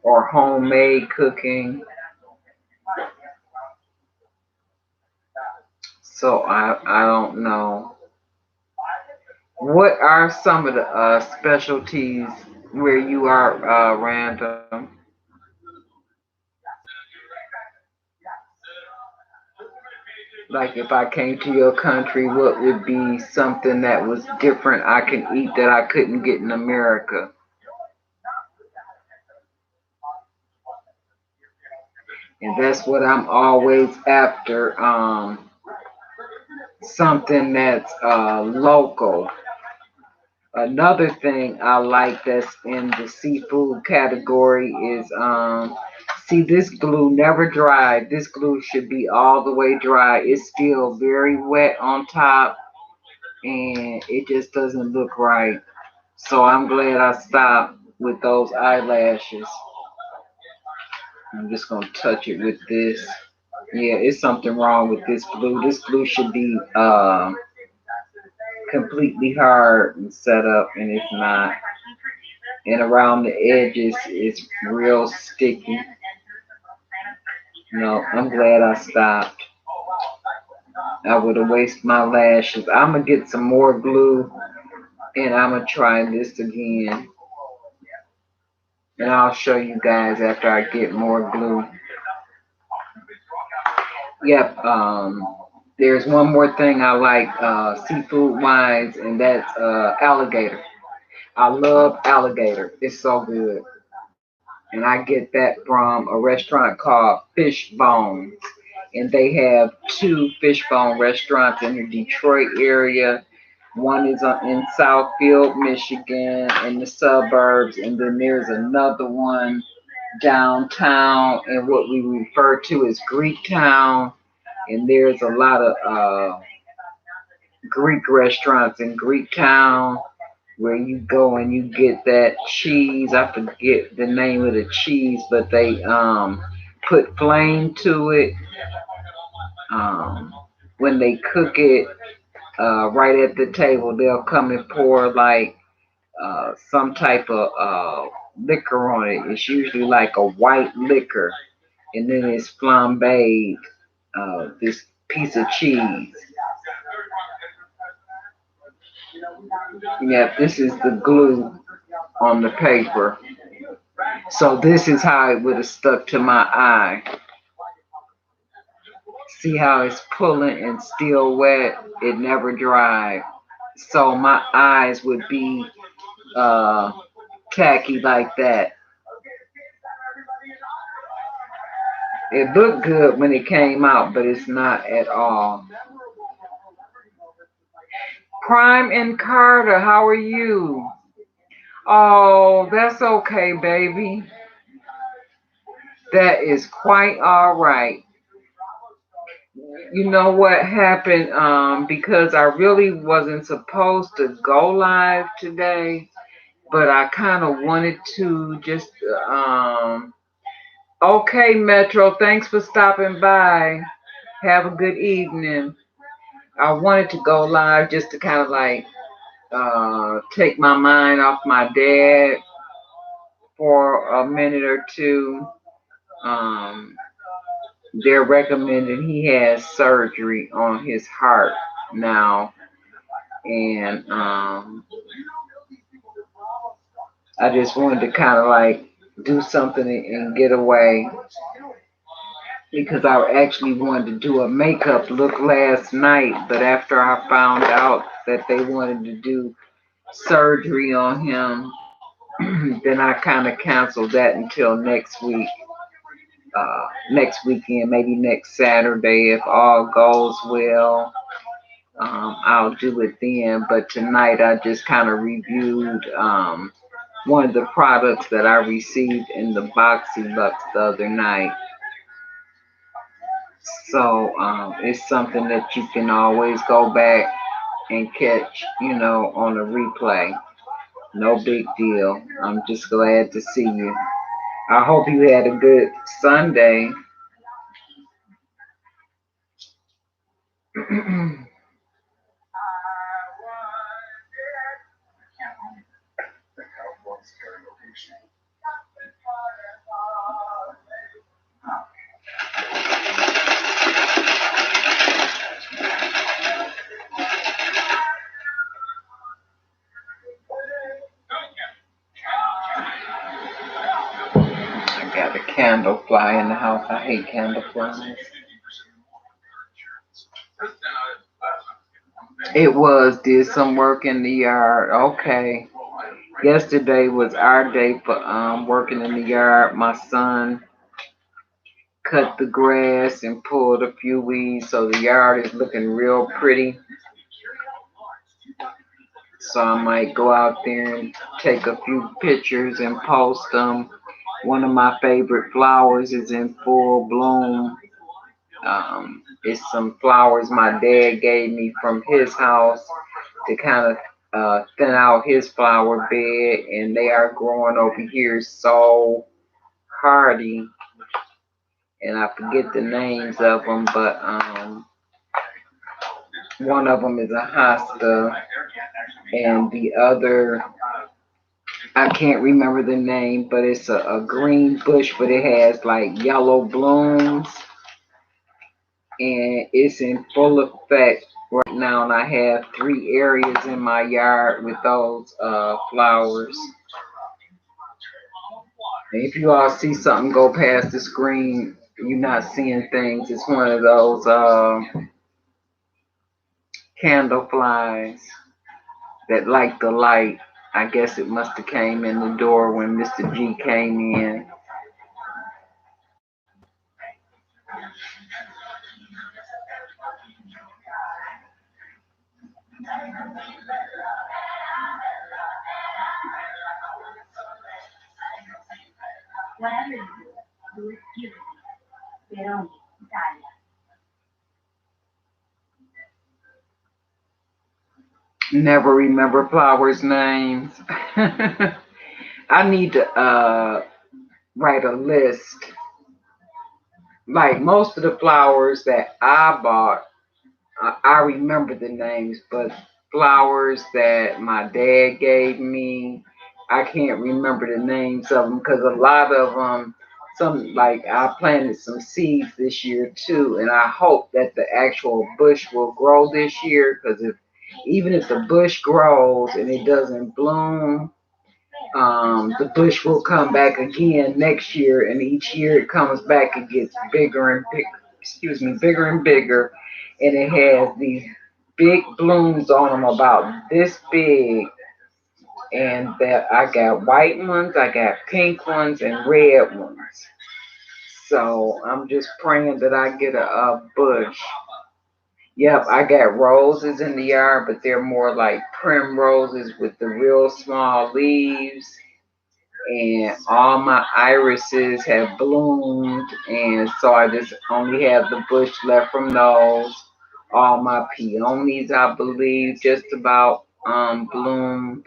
or homemade cooking. So I don't know. What are some of the specialties where you are, Random? Like if I came to your country, what would be something that was different I can eat that I couldn't get in America? And that's what I'm always after. Something that's local. Another thing I like that's in the seafood category is see, this glue never dried. This glue should be all the way dry. It's still very wet on top and it just doesn't look right. So I'm glad I stopped with those eyelashes. I'm just gonna touch it with this. Yeah, it's something wrong with this glue. This glue should be completely hard and set up, and it's not. And around the edges, it's real sticky. No, I'm glad I stopped. I would have wasted my lashes. I'm going to get some more glue, and I'm going to try this again. And I'll show you guys after I get more glue. Yep, there's one more thing I like seafood wines, and that's alligator. I love alligator. It's so good. And I get that from a restaurant called Fish Bones. And they have two fishbone restaurants in the Detroit area. One is in Southfield, Michigan, in the suburbs, and then there's another one downtown in what we refer to as Greek Town. And there's a lot of Greek restaurants in Greek Town where you go and you get that cheese. I forget the name of the cheese, but they put flame to it. When they cook it right at the table, they'll come and pour like some type of liquor on it. It's usually like a white liquor, and then it's flambéed, this piece of cheese. Yeah, this is the glue on the paper. So this is how it would have stuck to my eye. See how it's pulling and still wet? It never dried. So my eyes would be tacky like that. It looked good when it came out, but it's not at all. Prime and Carter, how are you? Oh, that's okay, baby. That is quite all right. You know what happened? Because I really wasn't supposed to go live today, but I kind of wanted to just, okay, Metro, thanks for stopping by. Have a good evening. I wanted to go live just to kind of like take my mind off my dad for a minute or two. They're recommending he has surgery on his heart now, and I just wanted to kind of like do something and get away because I actually wanted to do a makeup look last night, but after I found out that they wanted to do surgery on him, then I kind of canceled that until next week. Next weekend, maybe next Saturday, if all goes well, I'll do it then. But tonight I just kind of reviewed one of the products that I received in the BOXYLUXE the other night. So it's something that you can always go back and catch, on a replay. No big deal. I'm just glad to see you. I hope you had a good Sunday. I got a candle fly in the house. I hate candle flies. It was, did some work in the yard. Okay. Yesterday was our day for working in the yard. My son cut the grass and pulled a few weeds, so the yard is looking real pretty. So I might go out there and take a few pictures and post them. One of my favorite flowers is in full bloom. It's some flowers my dad gave me from his house to kind of thin out his flower bed, and they are growing over here so hardy. And I forget the names of them, but one of them is a hosta. and the other, I can't remember the name, but it's a green bush, but it has like yellow blooms, and it's in full effect right now. And I have 3 areas in my yard with those flowers. And if you all see something go past the screen, you're not seeing things. It's one of those candle flies that like the light. I guess it must have came in the door when Mr. G came in. Whatever you do it beautifully. Veroni, Italia. Never remember flowers' names. I need to write a list. Like most of the flowers that I bought, I remember the names, but flowers that my dad gave me, I can't remember the names of them because a lot of them, some like I planted some seeds this year too, and I hope that the actual bush will grow this year because even if the bush grows and it doesn't bloom, the bush will come back again next year, and each year it comes back, it gets bigger and bigger. Excuse me, bigger and bigger, and it has these big blooms on them about this big. And that I got white ones, I got pink ones, and red ones. So I'm just praying that I get a bush. Yep, I got roses in the yard, but they're more like primroses with the real small leaves, and all my irises have bloomed, and so I just only have the bush left from those. All my peonies, I believe, just about bloomed,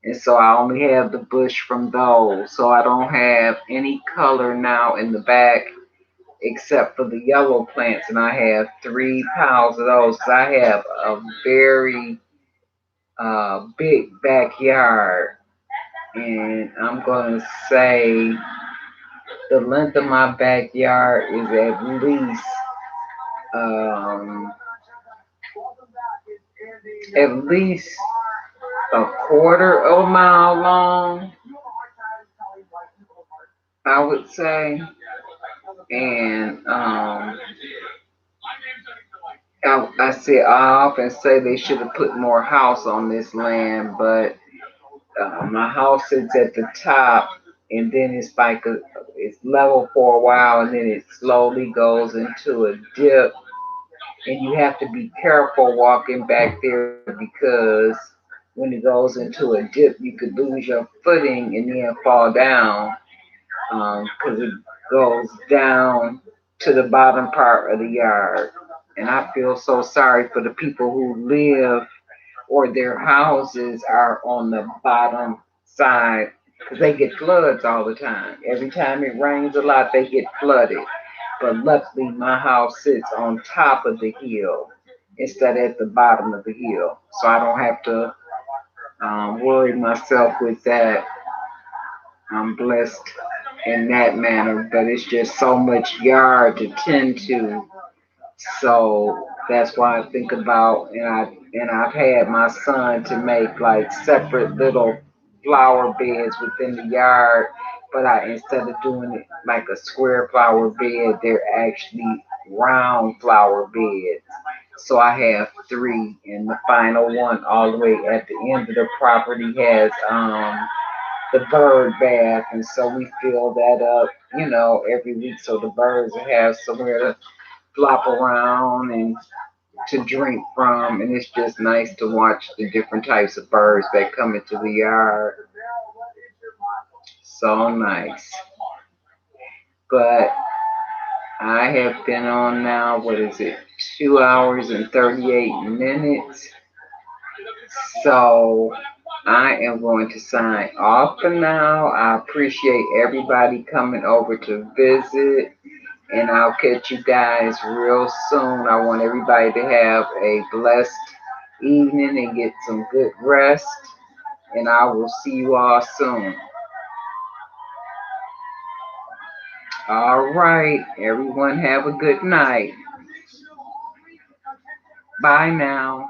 and so I only have the bush from those. So I don't have any color now in the back except for the yellow plants, and I have 3 piles of those. I have a very big backyard, and I'm gonna say the length of my backyard is um, at least a quarter of a mile long, I would say. And I say I often say they should have put more house on this land, but my house sits at the top, and then it's level for a while, and then it slowly goes into a dip, and you have to be careful walking back there because when it goes into a dip, you could lose your footing and then fall down because it goes down to the bottom part of the yard. And I feel so sorry for the people who live or their houses are on the bottom side because they get floods all the time. Every time it rains a lot, they get flooded. But luckily, my house sits on top of the hill instead of at the bottom of the hill. So I don't have to worry myself with that. I'm blessed in that manner, but it's just so much yard to tend to. So that's why I think about, and I've had my son to make like separate little flower beds within the yard, but I instead of doing it like a square flower bed, they're actually round flower beds. So I have 3, and the final one all the way at the end of the property has the bird bath, and so we fill that up, every week, so the birds have somewhere to flop around and to drink from, and it's just nice to watch the different types of birds that come into the yard. So nice. But I have been on now, what is it, 2 hours and 38 minutes. So I am going to sign off for now. I appreciate everybody coming over to visit, and I'll catch you guys real soon. I want everybody to have a blessed evening and get some good rest. And I will see you all soon. All right, everyone have a good night. Bye now.